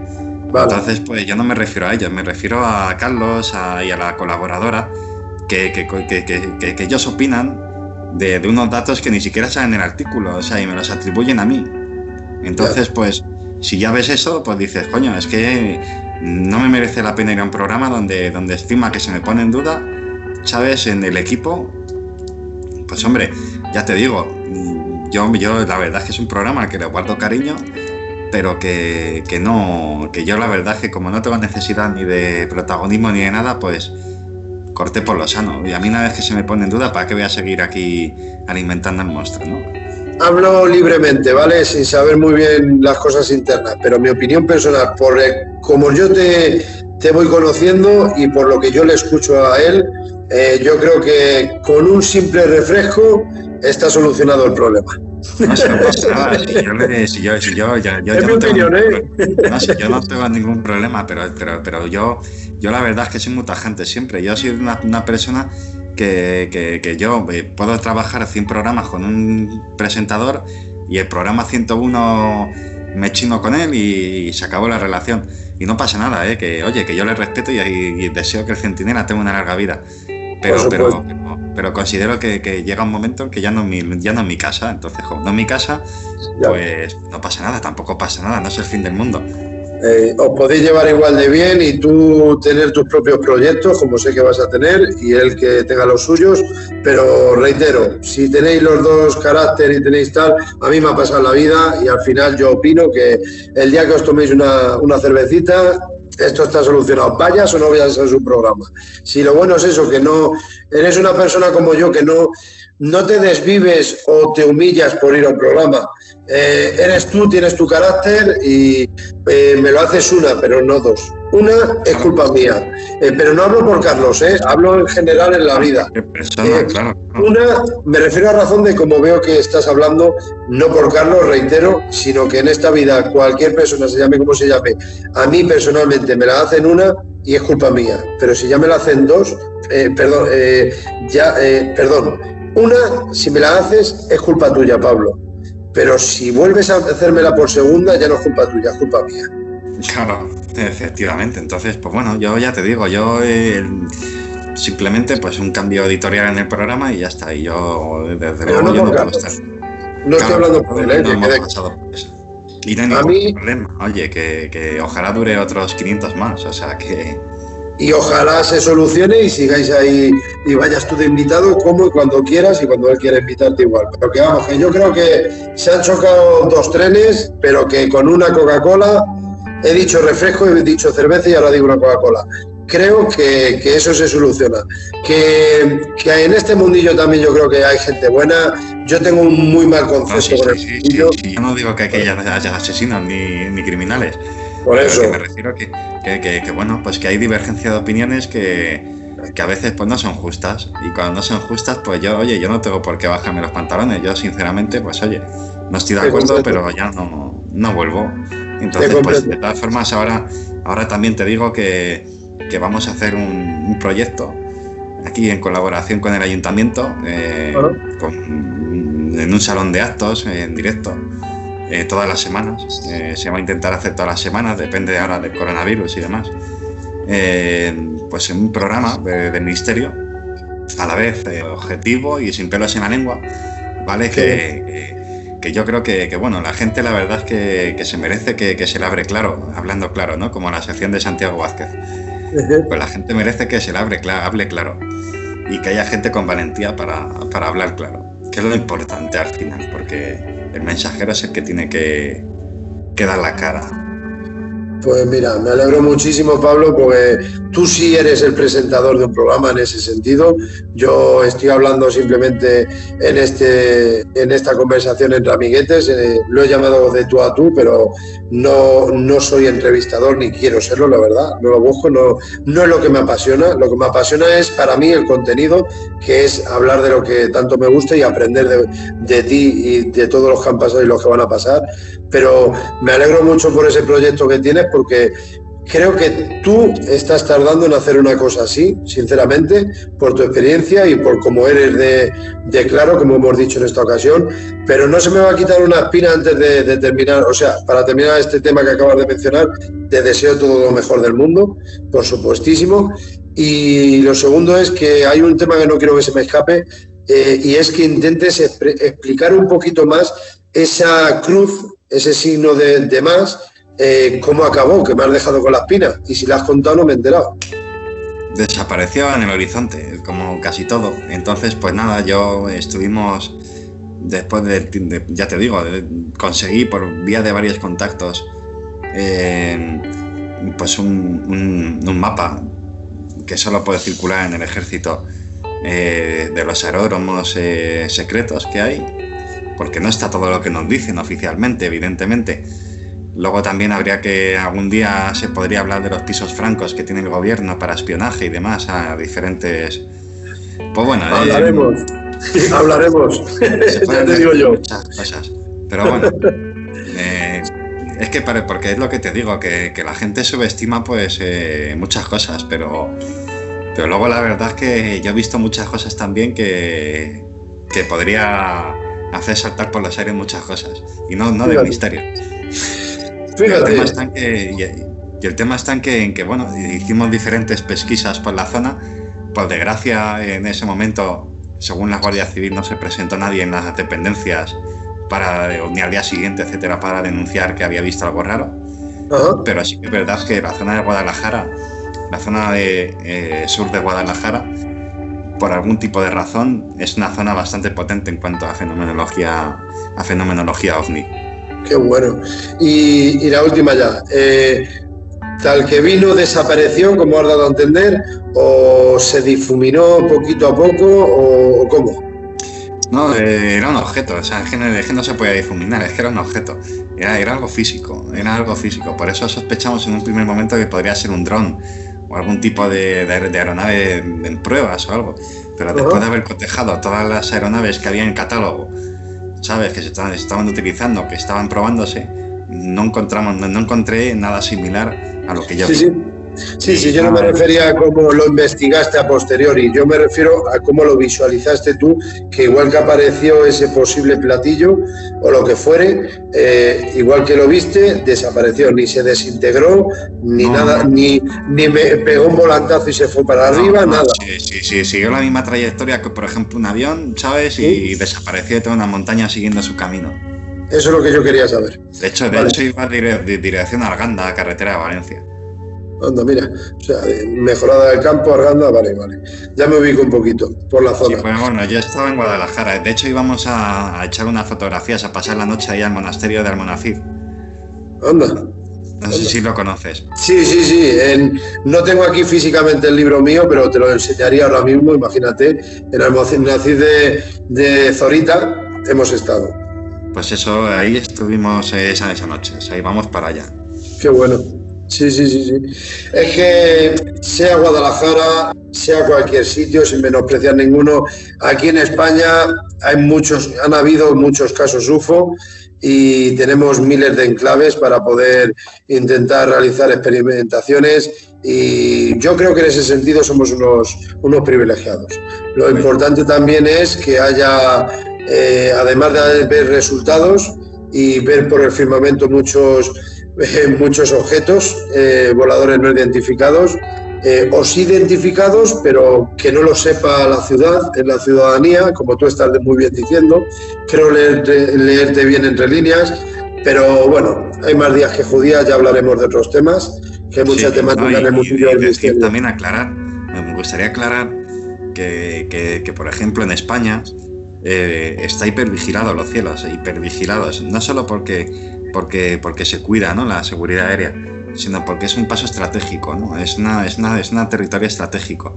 Vale. Entonces, pues yo no me refiero a ellos, me refiero a Carlos y a la colaboradora que ellos opinan de unos datos que ni siquiera salen en el artículo, o sea, y me los atribuyen a mí. Entonces, pues, si ya ves eso, pues dices, coño, es que no me merece la pena ir a un programa donde estima que se me pone en duda, ¿sabes? En el equipo, pues hombre, ya te digo, yo la verdad es que es un programa al que le guardo cariño, pero que yo la verdad es que como no tengo necesidad ni de protagonismo ni de nada, pues corté por lo sano. Y a mí una vez que se me pone en duda, ¿para qué voy a seguir aquí alimentando el monstruo, no? Hablo libremente, ¿vale? Sin saber muy bien las cosas internas, pero mi opinión personal, por como yo te voy conociendo y por lo que yo le escucho a él, yo creo que con un simple refresco está solucionado el problema. No se pasa nada, yo no tengo ningún problema, pero yo la verdad es que soy muy tajante siempre. Yo soy una persona que yo puedo trabajar 100 programas con un presentador y el programa 101 me chino con él y se acabó la relación. Y no pasa nada, que yo le respeto y deseo que el Centinela tenga una larga vida. Pero considero que llega un momento en que ya no es mi casa, entonces como no es mi casa, pues no pasa nada, tampoco pasa nada, no es el fin del mundo. Os podéis llevar igual de bien y tú tener tus propios proyectos, como sé que vas a tener, y él que tenga los suyos, pero reitero, si tenéis los dos carácter y tenéis tal, a mí me ha pasado la vida y al final yo opino que el día que os toméis una cervecita, esto está solucionado, vayas o no vayas a su programa. Si lo bueno es eso, que no eres una persona como yo, que no te desvives o te humillas por ir al programa. Eres tú, tienes tu carácter y me lo haces una, pero no dos. Una es culpa mía, pero no hablo por Carlos, hablo en general en la vida. Claro. Una, me refiero a razón de cómo veo que estás hablando, no por Carlos, reitero, sino que en esta vida cualquier persona, se llame como se llame, a mí personalmente me la hacen una y es culpa mía, pero si ya me la hacen dos, una, si me la haces es culpa tuya, Pablo. Pero si vuelves a hacérmela por segunda, ya no es culpa tuya, es culpa mía. Claro. Efectivamente, entonces, pues bueno, yo ya te digo, simplemente pues un cambio editorial en el programa y ya está, y yo desde luego yo no puedo estar. No estoy hablando por él, no hemos pasado por eso. Y no hay ningún problema, oye, que ojalá dure otros 500 más, o sea que... Y ojalá se solucione y sigáis ahí y vayas tú de invitado como y cuando quieras y cuando él quiera invitarte igual. Pero que vamos, que yo creo que se han chocado dos trenes, pero que con una Coca-Cola, he dicho refresco, he dicho cerveza y ahora digo una Coca-Cola. Creo que eso se soluciona. Que en este mundillo también yo creo que hay gente buena. Yo tengo un muy mal concepto con el mundillo. Yo no digo que haya asesinos ni criminales. Por eso. Que me refiero que bueno, pues que hay divergencia de opiniones que a veces pues no son justas. Y cuando no son justas, pues yo no tengo por qué bajarme los pantalones. Yo sinceramente, pues oye, no estoy de acuerdo, pero ya no vuelvo. Entonces, pues de todas formas, ahora también te digo que vamos a hacer un proyecto aquí en colaboración con el ayuntamiento, en un salón de actos en directo. Todas las semanas, se va a intentar hacer todas las semanas, depende ahora del coronavirus y demás, pues en un programa del ministerio, a la vez objetivo y sin pelos en la lengua, ¿vale? Sí. Que yo creo que bueno, la gente la verdad es que se merece que se le hable claro, hablando claro, ¿no? Como la sección de Santiago Vázquez. Pues la gente merece que se le hable claro y que haya gente con valentía para hablar claro, que es lo importante al final, porque el mensajero es el que tiene que dar la cara. Pues mira, me alegro muchísimo, Pablo, porque tú sí eres el presentador de un programa en ese sentido. Yo estoy hablando simplemente en esta conversación entre amiguetes. Lo he llamado de tú a tú, pero no soy entrevistador ni quiero serlo, la verdad. No lo busco, no es lo que me apasiona. Lo que me apasiona es para mí el contenido, que es hablar de lo que tanto me gusta y aprender de ti y de todos los que han pasado y los que van a pasar. Pero me alegro mucho por ese proyecto que tienes, porque creo que tú estás tardando en hacer una cosa así, sinceramente, por tu experiencia y por cómo eres de claro, como hemos dicho en esta ocasión, pero no se me va a quitar una espina antes de terminar. O sea, para terminar este tema que acabas de mencionar, te deseo todo lo mejor del mundo, por supuestísimo. Y lo segundo es que hay un tema que no quiero que se me escape, y es que intentes explicar un poquito más esa cruz, ese signo de más, cómo acabó, que me has dejado con la espina, y si la has contado no me he enterado. Desapareció en el horizonte, como casi todo. Entonces, pues nada, estuvimos, después ya te digo, conseguí por vía de varios contactos, pues un mapa que solo puede circular en el ejército, de los aeródromos secretos que hay, porque no está todo lo que nos dicen oficialmente, evidentemente. Luego también habría que, algún día se podría hablar de los pisos francos que tiene el gobierno para espionaje y demás a diferentes... Pues bueno... Hablaremos. Ya te digo yo. Muchas cosas. Pero bueno, es que porque es lo que te digo, que la gente subestima pues muchas cosas, pero luego la verdad es que yo he visto muchas cosas también que podría hacer saltar por los aires muchas cosas, y no de misterio. Fíjate. El tema está en que bueno, hicimos diferentes pesquisas por la zona. Por desgracia, en ese momento, según la Guardia Civil, no se presentó nadie en las dependencias ni al día siguiente, etcétera, para denunciar que había visto algo raro. Uh-huh. Pero sí que es verdad que la zona de Guadalajara, la zona de sur de Guadalajara, por algún tipo de razón, es una zona bastante potente en cuanto a fenomenología ovni. Qué bueno. Y la última ya. Tal que vino, desapareció, como has dado a entender, o se difuminó poquito a poco, o cómo. No, era un objeto, o sea, es que no se podía difuminar, es que era un objeto, era algo físico, por eso sospechamos en un primer momento que podría ser un dron o algún tipo de aeronave en pruebas o algo, pero después de haber cotejado todas las aeronaves que había en catálogo, sabes, que se estaban utilizando, que estaban probándose, no encontré nada similar a lo que yo vi. Sí. Sí, yo no me refería a cómo lo investigaste a posteriori, yo me refiero a cómo lo visualizaste tú, que igual que apareció ese posible platillo o lo que fuere, igual que lo viste, desapareció, ni se desintegró, ni nada, ni me pegó un volantazo y se fue para arriba, nada. Sí, siguió la misma trayectoria que, por ejemplo, un avión, ¿sabes? Y desapareció de toda una montaña siguiendo su camino. Eso es lo que yo quería saber. De hecho iba dirección a Arganda, carretera de Valencia. Anda, mira, o sea, mejorada del campo, Arganda, vale. Ya me ubico un poquito por la zona. Sí, bueno, yo estaba en Guadalajara. De hecho, íbamos a echar unas fotografías, a pasar la noche ahí al monasterio de Almonacid. Anda. No sé si lo conoces. Sí. No tengo aquí físicamente el libro mío, pero te lo enseñaría ahora mismo, imagínate. En Almonacid de Zorita hemos estado. Pues eso, ahí estuvimos esa noche. O sea, íbamos para allá. Qué bueno. Sí. Es que sea Guadalajara, sea cualquier sitio, sin menospreciar ninguno, aquí en España han habido muchos casos UFO y tenemos miles de enclaves para poder intentar realizar experimentaciones y yo creo que en ese sentido somos unos privilegiados. Lo importante también es que haya, además de ver resultados y ver por el firmamento muchos objetos voladores no identificados o sí identificados pero que no lo sepa la ciudadanía, como tú estás muy bien diciendo. Creo leerte bien entre líneas, pero bueno, hay más días que judías, ya hablaremos de otros temas, que hay mucha temática en el mundo del misterio. También me gustaría aclarar que por ejemplo en España está hipervigilado los cielos, hipervigilados, no solo porque se cuida, ¿no?, la seguridad aérea, sino porque es un paso estratégico, ¿no? Es un territorio estratégico.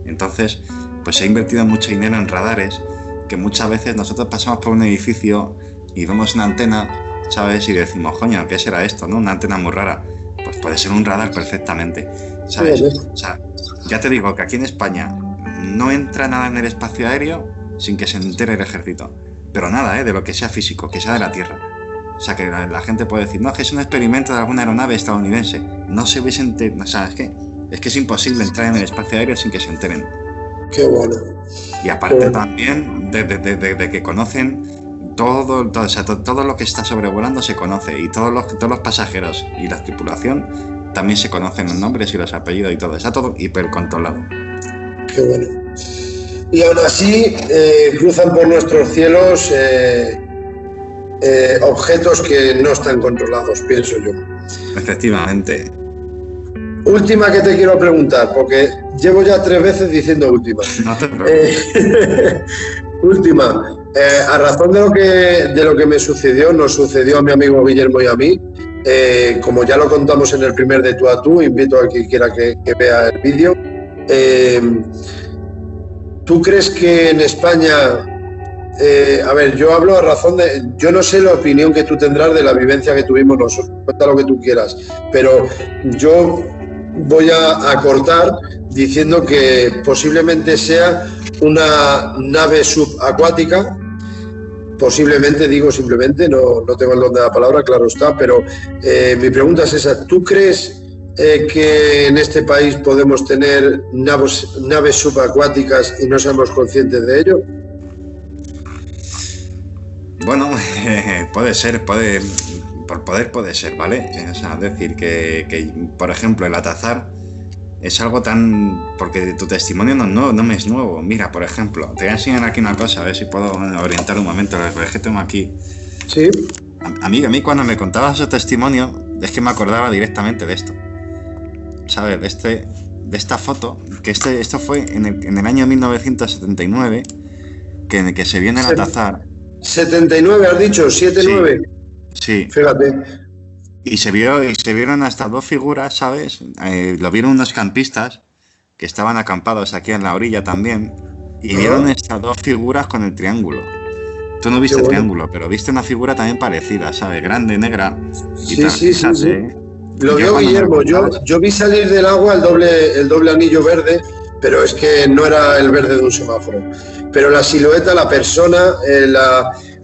Entonces, pues se ha invertido mucho dinero en radares, que muchas veces nosotros pasamos por un edificio y vemos una antena, ¿sabes? Y decimos, coño, ¿qué será esto, no? Una antena muy rara. Pues puede ser un radar perfectamente, ¿sabes? O sea, ya te digo que aquí en España no entra nada en el espacio aéreo sin que se entere el ejército. Pero nada, de lo que sea físico, que sea de la Tierra. O sea, que la gente puede decir, no, que es un experimento de alguna aeronave estadounidense. No se hubiese enterado, o sea, es que es imposible entrar en el espacio aéreo sin que se enteren. Qué bueno. Y aparte también de que conocen todo lo que está sobrevolando se conoce, y todos los pasajeros y la tripulación también se conocen los nombres y los apellidos y todo. Está todo hipercontrolado. Qué bueno. Y aún así cruzan por nuestros cielos objetos que no están controlados, pienso yo. Efectivamente. Última que te quiero preguntar, porque llevo ya 3 veces diciendo última. No te preocupes. Última. A razón de lo que nos sucedió a mi amigo Guillermo y a mí, como ya lo contamos en el primer de Tú a Tú, invito a quien quiera que vea el vídeo. ¿Tú crees que en España... a ver, yo hablo a razón de... Yo no sé la opinión que tú tendrás de la vivencia que tuvimos nosotros, cuenta lo que tú quieras, pero yo voy a cortar diciendo que posiblemente sea una nave subacuática, posiblemente, digo simplemente, no tengo el don de la palabra, claro está, pero mi pregunta es esa: ¿tú crees que en este país podemos tener naves subacuáticas y no somos conscientes de ello? Bueno, puede ser, puede ser, ¿vale? O sea, es decir, que por ejemplo, el Atazar es algo tan... Porque tu testimonio no me es nuevo. Mira, por ejemplo, te voy a enseñar aquí una cosa, a ver si puedo orientar un momento, es que tengo aquí. Sí. A mí cuando me contabas su testimonio, es que me acordaba directamente de esto. ¿Sabes? De esta foto, que esto fue en el año 1979, que se vio en el Atazar. 79, has dicho, 79. Sí. Fíjate. Y se vieron hasta 2 figuras, ¿sabes? Lo vieron unos campistas que estaban acampados aquí en la orilla también, y vieron estas 2 figuras con el triángulo. Tú no viste el triángulo, pero viste una figura también parecida, ¿sabes? Grande, negra. Y sí. Lo vio Guillermo. Yo vi salir del agua el doble anillo verde, pero es que no era el verde de un semáforo. Pero la silueta, la persona,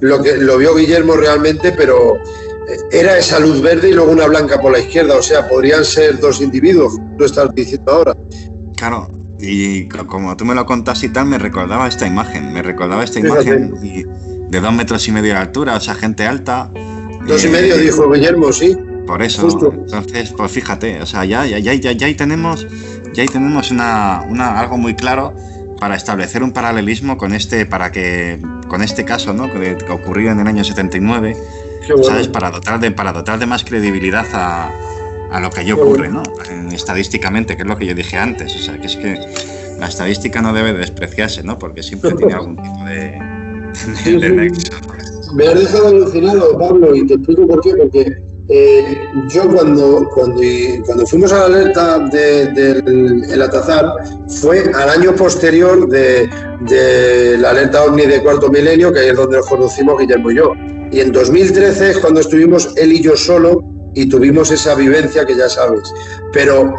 lo vio Guillermo realmente, pero era esa luz verde y luego una blanca por la izquierda. O sea, podrían ser 2 individuos. tú estás diciendo ahora. Claro, y como tú me lo contaste y tal, me recordaba esta imagen. Y de 2,5 metros de altura, o sea, gente alta. 2,5 dijo Guillermo, sí. Por eso, justo. Entonces, pues fíjate, o sea, ya ahí tenemos algo muy claro para establecer un paralelismo con este caso, ¿no? Que ocurrió en el año 79, Bueno. ¿sabes? Para dotar de más credibilidad a lo que allí ocurre, ¿no? Estadísticamente, que es lo que yo dije antes, o sea, que es que la estadística no debe despreciarse, ¿no? Porque siempre tiene algún tipo de nexo. Me has dejado alucinado, Pablo, y te explico por qué, porque yo cuando fuimos a la alerta del Atazar fue al año posterior de la alerta OVNI de Cuarto Milenio, que ahí es donde nos conocimos Guillermo y yo. Y en 2013 es cuando estuvimos él y yo solo y tuvimos esa vivencia que ya sabes. Pero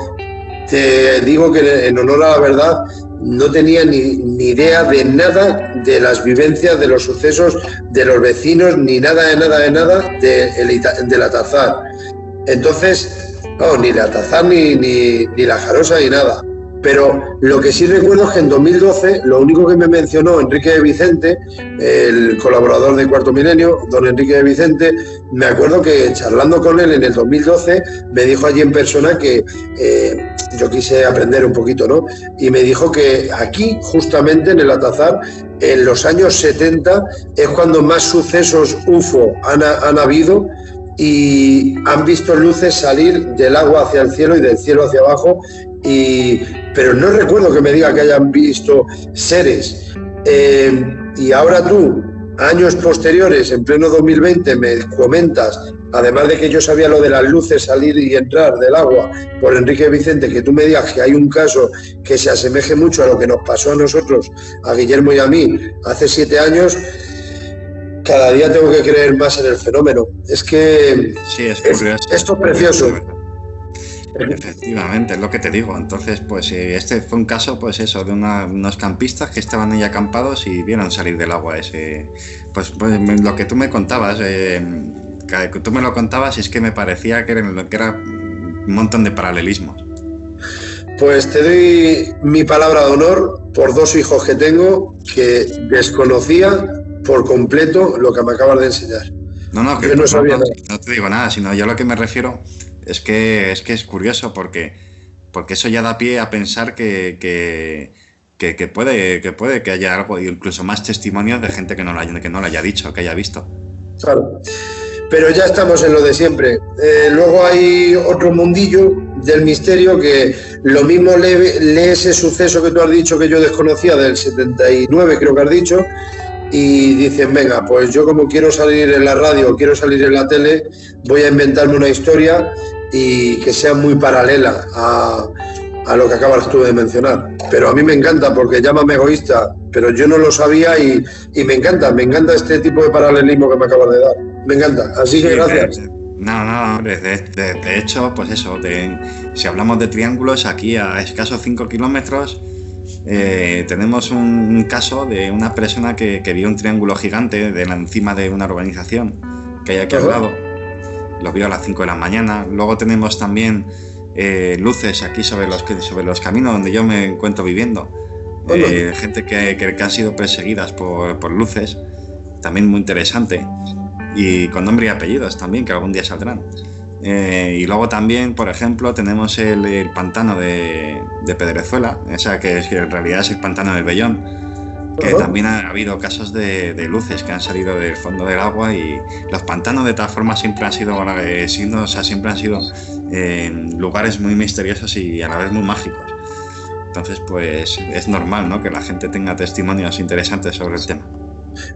te digo que en honor a la verdad no tenía ni idea de nada de las vivencias, de los sucesos, de los vecinos, ni nada del Atazar. Entonces, no, ni el Atazar, ni la Jarosa, ni nada. Pero lo que sí recuerdo es que en 2012, lo único que me mencionó Enrique de Vicente, el colaborador de Cuarto Milenio, don Enrique de Vicente, me acuerdo que charlando con él en el 2012, me dijo allí en persona que yo quise aprender un poquito, ¿no? Y me dijo que aquí, justamente en el Atazar, en los años 70, es cuando más sucesos UFO han habido, y han visto luces salir del agua hacia el cielo y del cielo hacia abajo, pero no recuerdo que me diga que hayan visto seres. Y ahora tú, años posteriores, en pleno 2020, me comentas, además de que yo sabía lo de las luces salir y entrar del agua por Enrique Vicente, que tú me digas que hay un caso que se asemeje mucho a lo que nos pasó a nosotros, a Guillermo y a mí, hace 7 años. Cada día tengo que creer más en el fenómeno. Es que sí, es curioso. Esto es precioso. Efectivamente, es lo que te digo. Entonces, pues este fue un caso, pues eso, de unos campistas que estaban ahí acampados y vieron salir del agua ese. Pues lo que tú me contabas, que tú me lo contabas, es que me parecía que era un montón de paralelismos. Pues te doy mi palabra de honor por 2 hijos que tengo que desconocía por completo lo que me acabas de enseñar. No, que yo no sabía nada. No te digo nada, sino yo a lo que me refiero es que es curioso porque eso ya da pie a pensar que puede que haya algo, incluso más testimonios de gente que no lo haya dicho, que haya visto. Claro, pero ya estamos en lo de siempre. Luego hay otro mundillo del misterio que lo mismo lee ese suceso que tú has dicho que yo desconocía, del 79 creo que has dicho, y dicen, venga, pues yo como quiero salir en la radio, quiero salir en la tele, voy a inventarme una historia y que sea muy paralela a lo que acabas tú de mencionar. Pero a mí me encanta, porque llámame egoísta, pero yo no lo sabía y me encanta este tipo de paralelismo que me acabas de dar. Me encanta, así que gracias. No, de hecho, pues eso, si hablamos de triángulos, aquí a escasos 5 kilómetros tenemos un caso de una persona que vio un triángulo gigante encima de una urbanización que hay aquí al lado. Lo vio a las 5 de la mañana. Luego tenemos también luces aquí sobre los caminos donde yo me encuentro viviendo. Gente que han sido perseguidas por luces, también muy interesante, y con nombre y apellidos también, que algún día saldrán. Y luego también, por ejemplo, tenemos el pantano de Pedrezuela, o sea, que en realidad es el pantano del Vellón, que también ha habido casos de luces que han salido del fondo del agua, y los pantanos de tal forma siempre han sido lugares muy misteriosos y a la vez muy mágicos. Entonces, pues es normal, ¿no?, que la gente tenga testimonios interesantes sobre el tema.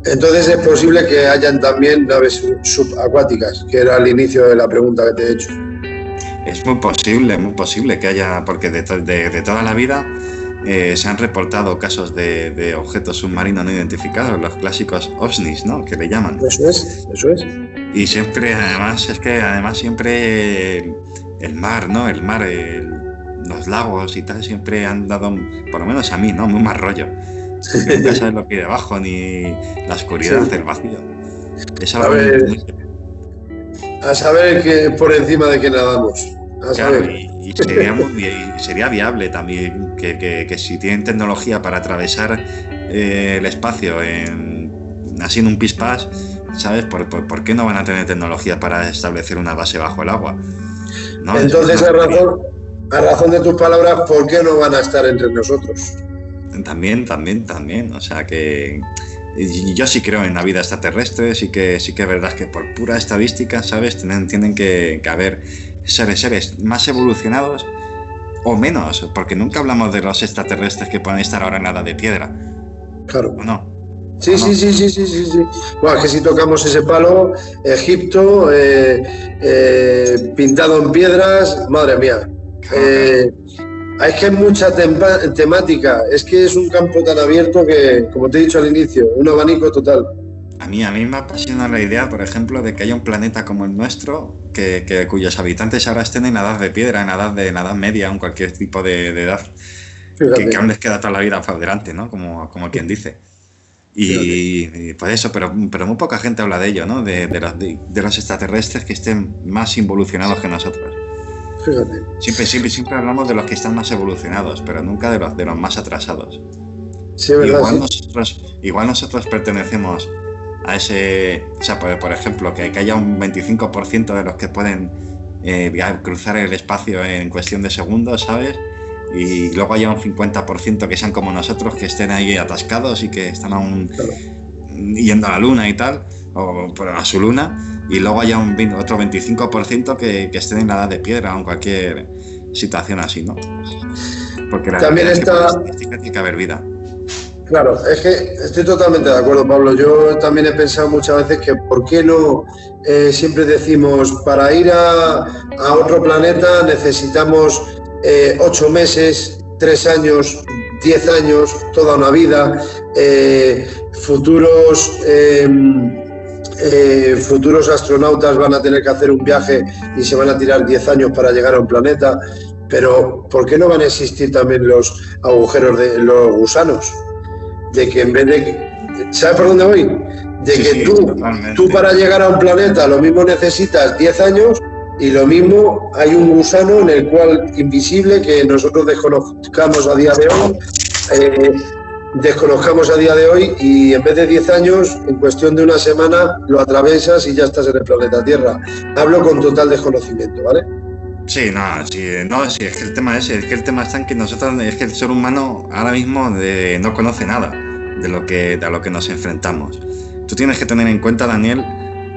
Entonces es posible que hayan también naves subacuáticas, que era el inicio de la pregunta que te he hecho. Es muy posible que haya, porque de toda la vida se han reportado casos de objetos submarinos no identificados, los clásicos OVNIs, ¿no?, que le llaman. Eso es. Y siempre, además siempre el mar, ¿no?, los lagos y tal, siempre han dado, por lo menos a mí, ¿no?, muy mal rollo. No sabes lo que hay debajo, ni la oscuridad del vacío. Es algo a saber que por encima de que nadamos. Claro, Y sería viable también que si tienen tecnología para atravesar el espacio así en un pispás, ¿sabes? ¿Por qué no van a tener tecnología para establecer una base bajo el agua? ¿No? Entonces, a razón de tus palabras, ¿por qué no van a estar entre nosotros? También. O sea que yo sí creo en la vida extraterrestre, sí que es verdad que por pura estadística, ¿sabes? Tienen que haber seres más evolucionados o menos, porque nunca hablamos de los extraterrestres que pueden estar ahora en la edad de piedra. Claro. ¿O no? Sí. Bueno, es que si tocamos ese palo, Egipto, pintado en piedras, madre mía. Es que hay mucha temática, es que es un campo tan abierto que, como te he dicho al inicio, un abanico total. A mí me apasiona la idea, por ejemplo, de que haya un planeta como el nuestro, cuyos habitantes ahora estén en la edad de piedra, en la edad media, en cualquier tipo de edad, que aún les queda toda la vida por delante, ¿no? Como quien dice. Y pues eso, pero muy poca gente habla de ello, ¿no? De los extraterrestres que estén más involucionados que nosotros. Fíjate. Siempre hablamos de los que están más evolucionados, pero nunca de los más atrasados. Sí, ¿verdad? Igual nosotros pertenecemos a ese... O sea, por ejemplo, que haya un 25% de los que pueden cruzar el espacio en cuestión de segundos, ¿sabes? Y luego haya un 50% que sean como nosotros, que estén ahí atascados y que están aún yendo a la luna y tal, o a su luna, y luego haya otro 25% que estén en la edad de piedra o en cualquier situación así, ¿no? Porque también tiene que haber vida. Claro, es que estoy totalmente de acuerdo, Pablo. Yo también he pensado muchas veces que por qué no siempre decimos, para ir a otro planeta necesitamos 8 meses, 3 años, 10 años, toda una vida, futuros astronautas van a tener que hacer un viaje y se van a tirar 10 años para llegar a un planeta, pero ¿por qué no van a existir también los agujeros de los gusanos? De que en vez de... ¿Sabes por dónde voy? De sí, que tú para llegar a un planeta lo mismo necesitas 10 años y lo mismo hay un gusano en el cual invisible que nosotros desconozcamos a día de hoy y en vez de 10 años, en cuestión de una semana lo atravesas y ya estás en el planeta Tierra. Hablo con total desconocimiento, ¿vale? Sí, es que el tema está en que nosotros, es que el ser humano ahora mismo no conoce nada de lo que nos enfrentamos. Tú tienes que tener en cuenta, Daniel,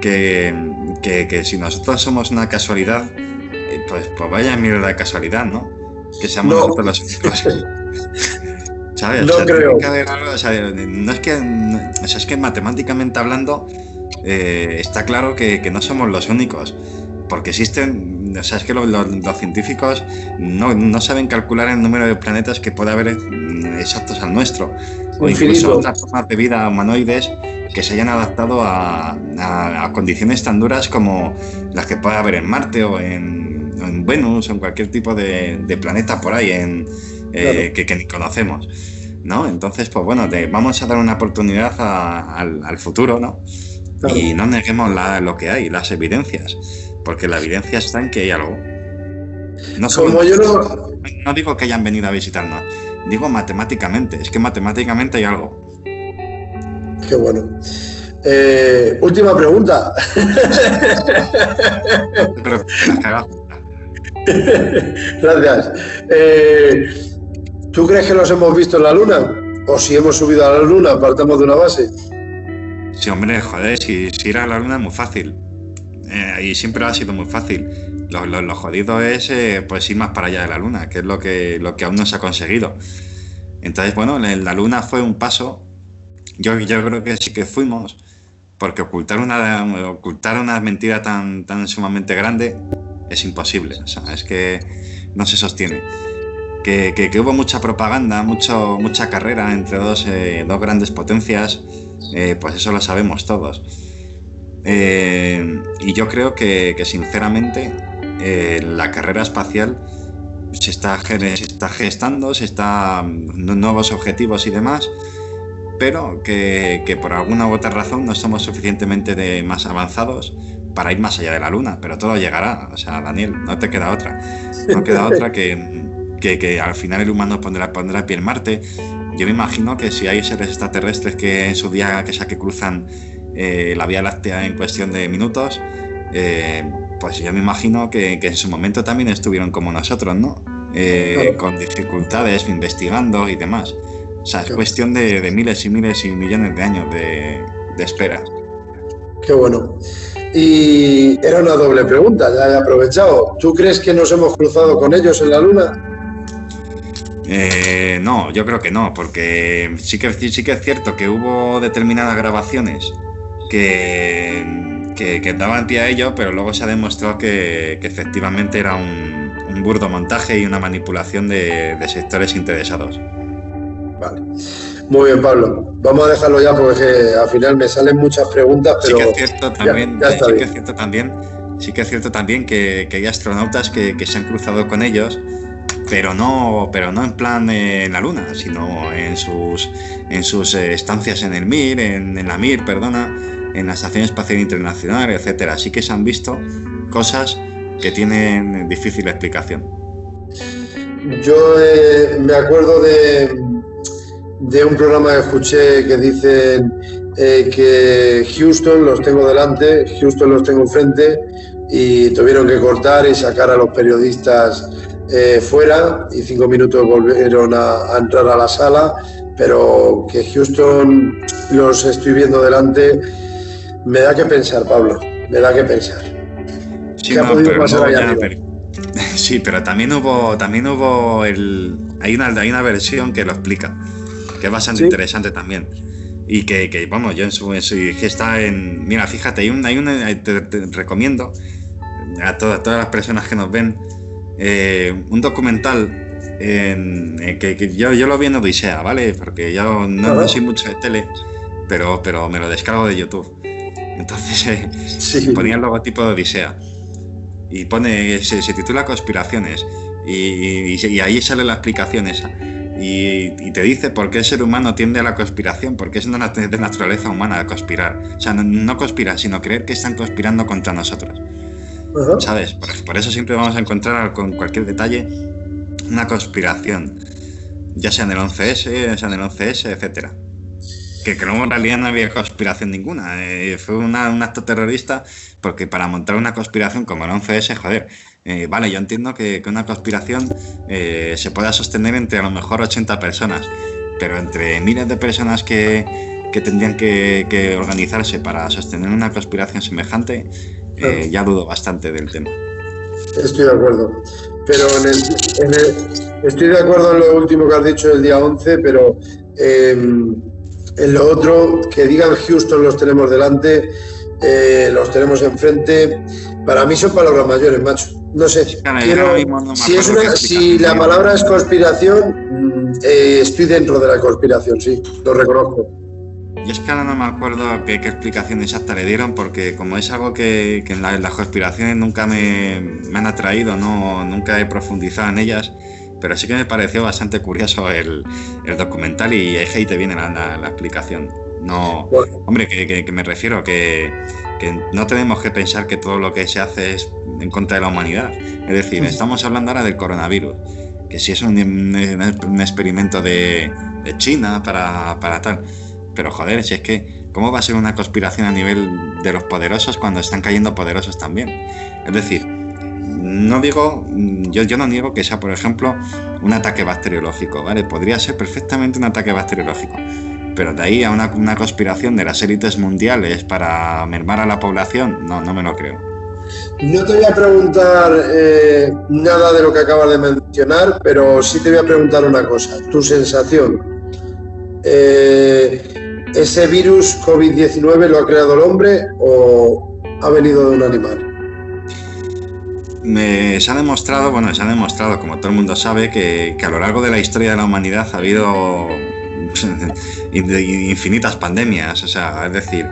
que si nosotros somos una casualidad, pues vaya mierda de casualidad, ¿no? Que seamos nosotros los únicos. ¿Sabes? No creo. Es que matemáticamente hablando está claro que no somos los únicos, porque existen, o sea, es que los científicos no saben calcular el número de planetas que puede haber exactos al nuestro, o incluso otras formas de vida humanoides que se hayan adaptado a condiciones tan duras como las que puede haber en Marte o en Venus o en cualquier tipo de planeta por ahí claro. que ni conocemos, ¿no? Entonces, pues bueno, vamos a dar una oportunidad al futuro, ¿no? Claro. Y no neguemos lo que hay, las evidencias, porque la evidencia está en que hay algo. No digo que hayan venido a visitarnos, digo matemáticamente, es que matemáticamente hay algo. Qué bueno. Última pregunta. Pero gracias. ¿Tú crees que los hemos visto en la Luna? ¿O si hemos subido a la Luna, partamos de una base? Sí, hombre, joder, si ir a la Luna es muy fácil. Y siempre ha sido muy fácil. Lo jodido es pues ir más para allá de la Luna, que es lo que aún no se ha conseguido. Entonces, bueno, la Luna fue un paso. Yo creo que sí que fuimos, porque ocultar una mentira tan sumamente grande es imposible. O sea, es que no se sostiene. Que hubo mucha propaganda, mucha carrera entre dos grandes potencias, pues eso lo sabemos todos. Y yo creo que sinceramente la carrera espacial se está gestando, nuevos objetivos y demás, pero que por alguna u otra razón no somos suficientemente más avanzados para ir más allá de la Luna, pero todo llegará. O sea, Daniel, no te queda otra. No queda otra que al final el humano pondrá pie en Marte. Yo me imagino que si hay seres extraterrestres que en su día que cruzan la Vía Láctea en cuestión de minutos, pues yo me imagino que en su momento también estuvieron como nosotros, ¿no? Con dificultades, investigando y demás. O sea, es cuestión de miles y miles y millones de años de espera. Qué bueno. Y era una doble pregunta, ya he aprovechado. ¿Tú crees que nos hemos cruzado con ellos en la Luna? No, yo creo que no, porque sí que es cierto que hubo determinadas grabaciones que daban pie a ello, pero luego se ha demostrado que efectivamente era un burdo montaje y una manipulación de sectores interesados. Vale. Muy bien, Pablo. Vamos a dejarlo ya porque al final me salen muchas preguntas, pero sí que es cierto también, sí que es cierto también que hay astronautas que se han cruzado con ellos, pero no en plan en la Luna, sino en sus estancias en el Mir, en la Mir, en la Estación Espacial Internacional, etcétera. Así que se han visto cosas que tienen difícil explicación. Yo me acuerdo de un programa que escuché que dicen que Houston los tengo delante, Houston los tengo enfrente, y tuvieron que cortar y sacar a los periodistas fuera, y 5 minutos volvieron a entrar a la sala, pero que Houston los estoy viendo delante. Me da que pensar, Pablo, me da que pensar. Sí, no, pero sí, pero también hubo hay una versión que lo explica, que es bastante interesante también. Y que vamos, yo en su que está en. Mira, fíjate, te recomiendo a todas las personas que nos ven un documental que yo lo vi en Odisea, ¿vale? Porque yo no soy mucho de tele, pero me lo descargo de YouTube. Entonces ponía el logotipo de Odisea y se titula Conspiraciones y ahí sale la explicación esa. Y te dice por qué el ser humano tiende a la conspiración, porque es de naturaleza humana conspirar. O sea, no conspirar, sino creer que están conspirando contra nosotros. ¿Sabes? Por eso siempre vamos a encontrar con cualquier detalle una conspiración, ya sea en el 11S, ya sea en el 11S, etcétera. Que luego en realidad no había conspiración ninguna. Fue un acto terrorista, porque para montar una conspiración como el 11S, joder, vale, yo entiendo que una conspiración se pueda sostener entre a lo mejor 80 personas, pero entre miles de personas que tendrían que organizarse para sostener una conspiración semejante, ya dudo bastante del tema. Estoy de acuerdo, pero estoy de acuerdo en lo último que has dicho el día 11, pero en lo otro, que digan Houston los tenemos delante, los tenemos enfrente, para mí son palabras mayores, macho. No sé, si la palabra es conspiración, estoy dentro de la conspiración, sí, lo reconozco. Yo es que ahora no me acuerdo qué explicación exacta le dieron, porque como es algo que en las conspiraciones nunca me han atraído, nunca he profundizado en ellas, pero sí que me pareció bastante curioso el documental, y ahí te viene la explicación. No, hombre, que me refiero que no tenemos que pensar que todo lo que se hace es en contra de la humanidad. Es decir, estamos hablando ahora del coronavirus, que sí es un experimento de China para tal. Pero joder, si es que, ¿cómo va a ser una conspiración a nivel de los poderosos cuando están cayendo poderosos también? Es decir, yo no niego que sea, por ejemplo, un ataque bacteriológico, ¿vale? Podría ser perfectamente un ataque bacteriológico, pero de ahí a una conspiración de las élites mundiales para mermar a la población, no me lo creo. No te voy a preguntar nada de lo que acabas de mencionar, pero sí te voy a preguntar una cosa, tu sensación. ¿Ese virus COVID-19 lo ha creado el hombre o ha venido de un animal? Se ha demostrado, como todo el mundo sabe, que a lo largo de la historia de la humanidad ha habido infinitas pandemias. O sea, es decir,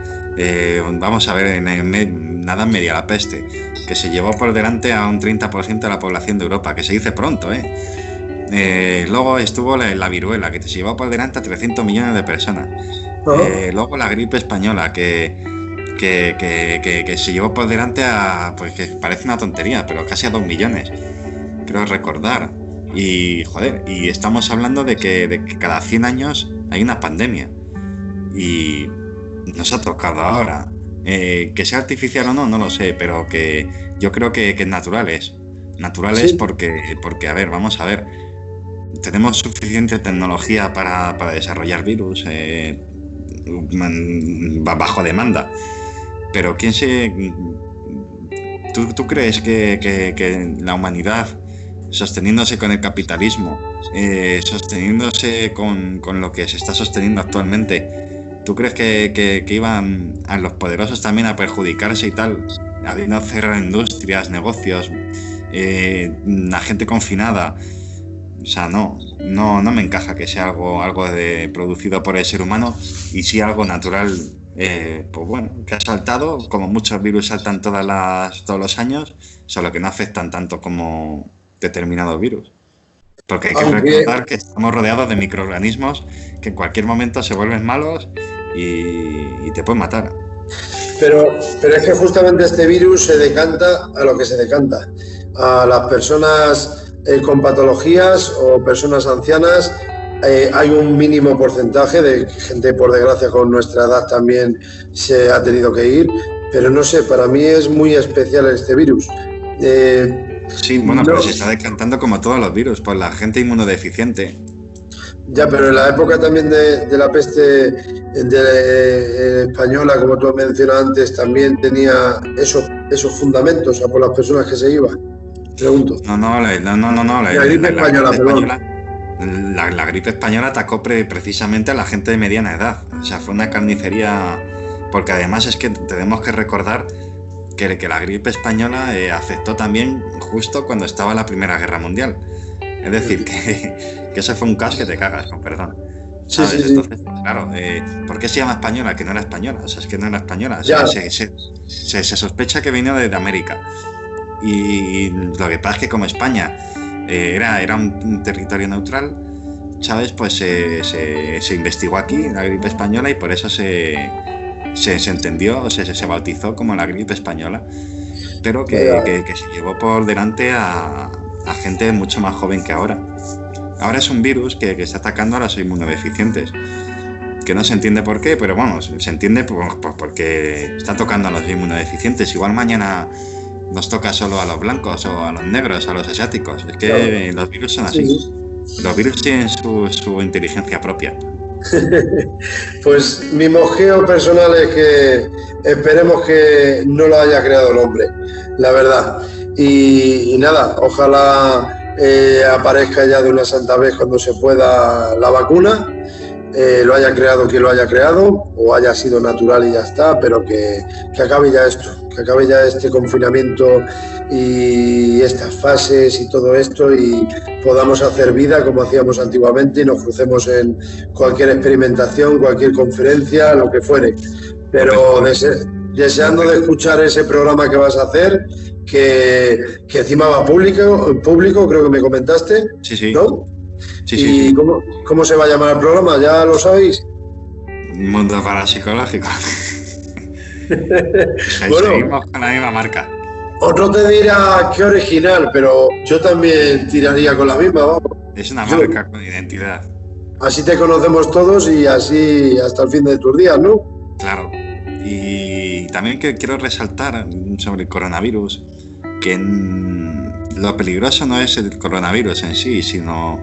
vamos a ver, nada Edad Media, la peste, que se llevó por delante a un 30% de la población de Europa, que se dice pronto, luego estuvo la viruela, que se llevó por delante a 300 millones de personas. Luego la gripe española, que que se llevó por delante a, pues que parece una tontería, pero casi a 2 millones, creo recordar. Y, joder, y estamos hablando de que cada 100 años hay una pandemia. Y nos ha tocado ahora. Que sea artificial o no, no lo sé, pero que yo creo que es natural es. Natural es porque, a ver, vamos a ver. Tenemos suficiente tecnología para desarrollar virus bajo demanda. Pero ¿Tú crees que la humanidad, sosteniéndose con el capitalismo, sosteniéndose con lo que se está sosteniendo actualmente, ¿tú crees que iban a los poderosos también a perjudicarse y tal, habiendo cerrar industrias, negocios, la gente confinada? O sea, no me encaja que sea algo producido por el ser humano, y sí algo natural, pues bueno, que ha saltado, como muchos virus saltan todos los años, solo que no afectan tanto como determinados virus. Porque hay que recordar que estamos rodeados de microorganismos que en cualquier momento se vuelven malos y te pueden matar. Pero es que justamente este virus se decanta a lo que se decanta. A las personas con patologías o personas ancianas, hay un mínimo porcentaje de gente, por desgracia, con nuestra edad también se ha tenido que ir. Pero no sé, para mí es muy especial este virus. Sí, bueno, pero se está decantando como todos los virus, por la gente inmunodeficiente. Ya, pero en la época también de la peste española, como tú has mencionado antes, también tenía esos fundamentos, o sea, por las personas que se iban. Pregunto. No. La gripe española, la gripe española atacó precisamente a la gente de mediana edad. O sea, fue una carnicería, porque además es que tenemos que recordar que la gripe española afectó también justo cuando estaba la Primera Guerra Mundial. Es decir, que eso fue un caos que te cagas, con perdón. ¿Sabes? Sí. Entonces, claro, ¿por qué se llama española? Que no era española. O sea, es que no era española. O sea, se sospecha que vino de América. Y lo que pasa es que como España era un territorio neutral, ¿sabes? Pues se investigó aquí la gripe española y por eso se entendió, se bautizó como la gripe española, pero que se llevó por delante a gente mucho más joven que ahora. Ahora es un virus que está atacando a los inmunodeficientes, que no se entiende por qué, pero bueno, se entiende porque está tocando a los inmunodeficientes. Igual mañana nos toca solo a los blancos o a los negros, a los asiáticos. Es que los virus son así. Sí. Los virus tienen su inteligencia propia. Pues mi mojeo personal es que esperemos que no lo haya creado el hombre, la verdad. Y nada, ojalá aparezca ya de una santa vez cuando se pueda la vacuna, lo haya creado quien lo haya creado, o haya sido natural y ya está, pero que acabe ya esto, que acabe ya este confinamiento y estas fases y todo esto, y podamos hacer vida como hacíamos antiguamente y nos crucemos en cualquier experimentación, cualquier conferencia, lo que fuere. Pero deseando de escuchar ese programa que vas a hacer, que encima va público, creo que me comentaste, sí. ¿no? Sí, ¿Y sí. ¿Cómo se va a llamar el programa? ¿Ya lo sabéis? Mundo Parapsicológico. Bueno, seguimos con la misma marca. Otro te dirá qué original, pero yo también tiraría con la misma, vamos. Es una marca con identidad. Así te conocemos todos y así hasta el fin de tus días, ¿no? Claro. Y también quiero resaltar sobre el coronavirus, que lo peligroso no es el coronavirus en sí, sino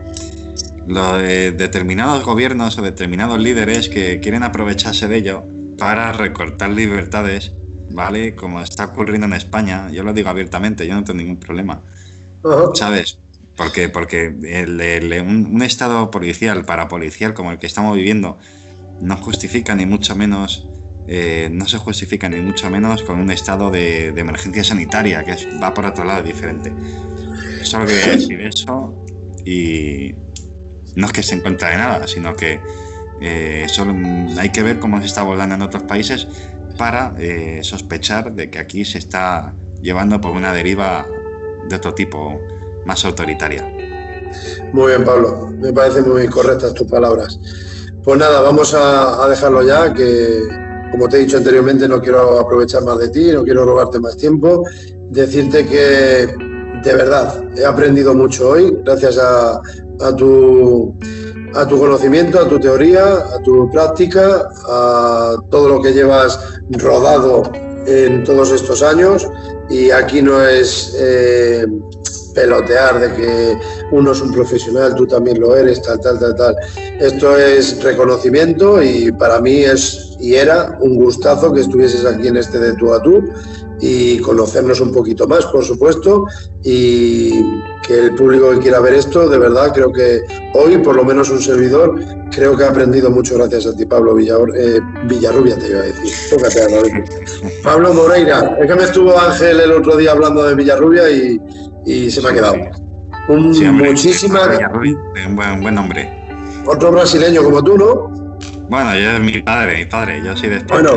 lo de determinados gobiernos o determinados líderes que quieren aprovecharse de ello para recortar libertades, ¿vale? Como está ocurriendo en España. Yo lo digo abiertamente, yo no tengo ningún problema. Uh-huh. ¿Sabes? Porque un estado parapolicial como el que estamos viviendo no justifica ni mucho menos, no se justifica ni mucho menos con un estado de emergencia sanitaria, que va por otro lado diferente. Solo quería decir eso, y no es que esté en contra de nada, sino que solo hay que ver cómo se está volando en otros países para sospechar de que aquí se está llevando por una deriva de otro tipo, más autoritaria. Muy bien, Pablo, me parecen muy correctas tus palabras. Pues nada, vamos a dejarlo ya, que como te he dicho anteriormente, no quiero aprovechar más de ti, no quiero robarte más tiempo. Decirte que, de verdad, he aprendido mucho hoy, gracias a tu conocimiento, a tu teoría, a tu práctica, a todo lo que llevas rodado en todos estos años. Y aquí no es pelotear de que uno es un profesional, tú también lo eres, tal. Esto es reconocimiento y para mí es y era un gustazo que estuvieses aquí en este de tú a tú y conocernos un poquito más, por supuesto, y que el público que quiera ver esto, de verdad, creo que hoy, por lo menos un servidor, creo que ha aprendido mucho gracias a ti, Pablo Villarrubia, te iba a decir. Tócate a la Pablo Moreira, es que me estuvo Ángel el otro día hablando de Villarrubia y se me ha quedado. Muchísimas... Un buen nombre. Otro brasileño como tú, ¿no? Bueno, yo es mi padre, yo soy de España.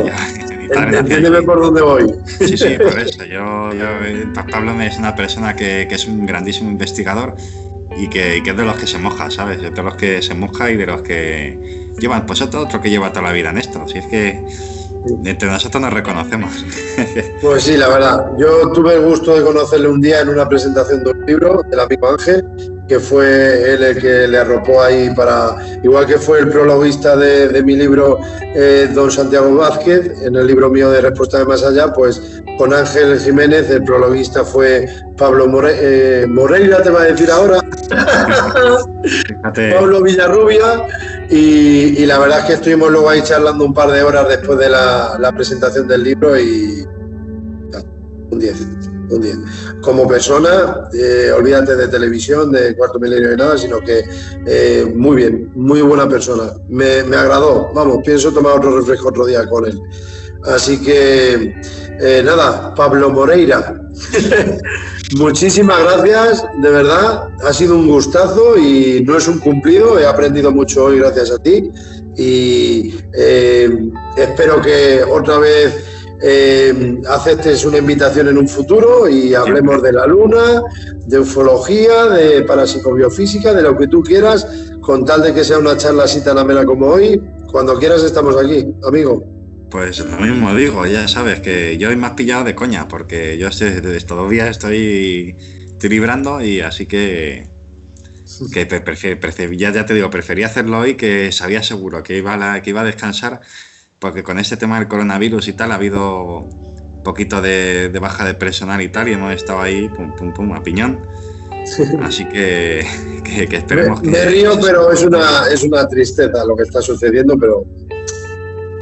Bueno, entiéndeme por dónde voy. Sí, por eso. Pablo es una persona que es un grandísimo investigador y que es de los que se moja, ¿sabes? De los que se moja y de los que llevan, pues otro que lleva toda la vida en esto. Si es que entre nosotros nos reconocemos. Pues sí, la verdad. Yo tuve el gusto de conocerle un día en una presentación de un libro del amigo Ángel, que fue él el que le arropó ahí igual que fue el prologuista de mi libro, don Santiago Vázquez, en el libro mío de Respuesta de Más Allá, pues con Ángel Jiménez, el prologuista fue Pablo Moreira, te va a decir ahora, Pablo Villarrubia, y la verdad es que estuvimos luego ahí charlando un par de horas después de la presentación del libro y un 10. Como persona, olvídate de televisión, de Cuarto Milenio y nada, sino que muy bien, muy buena persona. Me agradó, vamos, pienso tomar otro refresco otro día con él. Así que, nada, Pablo Moreira, muchísimas gracias, de verdad, ha sido un gustazo y no es un cumplido, he aprendido mucho hoy gracias a ti y espero que otra vez aceptes una invitación en un futuro y hablemos de la luna, de ufología, de parapsicobiofísica, de lo que tú quieras, con tal de que sea una charla así tan amena como hoy. Cuando quieras estamos aquí, amigo. Pues lo mismo digo, ya sabes que yo hoy me has pillado de coña, porque yo estos 2 días estoy librando y así que ya te digo, prefería hacerlo hoy, que sabía seguro que iba a descansar, porque con este tema del coronavirus y tal ha habido un poquito de baja de personal y tal, y hemos estado ahí pum, a piñón. Así que esperemos que... Me río, pero es una tristeza lo que está sucediendo, pero...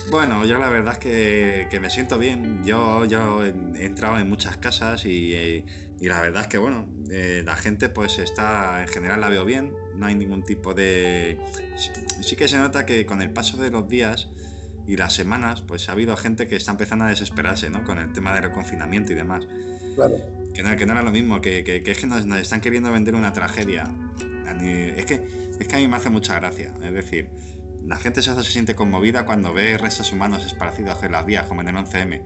Bueno, yo la verdad es que me siento bien. Yo he entrado en muchas casas y la verdad es que, bueno, la gente pues está, en general la veo bien, no hay ningún tipo de... Sí que se nota que con el paso de los días y las semanas, pues ha habido gente que está empezando a desesperarse, ¿no? Con el tema del confinamiento y demás. Claro. Que no era lo mismo, que es que nos están queriendo vender una tragedia. Es que a mí me hace mucha gracia. Es decir, la gente se siente conmovida cuando ve restos humanos esparcidos en las vías, como en el 11M.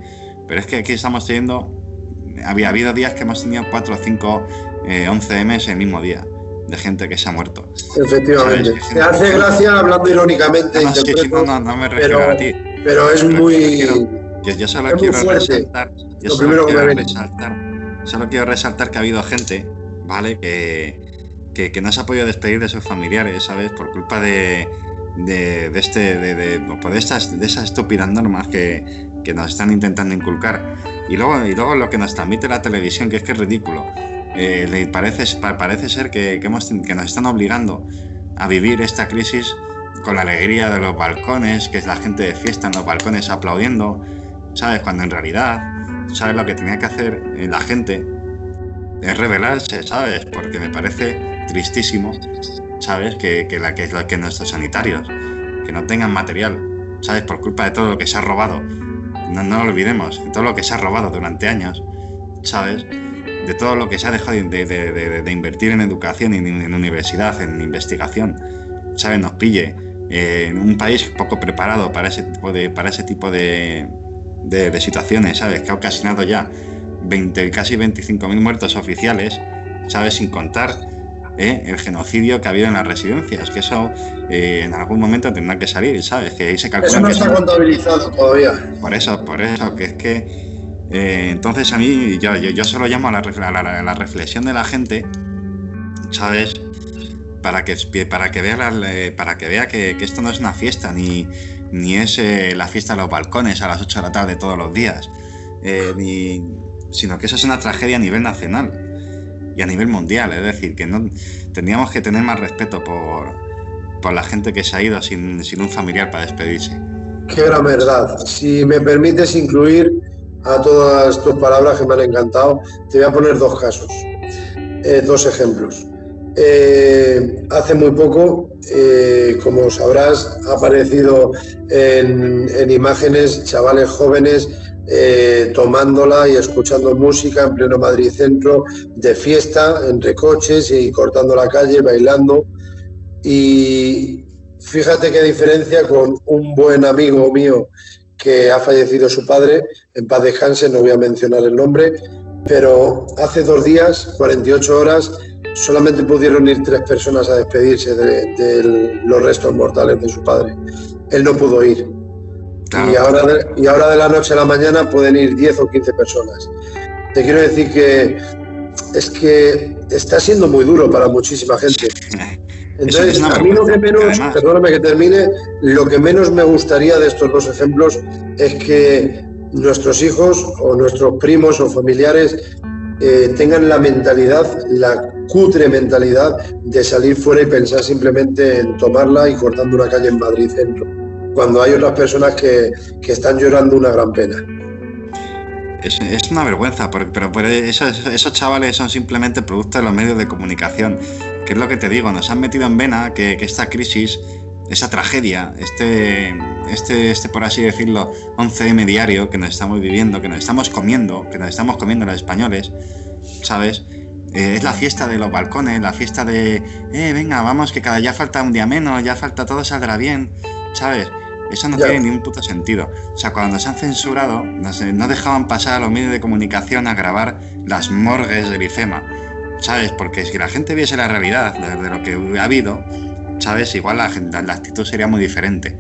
Pero es que aquí estamos teniendo... Había habido días que hemos tenido 4 o 5 11Ms el mismo día, de gente que se ha muerto. Efectivamente. Se hace gracia hablando irónicamente. No me refiero a ti. Pero es muy... Yo solo quiero resaltar... Solo quiero resaltar que ha habido gente, ¿vale? Que no se ha podido despedir de sus familiares, ¿sabes? Por culpa de esas estúpidas normas que nos están intentando inculcar. Y luego lo que nos transmite la televisión, que es ridículo. Parece ser que nos están obligando a vivir esta crisis con la alegría de los balcones, que es la gente de fiesta en los balcones aplaudiendo, ¿sabes? Cuando en realidad, ¿sabes? Lo que tenía que hacer la gente es rebelarse, ¿sabes? Porque me parece tristísimo, ¿sabes? Que nuestros sanitarios que no tengan material, ¿sabes? Por culpa de todo lo que se ha robado. No lo olvidemos, de todo lo que se ha robado durante años, ¿sabes? De todo lo que se ha dejado de invertir en educación, en universidad, en investigación, ¿sabes? Nos pille en un país poco preparado para ese tipo de situaciones, ¿sabes? Que ha ocasionado ya casi 25.000 muertos oficiales, ¿sabes? Sin contar el genocidio que ha habido en las residencias, que eso en algún momento tendrá que salir, ¿sabes? Que ahí se calcula. Eso no está contabilizado todavía. Por eso, que es que entonces a mí yo solo llamo a la reflexión de la gente, ¿sabes? Para que vea que esto no es una fiesta, ni es la fiesta de los balcones a las 8 de la tarde todos los días, sino que eso es una tragedia a nivel nacional y a nivel mundial. Es decir, que no tendríamos que tener más respeto por la gente que se ha ido sin un familiar para despedirse. Qué gran verdad. Si me permites incluir a todas tus palabras que me han encantado, te voy a poner dos casos, dos ejemplos. Hace muy poco, como sabrás, ha aparecido en imágenes chavales jóvenes tomándola y escuchando música en pleno Madrid Centro, de fiesta, entre coches y cortando la calle, bailando. Y fíjate qué diferencia con un buen amigo mío que ha fallecido su padre, en paz descanse, no voy a mencionar el nombre, pero hace 2 días, 48 horas, solamente pudieron ir 3 personas a despedirse de los restos mortales de su padre. Él no pudo ir. Claro. Y ahora de la noche a la mañana pueden ir 10 o 15 personas. Te quiero decir que es que está siendo muy duro para muchísima gente. Entonces, a mí lo que menos, perdóname que termine, lo que menos me gustaría de estos dos ejemplos es que nuestros hijos o nuestros primos o familiares tengan la mentalidad, la cutre mentalidad de salir fuera y pensar simplemente en tomarla y cortando una calle en Madrid Centro, cuando hay otras personas que están llorando una gran pena. Es una vergüenza, pero esos chavales son simplemente producto de los medios de comunicación, que es lo que te digo, nos han metido en vena que esta crisis, esa tragedia, este por así decirlo, 11M diario que nos estamos viviendo, que nos estamos comiendo los españoles, ¿sabes? Es la fiesta de los balcones, la fiesta de, venga, vamos, que ya falta un día menos, ya falta, todo saldrá bien, ¿sabes? Eso no tiene ni un puto sentido. O sea, cuando nos han censurado, no dejaban pasar a los medios de comunicación a grabar las morgues del IFEMA, ¿sabes? Porque si la gente viese la realidad de lo que ha habido, ¿sabes? Igual la actitud sería muy diferente.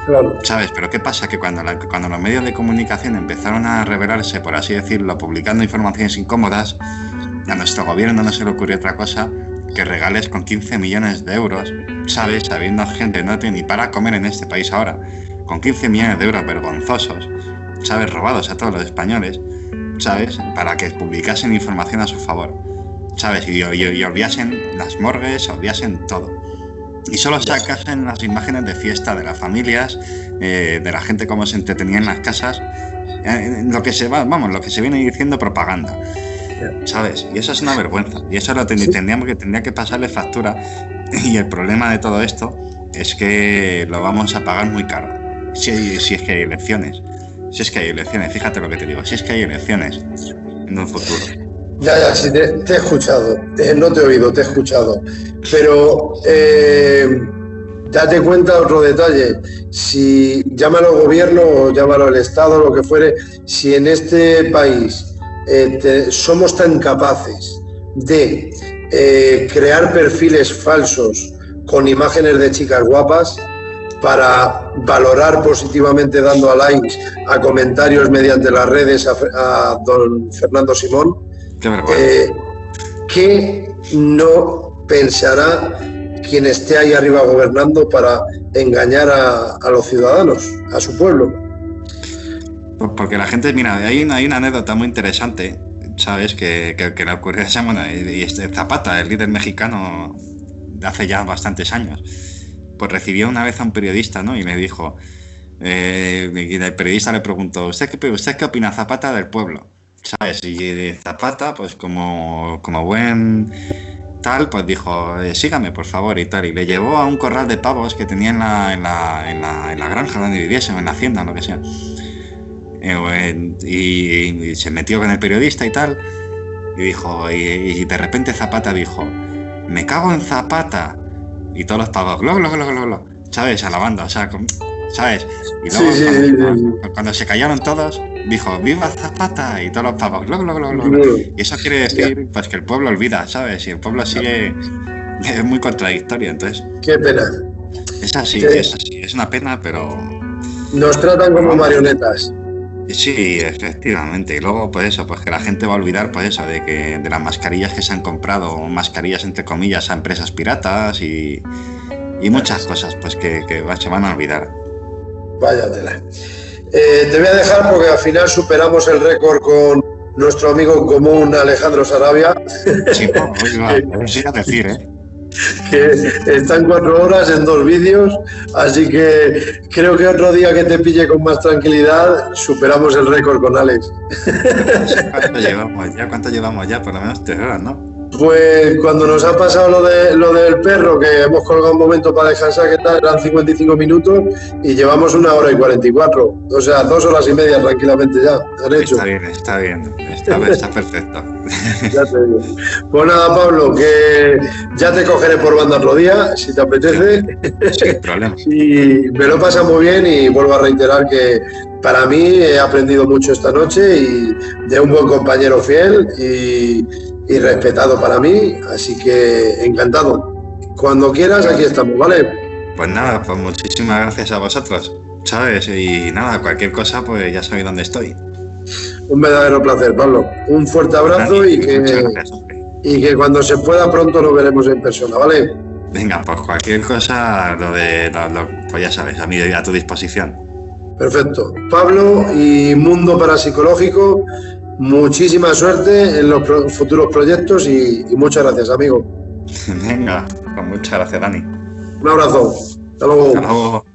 Claro. ¿Sabes? Pero ¿qué pasa? Que cuando los medios de comunicación empezaron a rebelarse, por así decirlo, publicando informaciones incómodas, a nuestro gobierno no se le ocurrió otra cosa que regales con 15 millones de euros, ¿sabes? Sabiendo gente no tiene ni para comer en este país ahora, con 15 millones de euros vergonzosos, ¿sabes? Robados a todos los españoles, ¿sabes? Para que publicasen información a su favor, ¿sabes? Y obviasen las morgues, obviasen todo. Y solo sacasen las imágenes de fiesta de las familias, de la gente cómo se entretenía en las casas, lo que se viene diciendo propaganda, ¿sabes? Y eso es una vergüenza. Y eso tendría que pasarle factura. Y el problema de todo esto es que lo vamos a pagar muy caro. Si es que hay elecciones. Si es que hay elecciones, fíjate lo que te digo. Si es que hay elecciones en un futuro. Ya, sí, te he escuchado. No te he oído, te he escuchado. Pero date cuenta otro detalle. Si llámalo gobierno o llámalo el Estado, lo que fuere, si en este país somos tan capaces de crear perfiles falsos con imágenes de chicas guapas para valorar positivamente dando a likes a comentarios mediante las redes a don Fernando Simón, ¿qué no pensará quien esté ahí arriba gobernando para engañar a los ciudadanos, a su pueblo? Porque la gente, mira, hay una anécdota muy interesante, ¿sabes? Que le ocurrió a Zapata, el líder mexicano de hace ya bastantes años. Pues recibió una vez a un periodista, ¿no? Y le dijo, y el periodista le preguntó, ¿usted qué opina, Zapata, del pueblo? ¿Sabes? Y Zapata, pues como buen tal, pues dijo, sígame, por favor, y tal. Y le llevó a un corral de pavos que tenía en la granja donde viviesen, en la hacienda, lo que sea. Y se metió con el periodista y tal, y dijo, y de repente Zapata dijo, me cago en Zapata, y todos los pavos, ¿sabes? Alabando, o sea, ¿sabes? Y luego cuando se callaron todos, dijo, ¡viva Zapata! Y todos los pavos, glo, glo, glo, glo. Y eso quiere decir pues que el pueblo olvida, ¿sabes? Y el pueblo sigue, es muy contradictorio, entonces... Qué pena. Es así, es una pena, pero... Nos tratan como marionetas. Sí, efectivamente. Y luego, pues eso, pues que la gente va a olvidar, pues eso, de las mascarillas que se han comprado, mascarillas entre comillas a empresas piratas y muchas cosas, pues que se van a olvidar. Vaya tela. Te voy a dejar porque al final superamos el récord con nuestro amigo en común Alejandro Sarabia. Sí, sí a decir, que está en 4 horas en 2 vídeos, así que creo que otro día que te pille con más tranquilidad superamos el récord con Alex. ¿Cuánto llevamos ya? Por lo menos 3 horas, ¿no? Pues cuando nos ha pasado lo del perro, que hemos colgado un momento para descansar, que tal, eran 55 minutos y llevamos 1 hora y 44, o sea, 2 horas y media tranquilamente ya, han hecho. Está perfecto. Ya te digo. Pues nada, Pablo, que ya te cogeré por banda otro día, si te apetece. Sin problema. Y me lo pasa muy bien y vuelvo a reiterar que para mí he aprendido mucho esta noche y de un buen compañero fiel y respetado para mí, así que encantado. Cuando quieras, aquí estamos, ¿vale? Pues nada, pues muchísimas gracias a vosotros, ¿sabes? Y nada, cualquier cosa, pues ya sabéis dónde estoy. Un verdadero placer, Pablo. Un fuerte abrazo y que cuando se pueda pronto nos veremos en persona, ¿vale? Venga, pues cualquier cosa, pues ya sabes, a tu disposición. Perfecto. Pablo y Mundo Parapsicológico, muchísima suerte en los futuros proyectos y muchas gracias, amigo. Venga, pues muchas gracias, Dani. Un abrazo. Hasta luego. Hasta luego.